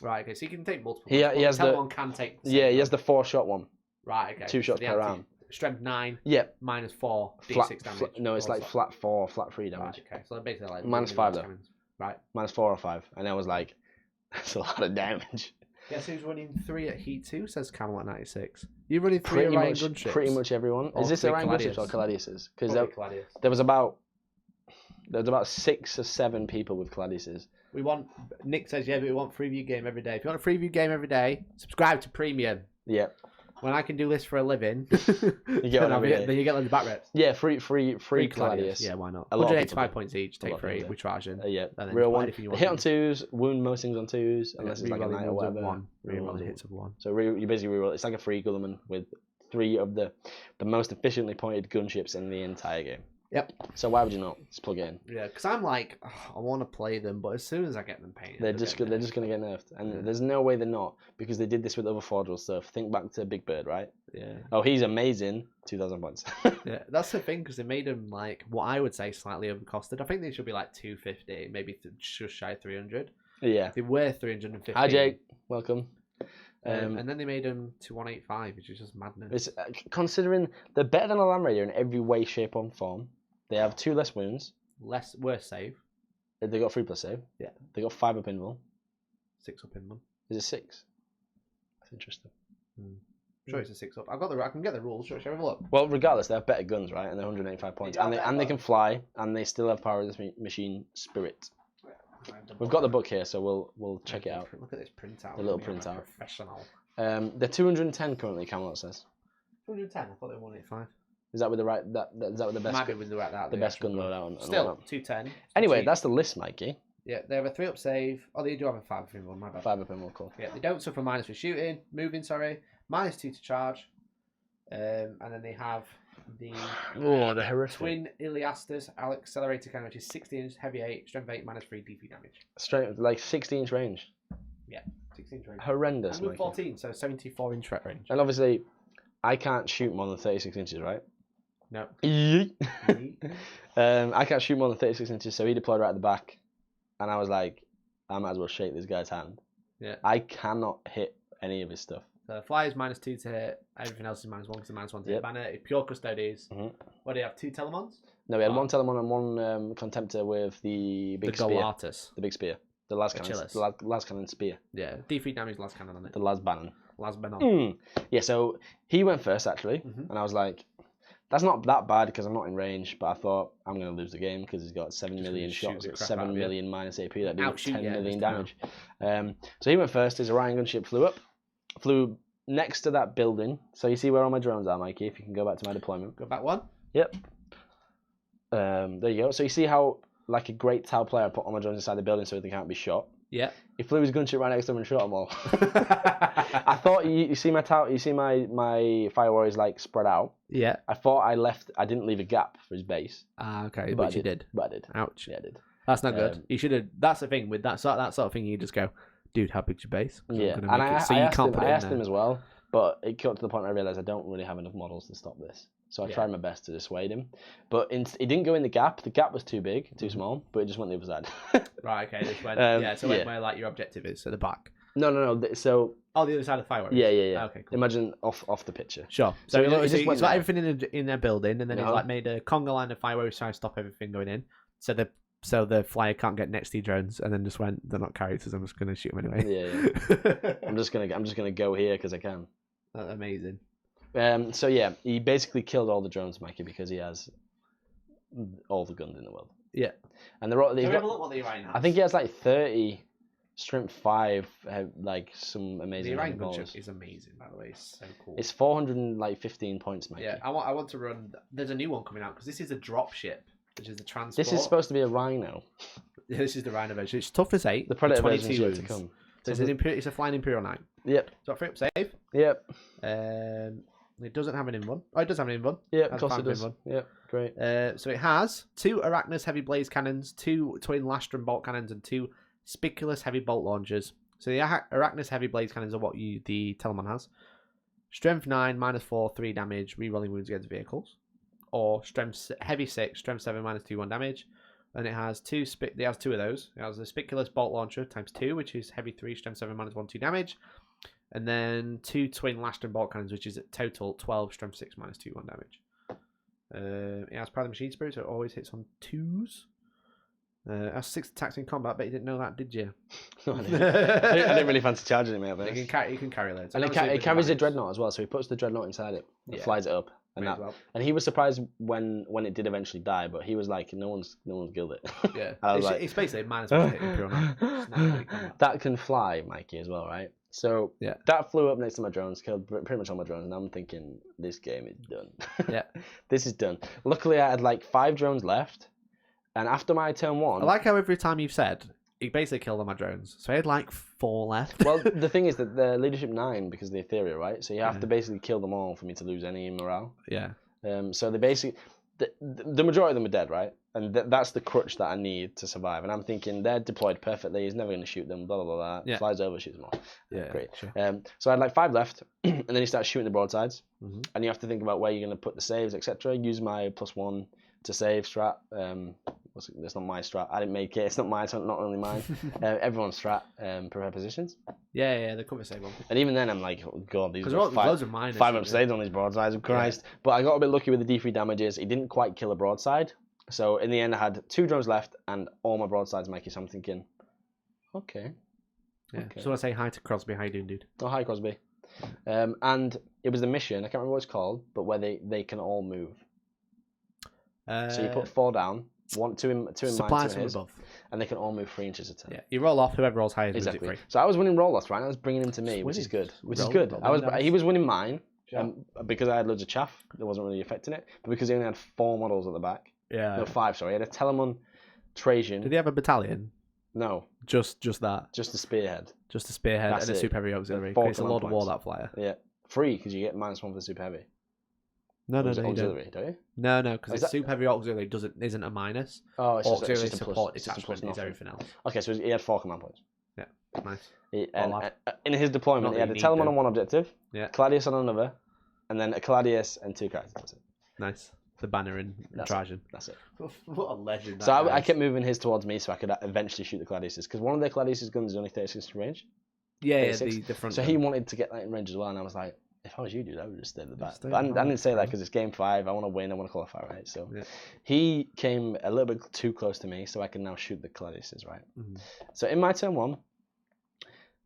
Right, okay, so you can take multiple. He has the Teloman can take. The same he gun. has the 4-shot one. Right, okay. 2 shots the per round. Strength 9. Yep. -4. Flat, D6 damage. no, it's like Also. flat 4, flat 3 damage. Right, okay. So basically like -5 though. cannons. Right. -4 or 5, and I was like, that's a lot of damage. Guess who's running 3 at Heat 2? Says Camel at 96. You running 3 Pretty Orion much, gunships? pretty much everyone. Or Is this 3 Orion gunships or Caladius? Caladiuses? Because Probably Caladius. there was about 6 or 7 people with Caladiuses. We want. Nick says, yeah, but we want free view game every day. If you want a free view game every day, subscribe to Premium. Yep. When I can do this for a living, You get one every day. then you get like the back reps. Yeah, free Caladius. Yeah, why not? A lot of 185 people points each. A lot Take of 3. people We charge in. Yeah, And then real buy one. anything you Hit want on to. 2s, wound most things on 2s, unless it's like a Rerolling night or ones of whatever. 1. Rerolling Rerolling. hits of 1. So you basically reroll. It's like a free Guilliman with 3 of the most efficiently pointed gunships in the entire game. Yep. So why would you not just plug it in? Yeah, because I'm like, I want to play them, but as soon as I get them painted, They're just gonna get nerfed, and there's no way they're not, because they did this with other Forge stuff. Think back to Big Bird, right? Yeah. Oh, he's amazing. 2,000 points. Yeah, that's the thing, because they made them like what I would say slightly overcosted. I think they should be like 250, maybe just shy of 300. Yeah. They were 350. Hi Jake, welcome. And then they made them to 185, which is just madness. It's considering they're better than a Land Raider in every way, shape, or form. They have 2 less wounds. Worse save. They got 3+ save. Yeah. They got 5 up invul. 6 up in them. Is it 6? That's interesting. Sure, it's a 6 up. I can get the rules. Shall I have a look? Well, regardless, they have better guns, right? And they're 185 points, and they can fly, and they still have power of the machine spirit. We've got the book here, so we'll check it out. Look at this printout. The little I'm a printout. Professional. They're 210 currently. Camelot says. 210. I thought they were 185. Is that with the right? Is that with the best? Might be with the right that. The best gun loadout. And Still, all that. 210. Anyway, that's the list, Mikey. Yeah, they have a 3 up save. Oh, they do have a 5 up in one. My bad. 5 up invul, cool. Yeah, they don't suffer minus for shooting, moving. Sorry, -2 to charge. And then they have the the horrific. twin Iliastus accelerator cannon, which is 16 heavy 8, strength 8, -3 DP damage. Straight like 16-inch range. Yeah, 16 range. Horrendous. And with Mikey. 14, so 74-inch threat range. And obviously, I can't shoot more than 36 inches, right? No. I can't shoot more than 36 inches, so he deployed right at the back, and I was like, I might as well shake this guy's hand. Yeah. I cannot hit any of his stuff. So fly is -2 to hit. Everything else is -1 because the -1 to hit banner. It's pure Custodes. What do you have? 2 Telemons? No, we had 1 Telemon and 1 Contemptor with the big spear. Galatus. The big spear. The las cannon. The las cannon spear. Yeah, D3 damage last cannon on it. The las bannon. Las Benon. Yeah, so he went first actually, and I was like, That's not that bad because I'm not in range, but I thought I'm going to lose the game because he's got 7 Just million gonna shoot shots the at crap 7 out of you. million minus AP. That do Outshoot 10 you, million just damage. So he went first. His Orion gunship flew next to that building. So you see where all my drones are, Mikey, if you can go back to my deployment. Go back one. Yep. There you go. So you see how, like a great Tau player, I put all my drones inside the building so they can't be shot. Yeah. He flew his gunship right next to them and shot them all. I thought you see my Tau, you see my Fire Warriors like spread out. Yeah. I thought I didn't leave a gap for his base. Ah, okay, But but I you did. But I did. Ouch. Yeah, I did. That's not good. You should have. That's the thing with that sort of thing. You just go, dude, how big's your base? 'Cause I'm Yeah, gonna and make I it so you asked can't him, put it I in asked there. him as well, but it got to the point where I realised I don't really have enough models to stop this. So I Yeah. tried my best to dissuade him, but it didn't go in the gap. The gap was too big, too small, but it just went the other side. Right. Okay. This went. So yeah. where like your objective is at the back. No. So Oh, the other side of the fireworks. yeah. Okay. Cool. Imagine off the picture. Sure. So So, he just he's went got there. everything in their building, and then he's Uh-huh. like made a conga line of fireworks trying to stop everything going in. So the flyer can't get next to your drones, and then just went, they're not characters. I'm just gonna shoot them anyway. Yeah. I'm just gonna go here because I can. That's amazing. So yeah, he basically killed all the drones, Mikey, because he has all the guns in the world. Yeah. And they're all. So He's have a got, look what the Orion has. I think he has like 30 strength 5, like some the amazing Orion balls. gunship is amazing, by the way. It's so cool. It's 415 points, Mikey. Yeah, I want to run. There's a new one coming out because this is a drop ship, which is the transport. This is supposed to be a Rhino. Yeah, this is the Rhino version. It's toughness 8. The Predator 22 version is yet to wounds. come. So it's a flying Imperial 9. Yep. So free up save. Yep. It doesn't have an in one. Oh, it does have an in one. Yep. Of Has course a it does. one. Yep. Great. So it has 2 Arachnus heavy blaze cannons, 2 twin Lastrum bolt cannons, and 2 Spiculous heavy bolt launchers. So the Arachnus heavy blaze cannons are what the Telemann has. Strength 9, -4, 3 damage, rerolling wounds against vehicles. Or strength heavy 6, strength 7, -2, 1 damage. And it has 2 it has 2 of those. It has the Spiculous bolt launcher ×2, which is heavy 3, strength 7, -1, 2 damage. And then 2 twin Lastrum bolt cannons, which is a total 12, strength 6, -2, 1 damage. It has Pride of Machine Spirit, so it always hits on 2s. It has 6 attacks in combat, but you didn't know that, did you? No, I didn't really fancy charging him out there. You can carry loads. And it carries a dreadnought as well, so he puts the dreadnought inside it. It flies it up. And, and he was surprised when it did eventually die, but he was like, no one's killed it. Yeah, I was it's basically -1 to hit Imperial 9. It's not really combat. That can fly, Mikey, as well, right? So Yeah. that flew up next to my drones, killed pretty much all my drones, and I'm thinking, this game is done. Yeah. This is done. Luckily, I had like 5 drones left, and after my turn 1... I like how every time you've said, he basically killed all my drones. So I had like 4 left. Well, the thing is that the leadership 9 because of the Ethereal, right? So you have to basically kill them all for me to lose any morale. Yeah. So they basically, the majority of them are dead, right? And that's the crutch that I need to survive. And I'm thinking they're deployed perfectly. He's never going to shoot them. Blah blah blah. Yeah. Flies over, shoots them all. Yeah. Great. Sure. So I had like 5 left, and then he starts shooting the broadsides, Mhm. and you have to think about where you're going to put the saves, etc. Use my +1 to save strat. That's not my strat. I didn't make it. It's not mine. It's not only mine. Everyone's strat. Prepare positions. Yeah, the cover save one. And even then, I'm like, oh god, these Because are loads of mine. 500 saves on these broadsides. Christ. Yeah. But I got a bit lucky with the D3 damages. He didn't quite kill a broadside. So in the end, I had 2 drones left and all my broadsides, Mikey. So I'm thinking, okay. Yeah. Okay. So I say hi to Crosby. How you doing, dude? Oh, hi, Crosby. And it was the mission. I can't remember what it's called, but where they can all move. So you put 4 down, 2 in mine, 2 in his, above. and they can all move 3 inches at a time. Yeah, you roll off. Whoever rolls higher wins it Exactly. free. So I was winning roll-offs, right? I was bringing him to me, which is good. He was winning mine because I had loads of chaff that wasn't really affecting it, but because he only had 4 models at the back. Yeah. No, 5. Sorry, he had a Telemon, Trajan. Did he have a battalion? No, just that. just the spearhead. Just a spearhead That's and a it. super heavy auxiliary. 4 It's a command Lord of War, points. that flyer. Yeah, free because you get -1 for the super heavy. No, you auxiliary, don't you? No, because Is the that- super heavy auxiliary isn't a minus. Oh, it's Auxiliary just a support plus. It's just a detachment plus is nothing. everything else. Okay, so he had 4 command points. Yeah, nice. And in his deployment, Not he that had a you need Telemon them. on 1 objective, Yeah. Caladius on another, and then a Caladius and 2 characters. That's it. Nice. The banner in Trajan. That's it. What a legend. So I kept moving his towards me so I could eventually shoot the Caladiuses, because one of the Caladius guns is only 36 range. Yeah, 36. the front. So he wanted to get that in range as well, and I was like, if I was you, dude, I would just stay at the back. stay But at the I didn't say that back. because it's game 5. I want to win. I want to qualify, right? So Yeah. he came a little bit too close to me, so I can now shoot the Caladiuses, right? Mhm. So in my turn 1,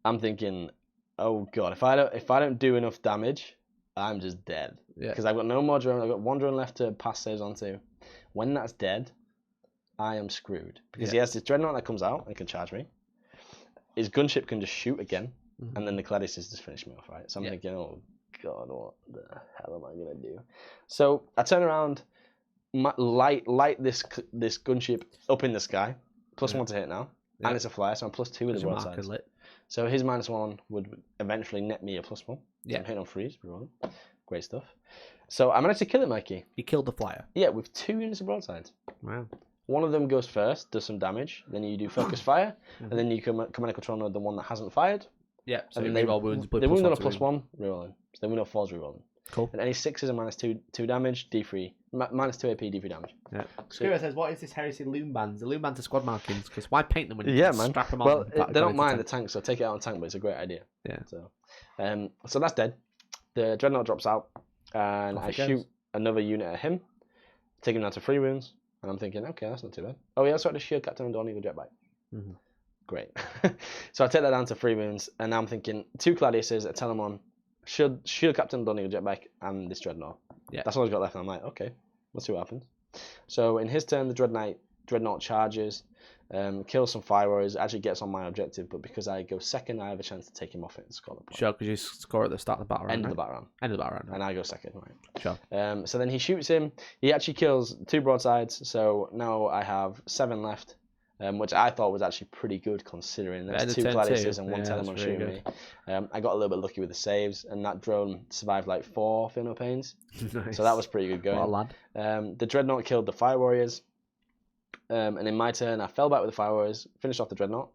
I'm thinking, oh god, if I don't do enough damage, I'm just dead. Yeah. Because I've got no more drone. I've got one drone left to pass saves onto. When that's dead, I am screwed. Because he has this dreadnought that comes out and can charge me. His gunship can just shoot again. And then the Gladiuses just finish me off, right? So I'm thinking, oh god, what the hell am I gonna do? So I turn around, light this gunship up in the sky, +1 to hit now, and it's a flyer, so I'm +2 with the broadsides. So his -1 would eventually net me a +1. Yeah, I'm hitting on freeze, rolling. Great stuff. So I managed to kill it, Mikey. You killed the flyer. Yeah, with 2 units of broadsides. Wow. One of them goes first, does some damage, then you do focus fire, and then you command and control mode the one that hasn't fired. Yeah, so and they reroll wounds. They wound on a +1, rerolling. So they wound on 4s, rerolling. Cool. And any 6s are -2 damage, D3, -2 AP, D3 damage. Yeah. Skura says, what is this heresy loom bands? The loom bands are squad markings, because why paint them when you man. strap them on? Well, they don't mind the tank, so take it out on tank, but it's a great idea. Yeah. So that's dead. The Dreadnought drops out, and I shoot another unit at him, take him down to 3 wounds, and I'm thinking, okay, that's not too bad. Oh, he also had a shield captain and Dawn Eagle jetbike. Great. So I take that down to 3 wounds, and now I'm thinking 2 Gladiuses, a Telemon, shield captain, Dawn Eagle jetbike, and this Dreadnought. Yeah. That's all I've got left, and I'm like, okay, let's see what happens. So in his turn, the Dreadnought charges, kills some Fire Warriors, actually gets on my objective, but because I go second, I have a chance to take him off it and score the point. Sure, because you score at the start of the battle round. End of the battle round. End of the battle round. And I go second, right. Sure. So then he shoots him. He actually kills 2 broadsides, so now I have 7 left, which I thought was actually pretty good considering there's 2 Gladiuses and 1 Telemon shooting me. I got a little bit lucky with the saves, and that drone survived like 4 Feel No Pains. Nice. So that was pretty good going. What a lad. The Dreadnought killed the Fire Warriors. And in my turn, I fell back with the Fire Warriors, finished off the Dreadnought,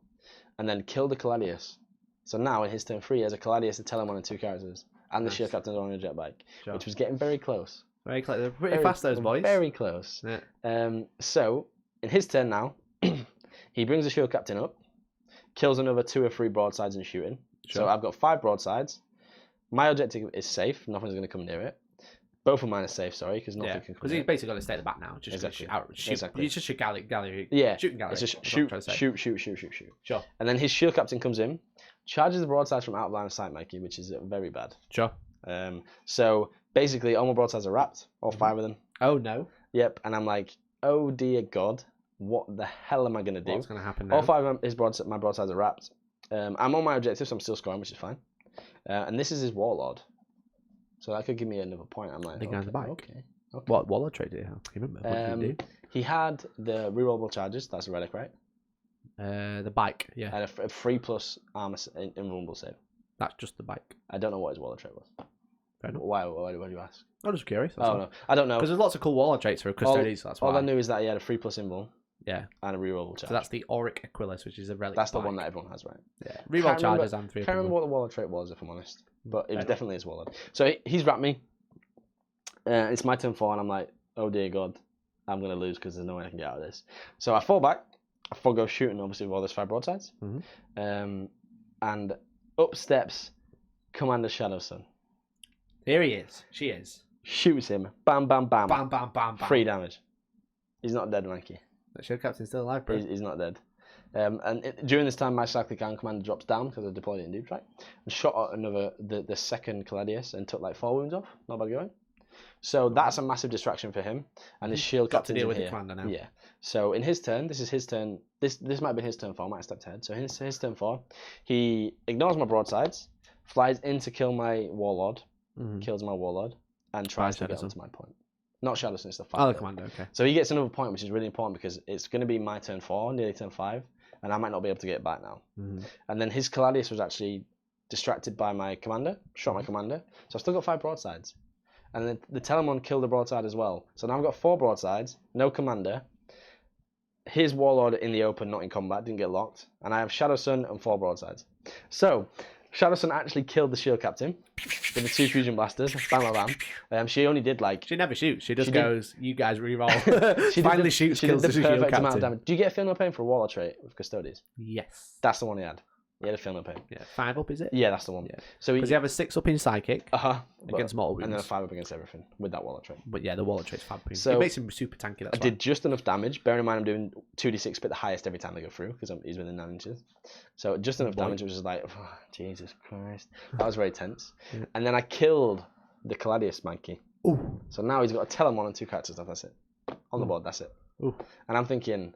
and then killed the Caladius. So now in his turn 3, he has a Caladius, a Telemon, and 2 characters, and the Shield Captain on a jetbike, which was getting very close. Very close. They're pretty fast, those boys. Very close. Yeah. So in his turn now, he brings the Shield Captain up, kills another 2 or 3 broadsides and shooting. Sure. So I've got 5 broadsides. My objective is safe. Nothing's going to come near it. Both of mine are safe, sorry, because nothing can come. Because he's basically got to stay at the back now. Just exactly. It's just your gallery. Yeah. Shooting gallery. It's just shoot. Sure. And then his Shield Captain comes in, charges the broadsides from out of line of sight, Mikey, which is very bad. Sure. So basically, all my broadsides are wrapped, all 5 of them. Oh no. Yep. And I'm like, oh dear God, what the hell am I going to do? What's going to happen now? All 5 of my broadsides are wrapped. I'm on my objective, so I'm still scoring, which is fine. And this is his Warlord. So that could give me another point. I'm like, the guy on the back. Okay. What Warlord trait did he have? Can you remember? What did he do? He had the rerollable charges. That's a relic, right? The bike, yeah. And a 3+ armor invulnerable save. That's just the bike. I don't know what his Warlord trait was. Fair enough. Why do you ask? I'm just curious. No, I don't know. Because there's lots of cool Warlord traits for a Custodes. So that's why. All I knew is that he had a 3+ invul. Yeah. And a rerollable charge. So that's the Auric Aquilus, which is a relic. That's the one that everyone has, right? Yeah. Reroll charges and 3. I can't remember what the Warlord trait was, if I'm honest. But it was definitely his Warlord. So he's wrapped me. It's my turn 4, and I'm like, oh dear God, I'm going to lose because there's no way I can get out of this. So I fall back. I forgo shooting, obviously, with all those 5 broadsides. And up steps Commander Shadowsun. Here he is. She is. Shoots him. Bam, bam, bam. Bam, bam, bam, bam. 3 damage. He's not dead, Mikey. The Shield Captain's still alive, bro. He's not dead. During this time, my Cyclic Iron Commander drops down because I deployed it in Deep Strike. And shot at the second Caladius and took like 4 wounds off. Not bad going. So that's a massive distraction for him. And his Shield Captain's deal with here. the commander now. Yeah. So in his turn, this is his turn. This might have been his turn 4. I might have stepped ahead. So his turn 4, he ignores my broadsides, flies in to kill my Warlord, kills my Warlord, and tries to get onto my point. Not Shadowsun, it's the 5. Oh, the commander, okay. So he gets another point, which is really important because it's going to be my turn 4, nearly turn 5, and I might not be able to get it back now. And then his Caladius was actually distracted by my commander, shot my commander, so I've still got 5 broadsides. And then the Telemon killed the broadside as well. So now I've got 4 broadsides, no commander, his Warlord in the open, not in combat, didn't get locked, and I have Shadowsun and 4 broadsides. So Shadowsun actually killed the Shield Captain with the 2 fusion blasters. Bam, bam, bam. She only did like... She never shoots. She just goes, you guys reroll. She finally shoots, kills the Shield Captain. Amount of damage. Do you get a Feel No Pain for a Warlord trait with Custodes? Yes. That's the one he had. He had a Feel No Pain. Yeah, 5 up, is it? Yeah, that's the one. Yeah. So because you have a 6 up in Psychic against mortal wounds. And then a 5 up against everything with that Warlord trait. But yeah, the Warlord trait's fab. So it makes him super tanky, that's I did just enough damage. Bearing in mind I'm doing 2d6 but the highest every time they go through because he's within 9 inches. So just enough damage, which was like, oh, Jesus Christ. That was very tense. And then I killed the Caladius Mankey. Ooh. So now he's got a Telemon and 2 characters left. That's it. On the board, that's it. Ooh. And I'm thinking,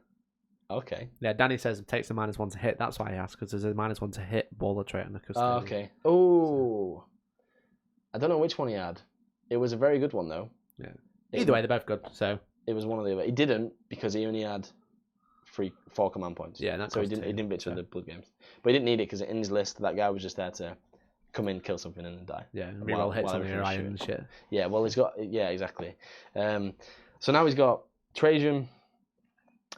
okay. Yeah, Danny says it takes a -1 to hit. That's why I asked, because there's a -1 to hit baller trait on the custodian. Oh, okay. Oh. I don't know which one he had. It was a very good one, though. Yeah. Either way, they're both good, so... It was one or the other. He didn't, because he only had 4 command points. Yeah, that's so he didn't bitch with the blood games. But he didn't need it, because in his list, that guy was just there to come in, kill something, and then die. Yeah, and reroll hits on your iron and shit. Yeah, well, he's got... Yeah, exactly. So now he's got Trajan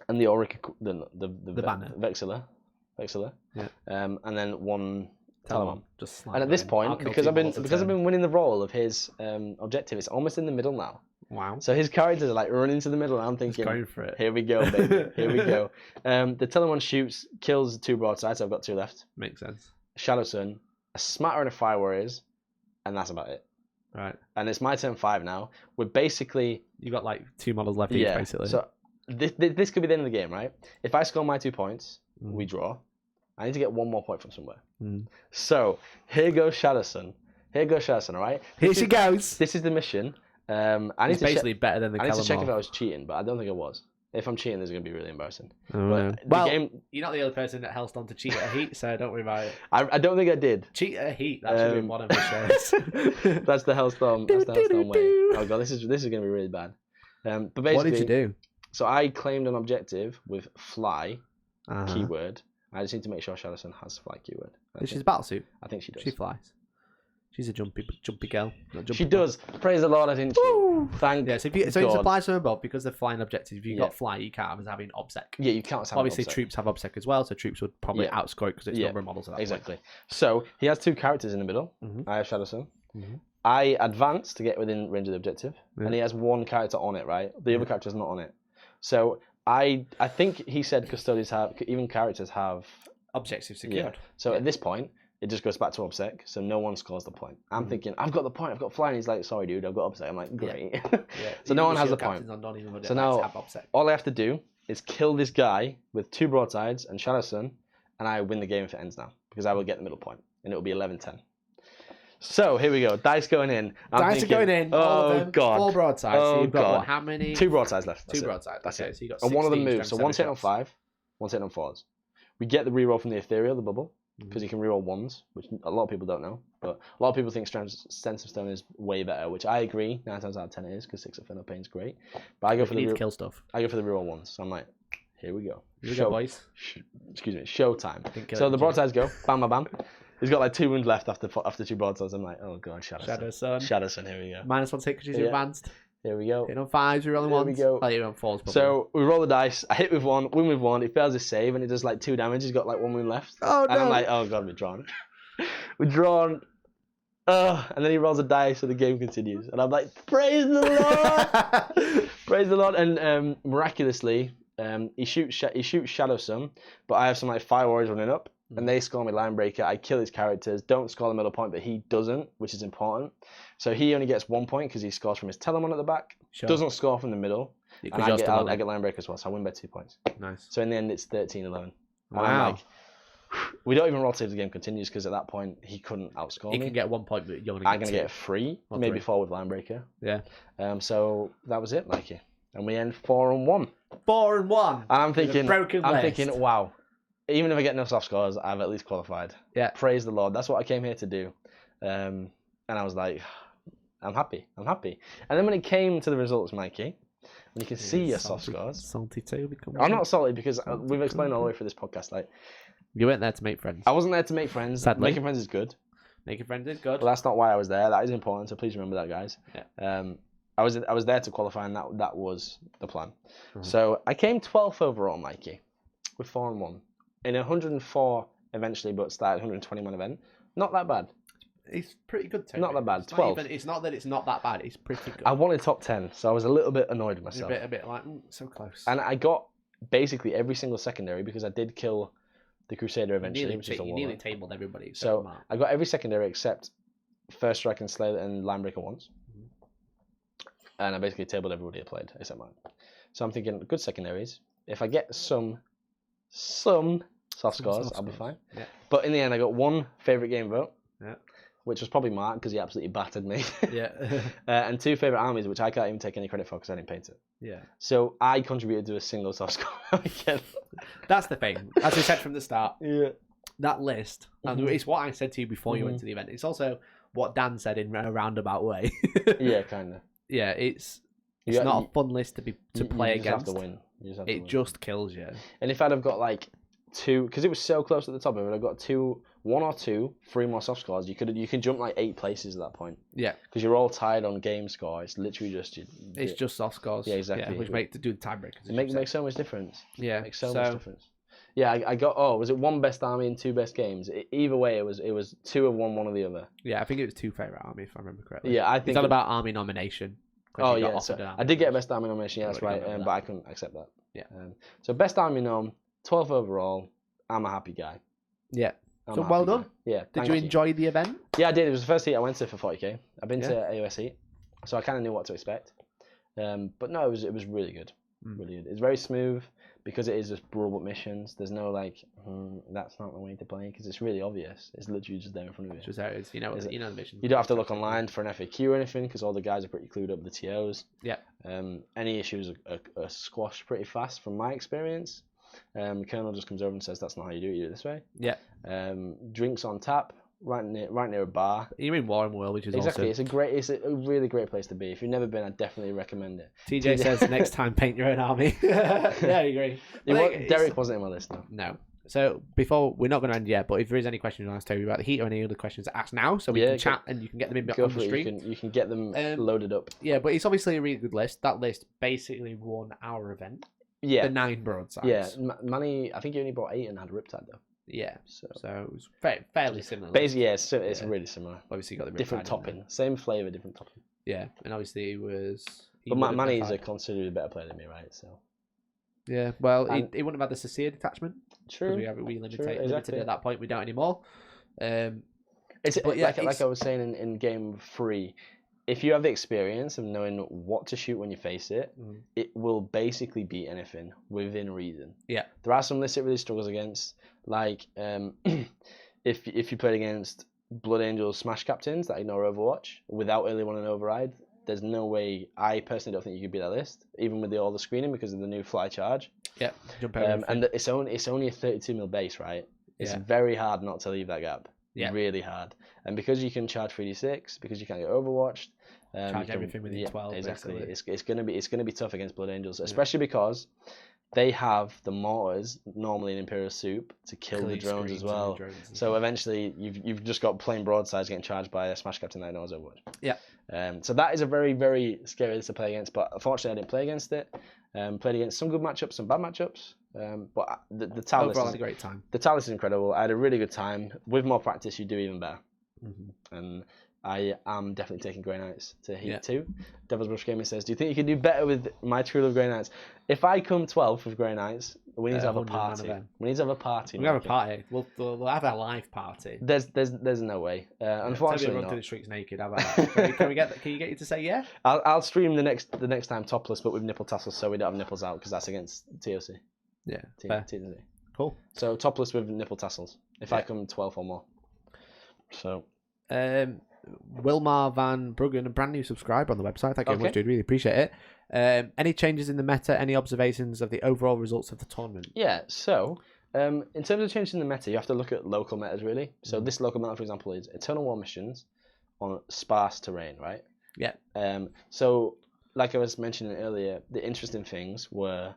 and the Auric... The banner. Vexilla. Yeah. And then 1... Telemon. Just and at this point, because I've been winning the role of his objective, it's almost in the middle now. Wow. So his characters are like running to the middle, and I'm thinking, going for it. Here we go, baby. Here we go. The Telemon shoots, kills 2 broadsides, so I've got 2 left. Makes sense. Shadow Sun, a smattering of Fire Warriors, and that's about it. Right. And it's my turn 5 now. We're basically... You got like 2 models left each, basically. So this could be the end of the game, right? If I score my 2 points, we draw. I need to get 1 more point from somewhere. So, here goes Shadow Sun. All right? Here she goes. This is the mission. I need It's basically better than the I need to check Calamar. if I was cheating, but I don't think I was. If I'm cheating, this is going to be really embarrassing. Oh, But no. the Well, game... you're not the only person at Hellstorm to cheat at Heat, so don't worry about it. I don't think I did. Cheat at Heat, that should be one of the shows. That's the Hellstorm way. Oh god, this is going to be really bad. But basically... What did you do? So I claimed an objective with fly, keyword. I just need to make sure Shadow Sun has fly keyword. She's a battlesuit. I think she does. She flies. She's a jumpy girl. She does. Praise the Lord, I didn't cheat. Thank yeah, so it's applies to them both because they're flying objectives. If you've got fly, you can't have as having obsec. Yeah, you can't have Obviously, obsec. troops have obsec as well, so troops would probably outscore it because it's number of models at that exactly. point. So he has 2 characters in the middle. I have Shadow Sun. I advance to get within range of the objective, and he has 1 character on it, right? The other character's not on it. So I think he said custodians have, even characters have... Objective secured. So at this point, it just goes back to obsec, so no one scores the point. I'm thinking, I've got the point, I've got fly, and he's like, sorry dude, I've got obsec. I'm like, great. So no one has the point. So now, all I have to do is kill this guy with 2 broadsides and Shadow Sun, and I win the game if it ends now, because I will get the middle point, and it will be 11-10. So here we go, dice going in. Dice are going in. All of them. God. 4 broadsides. Oh so you've got god. What, how many? 2 broadsides left. 2 broadsides. That's okay, it. so you got and one of them 16 moves. So strength 1's hit on shots. 5, 1's hit on 4s. We get the reroll from the ethereal, the bubble, because you can reroll 1s, which a lot of people don't know. But a lot of people think Sense of Stone is way better, which I agree. 9 times out of 10 it is, because 6 of Fenno Pain is great. But I go for the kill stuff. I go for the reroll 1s. So I'm like, here we go. Here we go, boys. Excuse me, showtime. So the broadsides go, bam, bam, bam. He's got like 2 wounds left after 2 broadsides. I'm like, oh god, Shadow Sun. Shadow Sun, here we go. -1 hit because she's advanced. Here we go. Hit on 5s, you're rolling 1s. Here we go. Oh, you're on 4s. Probably. So we roll the dice. I hit with 1, win with 1. He fails his save, and he does like 2 damage. He's got like 1 wound left. Oh no! And I'm like, oh god, we're drawn. We're drawn. And then he rolls a dice, so the game continues. And I'm like, praise the Lord, praise the Lord. And miraculously, he shoots Shadow Sun, but I have some like Fire Warriors running up, and they score me Line Breaker. I kill his characters, don't score the middle point, but he doesn't, which is important. So he only gets 1 point because he scores from his Telemon at the back. Sure. Doesn't score from the middle. Yeah, And I get Line Breaker as well, so I win by 2 points. Nice. So in the end, it's 13-11. Wow. I'm like, we don't even roll to see if the game continues, because at that point, he couldn't outscore me. You can get 1 point, but you're I'm going to get get 3, Or maybe 3. 4 with Line Breaker. Yeah. So that was it, Mikey. And we end 4-1. 4-1. And I'm thinking, broken list. wow. Even if I get no soft scores, I've at least qualified. Yeah. Praise the Lord. That's what I came here to do. And I was like, I'm happy. And then when it came to the results, Mikey, when you can see your soft scores. Salty Toby. I'm not salty because we've explained all the way through this podcast. Like, you weren't there to make friends. I wasn't there to make friends. Sadly. Making friends is good. Making friends is good. But that's not why I was there. That is important. So please remember that, guys. Yeah. I was there to qualify, and that was the plan. So I came 12th overall, Mikey, with 4-1 in 104 eventually, but started 121 event. Not that bad. It's pretty good, Toby. Not that bad. It's 12. It's not that it's not that bad. It's pretty good. I wanted top 10, so I was a little bit annoyed with myself. A bit like, so close. And I got basically every single secondary because I did kill the Crusader eventually, which is a you warlock. nearly tabled everybody. So I got every secondary except First Strike and Slayer and Linebreaker once. And I basically tabled everybody I played, except mine. So I'm thinking, good secondaries. If I get some soft scores, I'll be fine. Yeah. But in the end, I got 1 favourite game vote. Yeah. which was probably Mark because he absolutely battered me. Yeah. And 2 favourite armies, which I can't even take any credit for because I didn't paint it. Yeah. So I contributed to a single soft score. Again. That's the thing. As we said from the start, Yeah. that list, and it's what I said to you before you went to the event. It's also what Dan said in a roundabout way. Yeah, kind of. Yeah, it's not a fun list to play you against. Just have to win. You just have to It win. just kills you. And if I'd have got like 2, because it was so close at the top, if I'd have got 1 or 2, 3 more soft scores, you can jump like 8 places at that point. Yeah, because you're all tied on game score. It's literally just it's just soft scores. Yeah, exactly. Yeah, which make to do the tiebreakers. It makes so much difference. Yeah, it makes so much difference. Yeah, I got. Oh, was it 1 best army and 2 best games? Either way, it was 2 of one of the other. Yeah, I think it was 2 favourite army if I remember correctly. Yeah, I think it's all about army nomination. Oh yeah, so I did get a best army nomination. Yeah, that's right. But I couldn't accept that. Yeah. So best army nom, 12th overall. I'm a happy guy. Yeah. I'm So a well happy done. guy. Yeah. Did you enjoy the event? Yeah, I did. It was the first heat I went to for 40k. I've been Yeah. to AOS heat, so I kind of knew what to expect. But no, it was really good. Really good. It's very smooth because it is just brawl up missions. There's no like, that's not the way to play because it's really obvious. It's literally just there in front of you. Just there it is. You know the mission. You don't have to look online for an FAQ or anything because all the guys are pretty clued up with the TOs. Yeah. Any issues are squashed pretty fast from my experience. Colonel just comes over and says that's not how you do it this way. Yeah. Drinks on tap right near a bar. You're in Warhammer World, which is exactly. awesome. It's a really great place to be. If you've never been, I definitely recommend it. TJ says next time paint your own army. Yeah, I agree. Derek wasn't in my list though. No. So before we're not going to end yet, but if there is any questions you want to ask Toby about the heat or any other questions, ask now so we can chat and you can get them in on the stream. You can get them loaded up. Yeah, but it's obviously a really good list. That list basically won our event. Yeah. The 9 broadsides. Yeah, Manny, I think he only brought 8 and had a Riptide though. Yeah, so it was fairly similar. Basically, yeah, it's really similar. Obviously, you got the different topping, same flavour, different topping. Yeah, and obviously it was. But Manny's a considerably better player than me, right? So. Yeah, well, he wouldn't have had the Cecile detachment. True. We limited it at that point. We don't anymore. It's like I was saying in game 3. If you have the experience of knowing what to shoot when you face it, it will basically beat anything within reason. Yeah. There are some lists it really struggles against, like if you played against Blood Angels Smash Captains that ignore Overwatch without early one and override, there's no way. I personally don't think you could beat that list, even with all the screening because of the new fly charge. Yeah. Jump over and it's only a 32 mil base, right? It's very hard not to leave that gap. Yeah. Really hard. And because you can charge 3d6, because you can't get overwatched. Charge everything within 12. Exactly. It's gonna be tough against Blood Angels, especially because they have the mortars normally in Imperial Soup to kill the drones as well. So eventually you've just got plain broadsides getting charged by a Smash Captain that knows Overwatch. Yeah. So that is a very, very scary list to play against, but unfortunately I didn't play against it. Played against some good matchups, some bad matchups. But the talent overall, had a great time. The talent is incredible. I had a really good time. With more practice, you do even better. And I am definitely taking Grey Knights to Heat 2. Devil's Brush Gaming says, do you think you can do better with my True Love Grey Knights? If I come 12th with Grey Knights, we need to have a party. We need to have a party. We'll have a party. We'll have a live party. There's no way. Unfortunately, run through the streets naked. How about that? Can you get you to say yeah? I'll stream the next time topless, but with nipple tassels, so we don't have nipples out because that's against TOC. Yeah. TOC. Cool. So topless with nipple tassels. If I come 12th or more. So. Wilmar Van Bruggen, a brand new subscriber on the website. Thank you very much, dude. Really appreciate it. Any changes in the meta? Any observations of the overall results of the tournament? Yeah, so in terms of changes in the meta, you have to look at local metas really. So this local meta, for example, is Eternal War missions on sparse terrain, right? Yeah. So like I was mentioning earlier, the interesting things were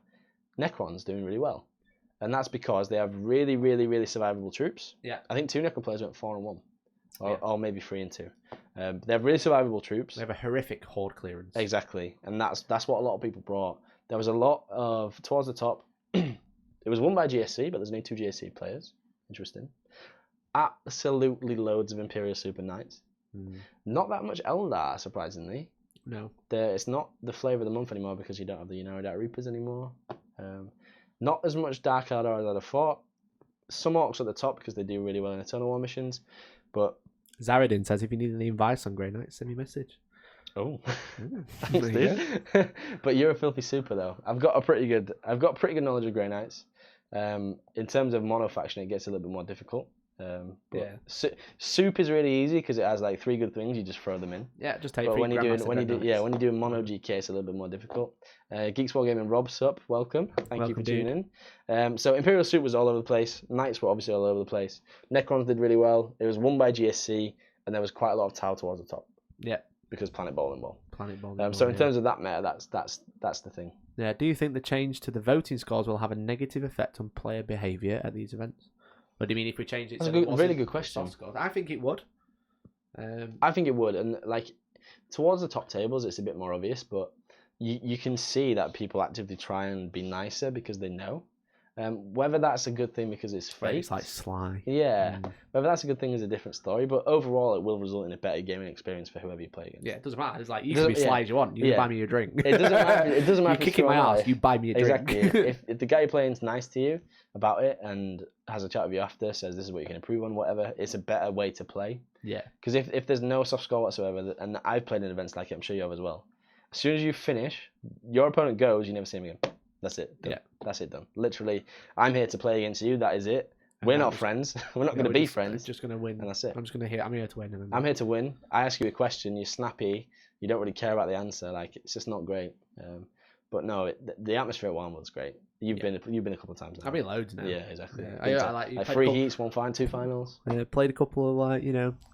Necrons doing really well. And that's because they have really, really, really survivable troops. Yeah. I think 2 Necron players went 4-1. Or maybe 3 and 2. They have really survivable troops. They have a horrific horde clearance. Exactly, and that's what a lot of people brought. There was a lot of towards the top. It was won by GSC, but there's no 2 GSC players. Interesting. Absolutely loads of Imperial Super Knights. Not that much Eldar, surprisingly. No. It's not the flavour of the month anymore because you don't have the Dark Reapers anymore. Not as much Dark Eldar as I'd have thought. Some Orcs at the top because they do really well in Eternal War missions, but Zaradin says if you need any advice on Grey Knights, send me a message. Oh, thanks, dude. But you're a filthy super though. I've got pretty good knowledge of Grey Knights. In terms of mono faction, it gets a little bit more difficult. But Yeah. Soup is really easy because it has like 3 good things. You just throw them in. Yeah, just take. But when you do yeah, when you do mono GK, it's a little bit more difficult. Geeks Wargaming Rob Sup, welcome. Thank you for tuning in. So Imperial Soup was all over the place. Knights were obviously all over the place. Necrons did really well. It was won by GSC, and there was quite a lot of tau towards the top. Yeah. Because Planet Bowling Ball. So in terms of that meta, that's the thing. Yeah. Do you think the change to the voting scores will have a negative effect on player behaviour at these events? Or do you mean if we change it? That's so a really good question. I think it would. I think it would, and like towards the top tables, it's a bit more obvious, but you can see that people actively try and be nicer because they know. Whether that's a good thing because it's fake, it's like sly. Yeah, whether that's a good thing is a different story. But overall, it will result in a better gaming experience for whoever you play against. Yeah, it doesn't matter. It's like you can be sly as you want. You can buy me a drink. It doesn't matter. It doesn't matter. You kick in my ass. You buy me a drink. Exactly. if the guy you're playing is nice to you about it and has a chat with you after, says this is what you can improve on, whatever, it's a better way to play. Yeah. Because if there's no soft score whatsoever, and I've played in events like it, I'm sure you have as well. As soon as you finish, your opponent goes, you never see him again. That's it. Done. Yeah. That's it done. Literally, I'm here to play against you. That is it. We're not friends. We're not going to be friends. Just going to win. And that's it. I'm here to win. I'm here to win. I ask you a question. You're snappy. You don't really care about the answer. Like, it's just not great. But no, the atmosphere at Warhammer was great. You've been a couple of times now. I've been loads now. Yeah, exactly. Yeah, I like 3 heats, 1 final, 2 finals. Played a couple of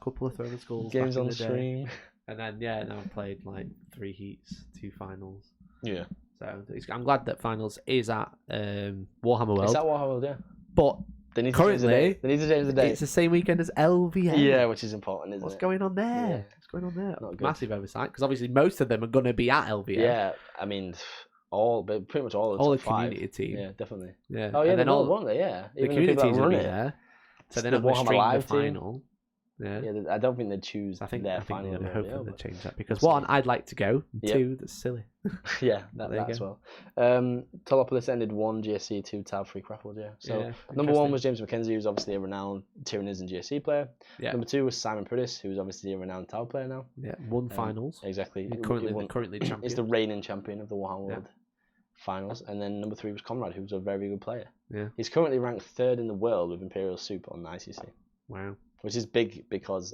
couple of throwing schools. Games on the stream. And then now I've played like 3 heats, 2 finals. Yeah. So I'm glad that finals is at Warhammer World. It's at Warhammer World, yeah. But they need currently, they need to change the date. It's the same weekend as LVA. Yeah, which is important, isn't What's it? going on there? Yeah. What's going on there? Not good. Massive oversight because obviously most of them are going to be at LVA. Yeah, I mean, pretty much all the top community 5. team. Yeah, definitely. Yeah. Oh yeah, and they then won't they? Yeah. The Even community teams will be it. there. So they're The not going to Warhammer stream the Live team. final. Yeah. I don't think they'd choose I think their they're final. hoping they change that because we'll one, I'd like to go. Yep. 2, that's silly. Yeah, that as well. Tolopolis ended 1 GSC, 2 Tab, 3 Craftwood, yeah. So number 1 was James McKenzie, who's obviously a renowned Tyrannus and GSC player. Yeah. Number 2 was Simon Pridis, who's obviously a renowned Tab player now. Yeah, won finals. Exactly. Currently champion. He's the reigning champion of the Warhammer World finals. And then number 3 was Conrad, who's a very good player. Yeah. He's currently ranked 3rd in the world with Imperial Soup on the ICC. Wow. Which is big because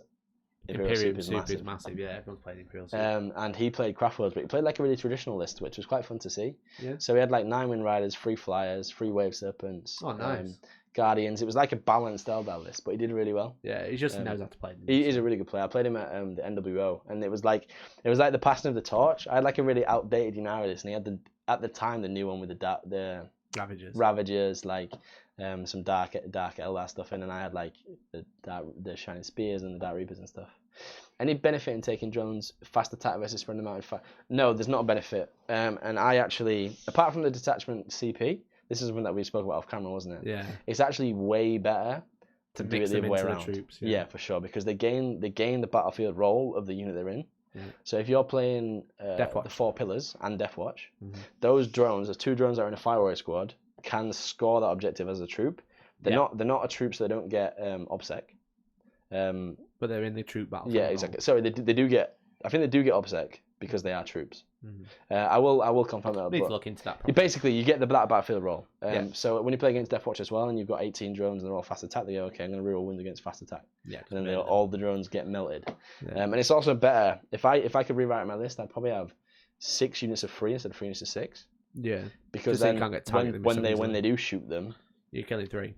Imperial Soup is massive. Yeah, everyone's playing Imperial Soup. And he played Craftworlds, but he played like a really traditional list, which was quite fun to see. Yeah. So he had like 9 Wind Riders, 3 Flyers, 3 Wave Serpents. Oh, nice. Guardians. It was like a balanced Eldar list, but he did really well. Yeah, he just knows how to play. He is a really good player. I played him at the NWO, and it was like the passing of the torch. I had like a really outdated Yunara list, and he had at the time the new one with the Ravagers, like some dark Eldar stuff in, and I had like the Shining Spears and the Dark Reapers and stuff. Any benefit in taking drones fast attack versus spreading them out? No, there's not a benefit. And I actually, apart from the detachment CP, this is something that we spoke about off camera, wasn't it? Yeah. It's actually way better to do it the other way around. Troops, yeah, for sure, because they gain the battlefield role of the unit they're in. Yeah. So if you're playing the 4 pillars and Death Watch, those drones, the 2 drones that are in a Fire Warrior squad, can score that objective as a troop. They're not a troop, so they don't get OBSEC. But they're in the troop battle. Yeah, exactly. Sorry, they do get. I think they do get OBSEC because they are troops. I will confirm that. We need to look into that. You get the black battlefield role. So when you play against Death Watch as well, and you've got 18 drones and they're all fast attack, they go, okay, I'm going to reroll wins against fast attack. Yeah. And then all the drones get melted. Yeah. And it's also better if I could rewrite my list, I'd probably have 6 units of 3 instead of 3 units of 6. Yeah. Because then when they do shoot them, you're killing 3.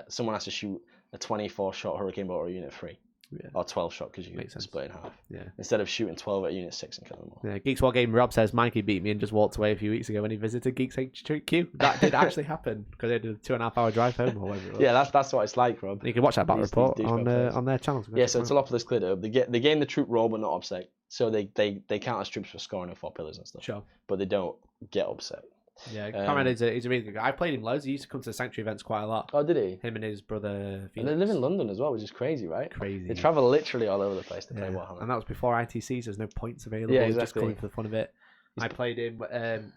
Someone has to shoot a 24 shot Hurricane Bolt or a unit 3. Yeah. Or 12 shot because you can split in half. Yeah. Instead of shooting 12 at unit 6 and killing them all. Yeah. Geeks Wargaming Rob says Mikey beat me and just walked away a few weeks ago when he visited Geeks HQ. That did actually happen because they did a 2.5 hour drive home or whatever it was. Yeah, that's what it's like, Rob. You can watch that battle report on their channels. Yeah, so Tolopolis cleared it up. They gain the troop roll but not OBSEC. So they count as troops for scoring on 4 pillars and stuff. Sure. But they don't get OBSEC. Yeah, Conrad is a really good guy. I played him loads. He used to come to the Sanctuary events quite a lot. Oh, did he? Him and his brother Felix. And they live in London as well, which is crazy, right? Crazy. They travel literally all over the place to play Warhammer. And that was before ITCs. There's no points available. Yeah, exactly. Just coming for the fun of it. I played him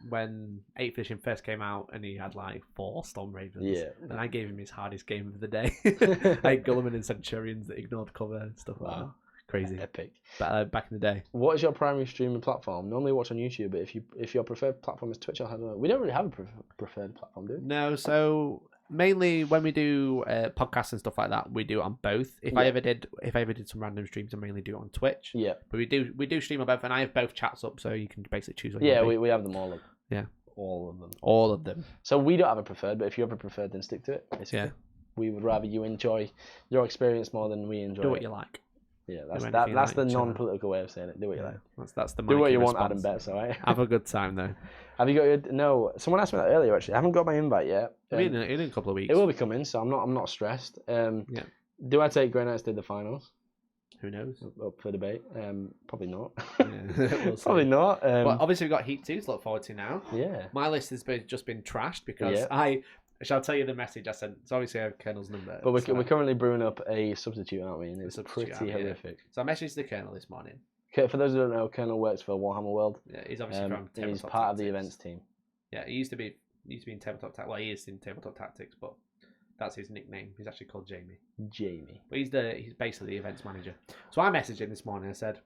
when 8th edition first came out, and he had like 4 Storm Ravens. Yeah. And I gave him his hardest game of the day. I had Guilliman and Centurions that ignored cover and stuff like that. Crazy. Epic. Back in the day. What is your primary streaming platform? Normally watch on YouTube, but if your preferred platform is Twitch, we don't really have a preferred platform, do we? No, so mainly when we do podcasts and stuff like that, we do it on both. If I Yeah. ever did some random streams, I mainly do it on Twitch. Yeah. But we do stream on both, and I have both chats up, so you can basically choose. What you Yeah, want to we have them all up. Yeah. All of them. all of them. So we don't have a preferred, but if you have a preferred, then stick to it. Basically. Yeah. We would rather you enjoy your experience more than we enjoy Do what it. you like. Yeah, anything that's you the like, chill out. non-political way of saying it. Do what you like. That's the Do what Mikey you want, response. Adam Betts, alright? Have a good time though. Have you got your... No, someone asked me that earlier, actually. I haven't got my invite yet. In a couple of weeks. It will be coming, so I'm not stressed. Yeah. Do I take Grey Knights to the finals? Who knows? Up for debate? Probably not. Yeah, we'll see. Probably not. But obviously we've got Heat 2 to look forward to now. Yeah. My list has just been trashed because Yeah. I shall tell you the message I sent. So obviously I have Colonel's number. But so, we're currently brewing up a substitute, aren't we? And it's substitute, pretty yeah. horrific. So I messaged the Colonel this morning. Okay, for those who don't know, Colonel works for Warhammer World. Yeah, he's obviously from And he's Tabletop part of the Tactics. events team. Yeah, he used to be in Tabletop Tactics. Well, he is in Tabletop Tactics, but that's his nickname. He's actually called Jamie. Jamie. But he's basically the events manager. So I messaged him this morning. I said,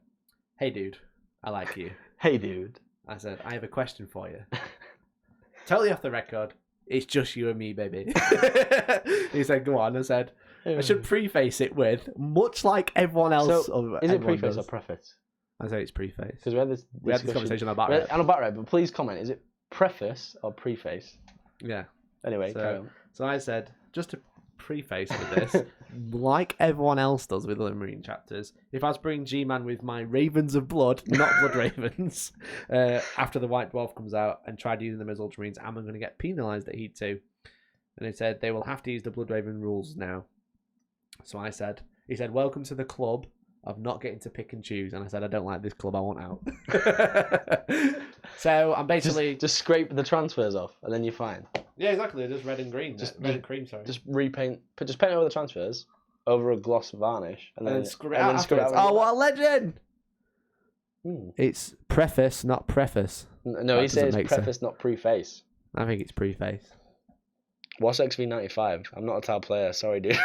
"Hey, dude, I like you." Hey, dude. I said, "I have a question for you." Totally off the record. It's just you and me, baby. He said, "Go on." I said, "I should preface it with, much like everyone else." So, is it preface or preface? I say it's preface. Because we had this conversation about it. On a bat but please comment. Is it preface or preface? Yeah. Anyway, carry on. So I said, just to preface with this, like everyone else does with other Marine chapters, if I was bringing G-Man with my Ravens of Blood, not Blood Ravens, after the White Dwarf comes out and tried using them as Ultramarines, am I going to get penalised at Heat 2? And he said, they will have to use the Blood Raven rules now. So he said, welcome to the club of not getting to pick and choose. And I said, I don't like this club, I want out. So I'm basically... Just scrape the transfers off and then you're fine. Yeah, exactly, just red and green. Red and cream, sorry. Just repaint, just paint over the transfers, over a gloss varnish, and then screw it out afterwards. Oh, what a legend! It's preface, not preface. No, he says preface, not preface. I think it's preface. What's XV95? I'm not a tab player, sorry, dude.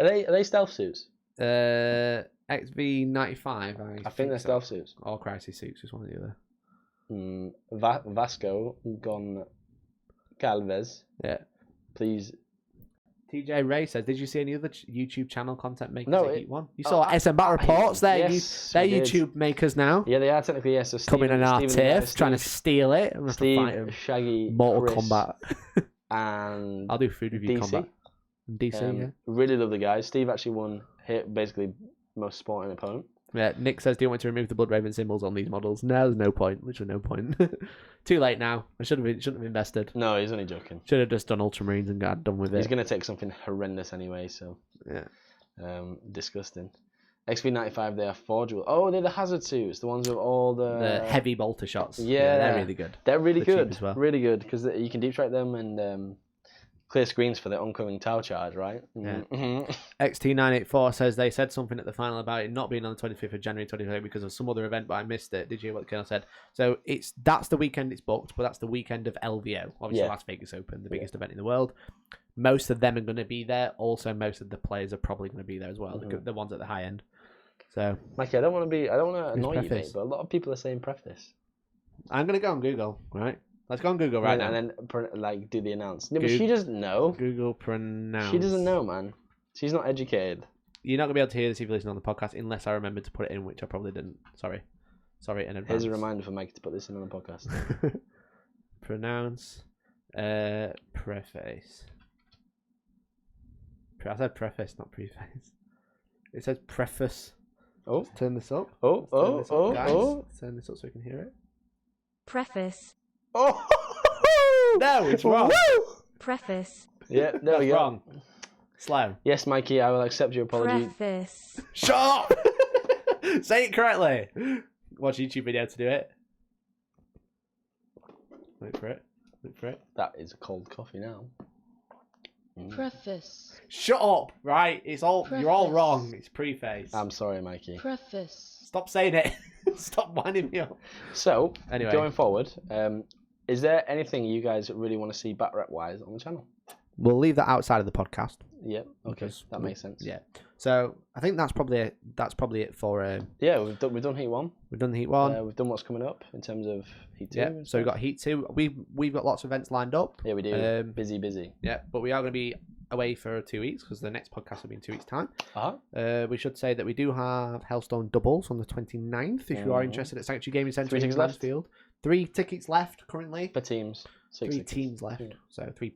Are they stealth suits? XV95. I think they're stealth suits. Or crisis suits, just one or the other. Vasco Goncalves. Yeah. Please. TJ Ray says, did you see any other YouTube channel content makers No, at Heat 1? You saw SM Bat Reports. They're YouTube makers now. Yeah, they are technically, yes. So coming in our tiff, trying to steal it. I'm Steve, fight him. Shaggy, Mortal Chris, Kombat. And I'll do food review DC. combat. DC, yeah. Really love the guys. Steve actually won basically most sporting opponent. Yeah, Nick says, do you want to remove the Blood Raven symbols on these models? No, there's no point. Literally no point. Too late now. I shouldn't have invested. No, he's only joking. Should have just done Ultramarines and got done with it. He's going to take something horrendous anyway, so... Yeah. Disgusting. XV95, they are forgeable. Oh, they're the hazard suits. The ones with all the heavy bolter shots. Yeah. They're really good. They're really They're good. cheap as well. Really good, because you can deep strike them and... clear screens for the oncoming Tau charge, right? Yeah. Mm-hmm. XT984 says they said something at the final about it not being on the 25th of January 2020 because of some other event, but I missed it. Did you hear what the Colonel said? So that's the weekend it's booked, but that's the weekend of LVO. Obviously, Las Vegas Open, the biggest event in the world. Most of them are going to be there. Also, most of the players are probably going to be there as well. The ones at the high end. So, Mikey, I don't want to annoy you, mate, but a lot of people are saying preface. I'm going to go on Google, right? Let's go on Google right now. And then do the announce. No, but she doesn't know. Google pronounce. She doesn't know, man. She's not educated. You're not going to be able to hear this if you listen on the podcast unless I remember to put it in, which I probably didn't. Sorry in advance. Here's a reminder for Mike to put this in on the podcast. Pronounce preface. I said preface, not preface. It says preface. Oh. Let's turn this up. Oh. Let's turn this up so we can hear it. Preface. Oh! No, it's wrong. Preface. Yeah, there we go. Wrong. Slow. Yes, Mikey, I will accept your apology. Preface. Shut up! Say it correctly. Watch a YouTube video to do it. Wait for it. That is a cold coffee now. Preface. Shut up! Right, it's all Preface. You're all wrong. It's preface. I'm sorry, Mikey. Preface. Stop saying it. Stop winding me up. So, anyway, going forward, is there anything you guys really want to see Batrep wise on the channel? we'll leave that outside of the podcast. Yep. Okay, that makes sense. Yeah. So I think that's probably it for. Yeah, we've done Heat 1. We've done Heat 1. We've done what's coming up in terms of Heat 2. Yeah. So we've got Heat 2. We've got lots of events lined up. Yeah, we do. Busy. Yeah, but we are going to be away for 2 weeks because the next podcast will be in 2 weeks' time. We should say that we do have Hellstorm doubles on the 29th if you are interested at Sanctuary Gaming Centre in Mansfield. 3 tickets left currently. For teams. 3 teams left. Yeah. So 3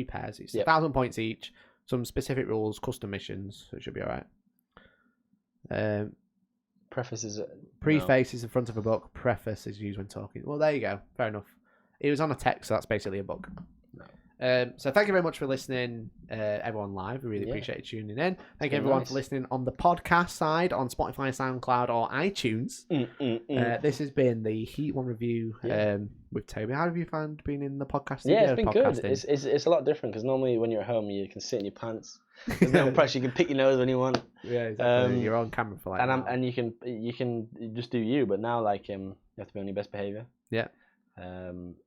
pairs. It's 1,000 points each. Some specific rules, custom missions, so it should be alright. Preface is preface is the front of a book. Preface is used when talking. Well, there you go. Fair enough. It was on a text, so that's basically a book. So thank you very much for listening, everyone live. We really appreciate you tuning in. Thank you everyone for listening on the podcast side on Spotify, SoundCloud, or iTunes. This has been the Heat 1 review with Toby. How have you found being in the podcast? Yeah, it's been good. It's a lot different because normally when you're at home, you can sit in your pants. There's no pressure. You can pick your nose when you want. Yeah, exactly. You're on camera for like. And you can just do you, but now like you have to be on your best behavior. Yeah.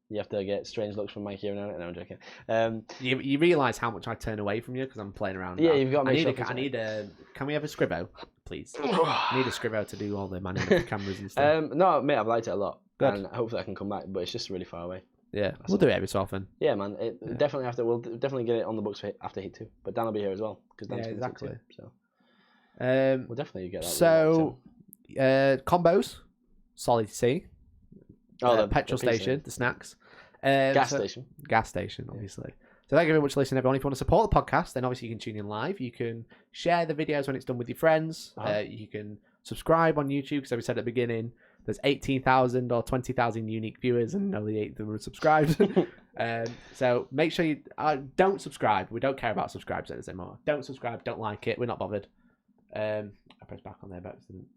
You have to get strange looks from Mike here and now. No, I'm joking. You realise how much I turn away from you because I'm playing around. Yeah, you've got to I need a. Can we have a scribbo, please? I need a scribbo to do all the manning of the cameras and stuff. No, mate, I've liked it a lot, Good. and hopefully I can come back. But it's just really far away. Yeah, we'll do it every so often. Yeah, man. Definitely we'll definitely get it on the books after Heat 2. But Dan will be here as well because Dan's exactly. Heat 2, so we'll definitely get that. So combos, solid to see. The petrol station, the snacks. Gas station, obviously. So thank you very much for listening, everyone. If you want to support the podcast, then obviously you can tune in live. You can share the videos when it's done with your friends. You can subscribe on YouTube, because as we said at the beginning, there's 18,000 or 20,000 unique viewers and only 8 of them are subscribed. So make sure you don't subscribe. We don't care about subscribes anymore. Don't subscribe, don't like it. We're not bothered. I pressed back on there by accident.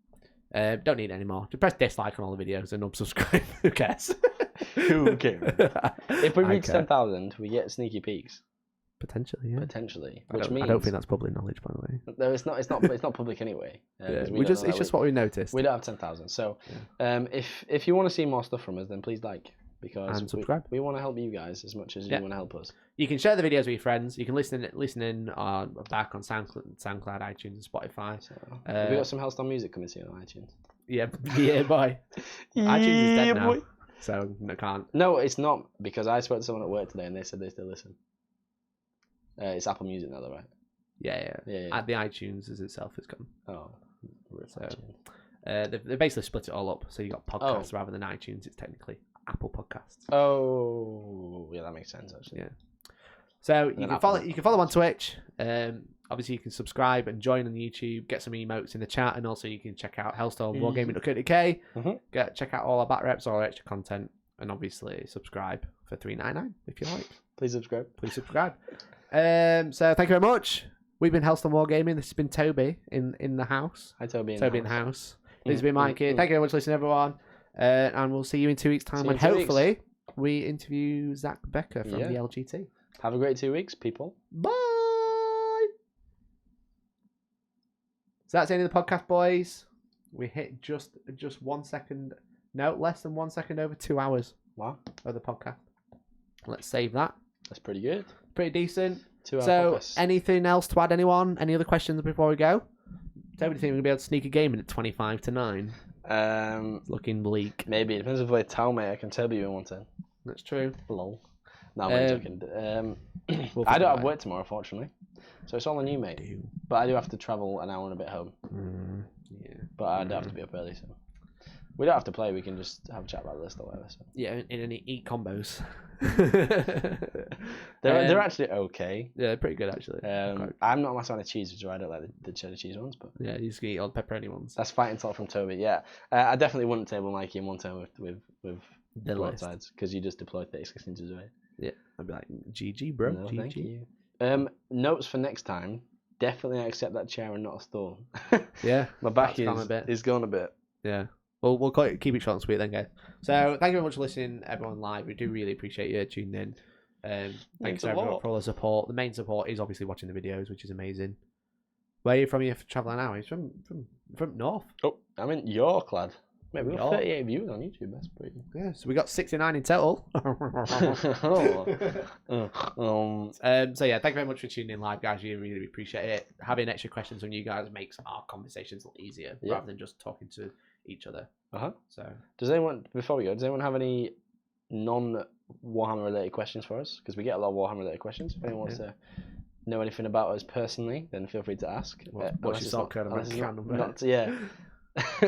Don't need it anymore. Just press dislike on all the videos and unsubscribe. Who cares? Who cares? If we reach 10,000, we get sneaky peeks. Potentially, yeah. Potentially, I don't think that's public knowledge, by the way. No, it's not. It's not public anyway. It's just what we noticed. We don't have 10,000. So, if you want to see more stuff from us, then please like, because subscribe. We want to help you guys as much as you want to help us. You can share the videos with your friends. You can listen in back on SoundCloud, iTunes, and Spotify. So, we got some Hellstorm music coming soon on iTunes. Yeah, boy. iTunes is dead now, boy. So I can't. No, it's not, because I spoke to someone at work today and they said they still listen. It's Apple Music now, though, right? Yeah. The iTunes as itself is gone. Oh, so they basically split it all up. So you got podcasts rather than iTunes. It's technically Apple Podcasts. Oh, yeah, that makes sense actually. Yeah. So you can follow. You can follow on Twitch. Obviously, you can subscribe and join on YouTube. Get some emotes in the chat, and also you can check out Hellstorm Wargaming.co.uk. Check out all our back reps, all our extra content, and obviously subscribe for $3.99 if you like. Please subscribe. So thank you very much. We've been Hellstorm Wargaming. This has been Toby in the house. Hi, Toby. In the house. This has been Mikey. Thank you very much for listening, everyone. And we'll see you in 2 weeks' time when hopefully we interview Zach Becker from the LGT. Have a great 2 weeks, people. Bye. So that's the end of the podcast, boys. We hit just 1 second. No, less than 1 second over 2 hours. Wow. Of the podcast. Let's save that. That's pretty good. Pretty decent. 2 hour podcast. Anything else to add, anyone? Any other questions before we go? Toby, do you think we're going to be able to sneak a game in at 25 to 9? It's looking bleak. Maybe. It depends if I tell me. I can tell you in 110. That's true. Lol. No, I'm joking. I don't have work tomorrow, fortunately. So it's all on you, mate. But I do have to travel an hour and a bit home. Yeah. But I don't have to be up early, so. We don't have to play, we can just have a chat about the list or whatever. So. Yeah, in any eat combos. They're actually okay. Yeah, they're pretty good, actually. I'm not a massive fan of cheese, which is why I don't like the cheddar cheese ones. But yeah, you just can eat all the pepperoni ones. That's fighting talk from Toby, yeah. I definitely wouldn't table Mikey in 110 with the broadsides, because you just deploy 36 inches away. Yeah, I'd be like, GG, bro. No, GG. thank you. Notes for next time. Definitely accept that chair and not a stool. Yeah. My back is going a bit. Yeah. Well, we'll keep it short and sweet then, guys. So, thank you very much for listening, everyone live. We do really appreciate you tuning in. Thanks everyone for all the support. The main support is obviously watching the videos, which is amazing. Where are you from? You're travelling now? He's from north. Oh, I'm in York, lad. Mate, we got 38 views on YouTube. That's pretty. Yeah, so we got 69 in total. So yeah, thank you very much for tuning in live, guys. We really appreciate it. Having extra questions from you guys makes our conversations a lot easier rather than just talking to each other. So does anyone, before we go, does anyone have any non-Warhammer related questions for us? Because we get a lot of Warhammer related questions. If anyone wants to know anything about us personally, then feel free to ask. What's your salt code?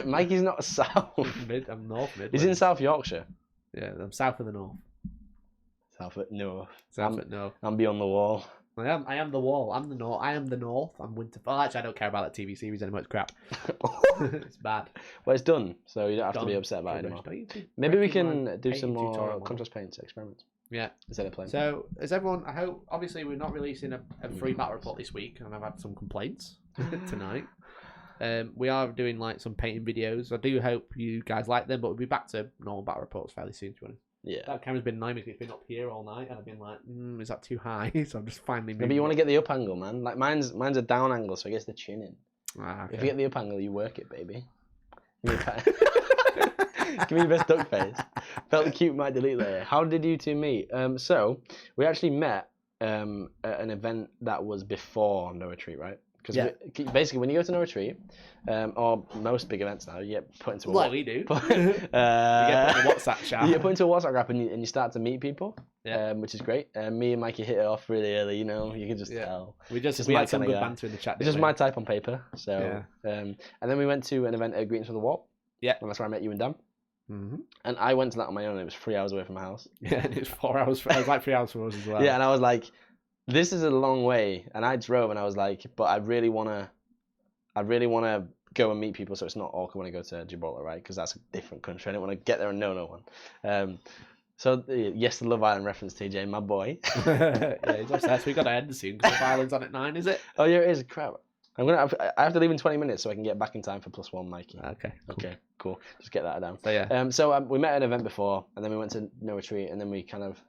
Mikey's not south. I'm north mid. He's in South Yorkshire. Yeah, I'm south of the north. South at north. North. I'm beyond the wall. I am the wall. I'm the north. I am the north. I'm winter. Well, actually, I don't care about that TV series anymore. It's crap. It's bad. Well, it's done, so you don't have to be upset about it anymore. Maybe we can do some more contrast paints experiments. Yeah. Instead of playing. So, as everyone, I hope, obviously, we're not releasing a free battle report this week, and I've had some complaints tonight. We are doing like some painting videos. I do hope you guys like them, but we'll be back to normal battle reports fairly soon, to be honest. Yeah. That camera's been annoying because it's been up here all night, and I've been like, is that too high? So I'm just finally moving. Maybe you want to get the up angle, man. Like mine's a down angle, so it gets the chin in. Okay. If you get the up angle, you work it, baby. Give me your best duck face. Felt cute, might delete later. How did you two meet? So we actually met at an event that was before No Retreat, right? Because basically, when you go to No Retreat, or most big events now, you get put into we do. you get put in a WhatsApp chat. You get put into a WhatsApp group and you start to meet people, which is great. Me and Mikey hit it off really early. You know, you can just tell. We had some good banter in the chat. It's just my type on paper. So, and then we went to an event at Greetings for the Wall. Yeah, and that's where I met you and Dan. Mm-hmm. And I went to that on my own. It was 3 hours away from my house. Yeah, and it was 4 hours. It was like 3 hours for us as well. Yeah, and I was like, this is a long way. And I drove, and I was like, but I really wanna go and meet people, so it's not awkward when I go to Gibraltar, right? Because that's a different country. I don't want to get there and know no one. So yes, the Love Island reference, TJ, my boy. Yeah, he's obsessed. We got to end soon because Love Island's on at 9, is it? Oh yeah, it is. Crap. I have to leave in 20 minutes so I can get back in time for +1, Mikey. Okay, cool. Just get that down. So yeah. So we met at an event before, and then we went to No Retreat, and then we kind of.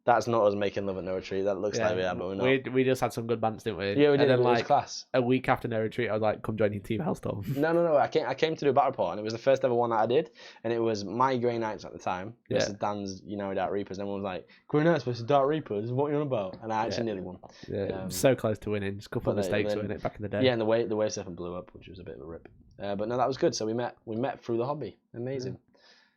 That's not us making love at No Retreat. That looks like we are, but we're not. We just had some good bands, didn't we? Yeah, we did. And then, it was class. A week after No Retreat, I was like, come join your team, Hellstorm. No. I came to do a battle report, and it was the first ever one that I did, and it was my Grey Knights at the time versus Dan's, Dark Reapers. And everyone was like, Grey Knights versus Dark Reapers, what are you on about? And I actually nearly won. Yeah, so close to winning. Just a couple of mistakes to win it back in the day. Yeah, and the wave surfing blew up, which was a bit of a rip. But no, that was good. So we met through the hobby. Amazing.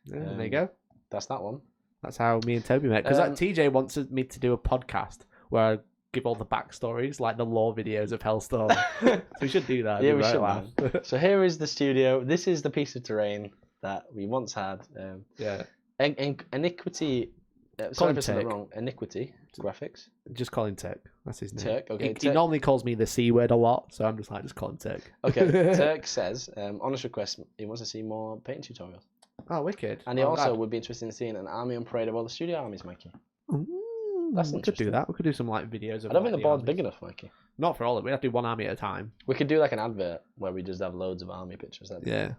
Yeah, there you go. That's that one. That's how me and Toby met. Because TJ wants me to do a podcast where I give all the backstories, like the lore videos of Hellstorm. So we should do that. Yeah, we should. So here is the studio. This is the piece of terrain that we once had. Iniquity. Sorry if I said it wrong. Iniquity Graphics. Just call him Turk. That's his name. Turk. Okay. He normally calls me the C word a lot, so I'm just like, just call him Turk. Okay. Turk says, honest request. He wants to see more painting tutorials. Oh, wicked. And he also would be interested in seeing an army on parade of all the studio armies, Mikey. That's we could do that. We could do some like videos of I don't think the board's big enough, Mikey. Not for all of it. We have to do one army at a time. We could do like an advert where we just have loads of army pictures. Yeah.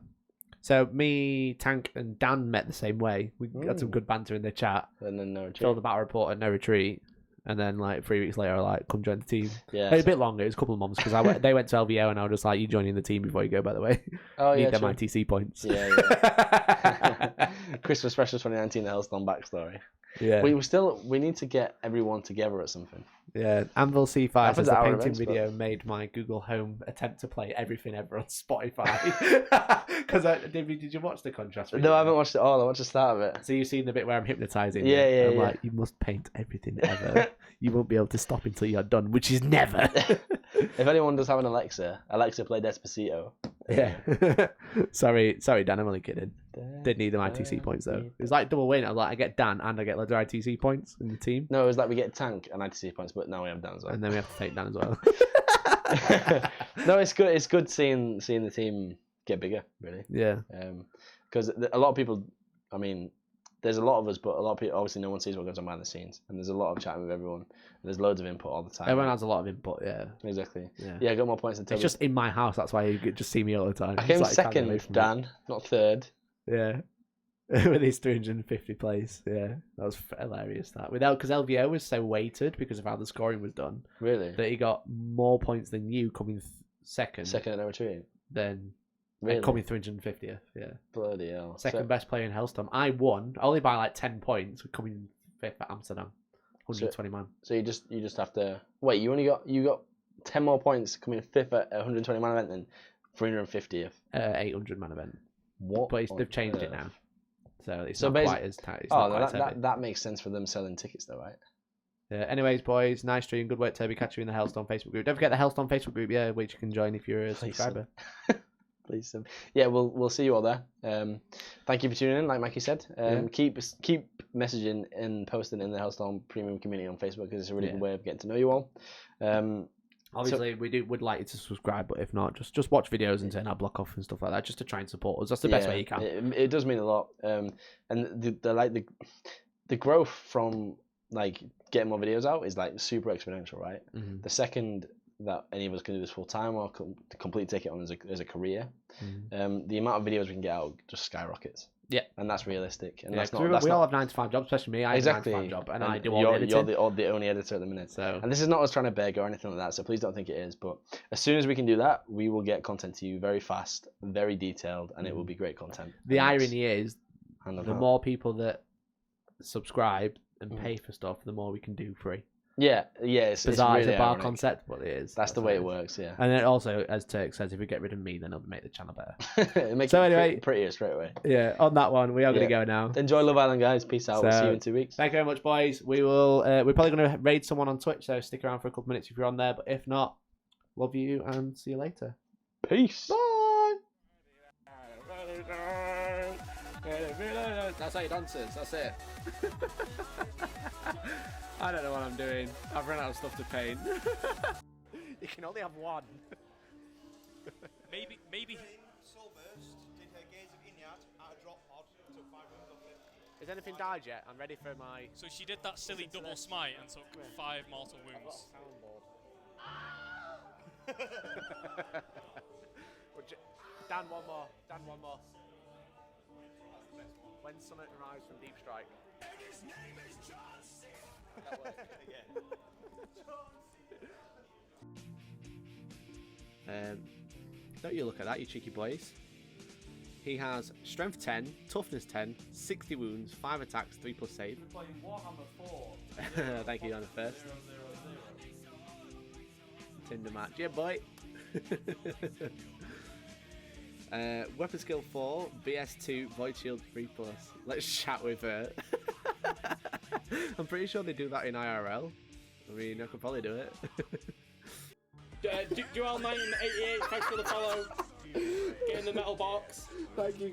So me, Tank, and Dan met the same way. We had some good banter in the chat. And then No Retreat. Filled the battle report at No Retreat. And then, like, 3 weeks later, come join the team. Yeah. A bit longer. It was a couple of months because they went to LVO and I was just like, you joining the team before you go, by the way. Oh, yeah. Need them ITC points. Yeah. Christmas Special 2019, the Hellstorm backstory. Yeah. We need to get everyone together at something. Yeah. Anvil C5 says the painting video made my Google Home attempt to play everything ever on Spotify. Because did you watch the contrast video? No, I haven't watched it all. I watched the start of it. So you've seen the bit where I'm hypnotizing you? Yeah. I'm like, you must paint everything ever. You won't be able to stop until you're done, which is never. If anyone does have an Alexa play Despacito. Yeah. Sorry, Dan, I'm only kidding. Did need them ITC points though. It was like double win. I was like, I get Dan and I get loads of ITC points in the team. No, it was like we get Tank and ITC points, but now we have Dan as well. And then we have to take Dan as well. No, it's good. It's good seeing the team get bigger, really. Yeah. Because a lot of people, I mean, there's a lot of us, but a lot of people, obviously no one sees what goes on behind the scenes. And there's a lot of chatting with everyone. There's loads of input all the time. Everyone has a lot of input, yeah. Exactly. Yeah, I got more points than Toby. It's just in my house, that's why you just see me all the time. I came second, Dan, not third. Yeah. With his 350 place. Yeah. That was hilarious, that. Because LVO was so weighted because of how the scoring was done. Really? That he got more points than you coming second. Second at No Retreat. Than Really? And coming 350th, yeah. Bloody hell. Second best player in Hellstorm. I won, only by like 10 points, coming 5th at Amsterdam. 120 man. So you just have to wait. You got 10 more points coming 5th at a 120 man event than 350th. 800 man event. What? But they've changed it now, so it's So not quite as tight. It's Oh, not quite heavy. that makes sense for them selling tickets, though, right? Yeah. Anyways, boys, nice stream. Good work, Toby. Catch you in the Hellstorm Facebook group. Don't forget the Hellstorm Facebook group, yeah, which you can join if you're a subscriber. Please, yeah, we'll see you all there. Thank you for tuning in. Like Mikey said, keep messaging and posting in the Hellstorm Premium community on Facebook because it's a really good way of getting to know you all. Obviously, would like you to subscribe, but if not, just watch videos and turn our block off and stuff like that, just to try and support us. That's the best way you can. It does mean a lot. And the growth from like getting more videos out is like super exponential, right? Mm-hmm. The second that any of us can do this full time or completely take it on as a career, the amount of videos we can get out just skyrockets. Yeah, and that's realistic. And we all have 9 to 5 jobs, especially me. I have a 9 to 5 job, and I do all the editing. You're the only editor at the minute. So, and this is not us trying to beg or anything like that. So please don't think it is. But as soon as we can do that, we will get content to you very fast, very detailed, and it will be great content. The irony is, the more people that subscribe and pay for stuff, the more we can do free. Yeah, it's bizarre. It's really a bar ironic. concept, but it is. That's the way it works, yeah. And then also, as Turk says, if we get rid of me, then it'll make the channel better. It makes so it anyway, prettier straight away. Yeah, on that one, we are going to go now. Enjoy Love Island, guys. Peace out. We'll see you in 2 weeks. Thank you very much, boys. We will. We're probably going to raid someone on Twitch, so stick around for a couple minutes if you're on there. But if not, love you and see you later. Peace. Bye. That's how you dances. That's it. I don't know what I'm doing. I've run out of stuff to paint. You can only have one. Maybe. Soulburst did her Gaze of Inyad at a drop pod, took 5 rooms off it. Has anything died yet? I'm ready for my... So she did that silly double smite and took 5 mortal wounds. Dan, one more. When Summit arrives from Deep Strike. His name is John C. Don't you look at that, you cheeky boys. He has strength 10, toughness 10, 60 wounds, 5 attacks, 3+ save. We're playing Warhammer 4. Thank you on the first. 0, 0, 0. Tinder match, yeah boy. Weapon skill 4, BS2, void shield 3+. Let's chat with her. I'm pretty sure they do that in IRL. I mean, I could probably do it. Dual 988, thanks for the follow. Get in the metal box. Thank you.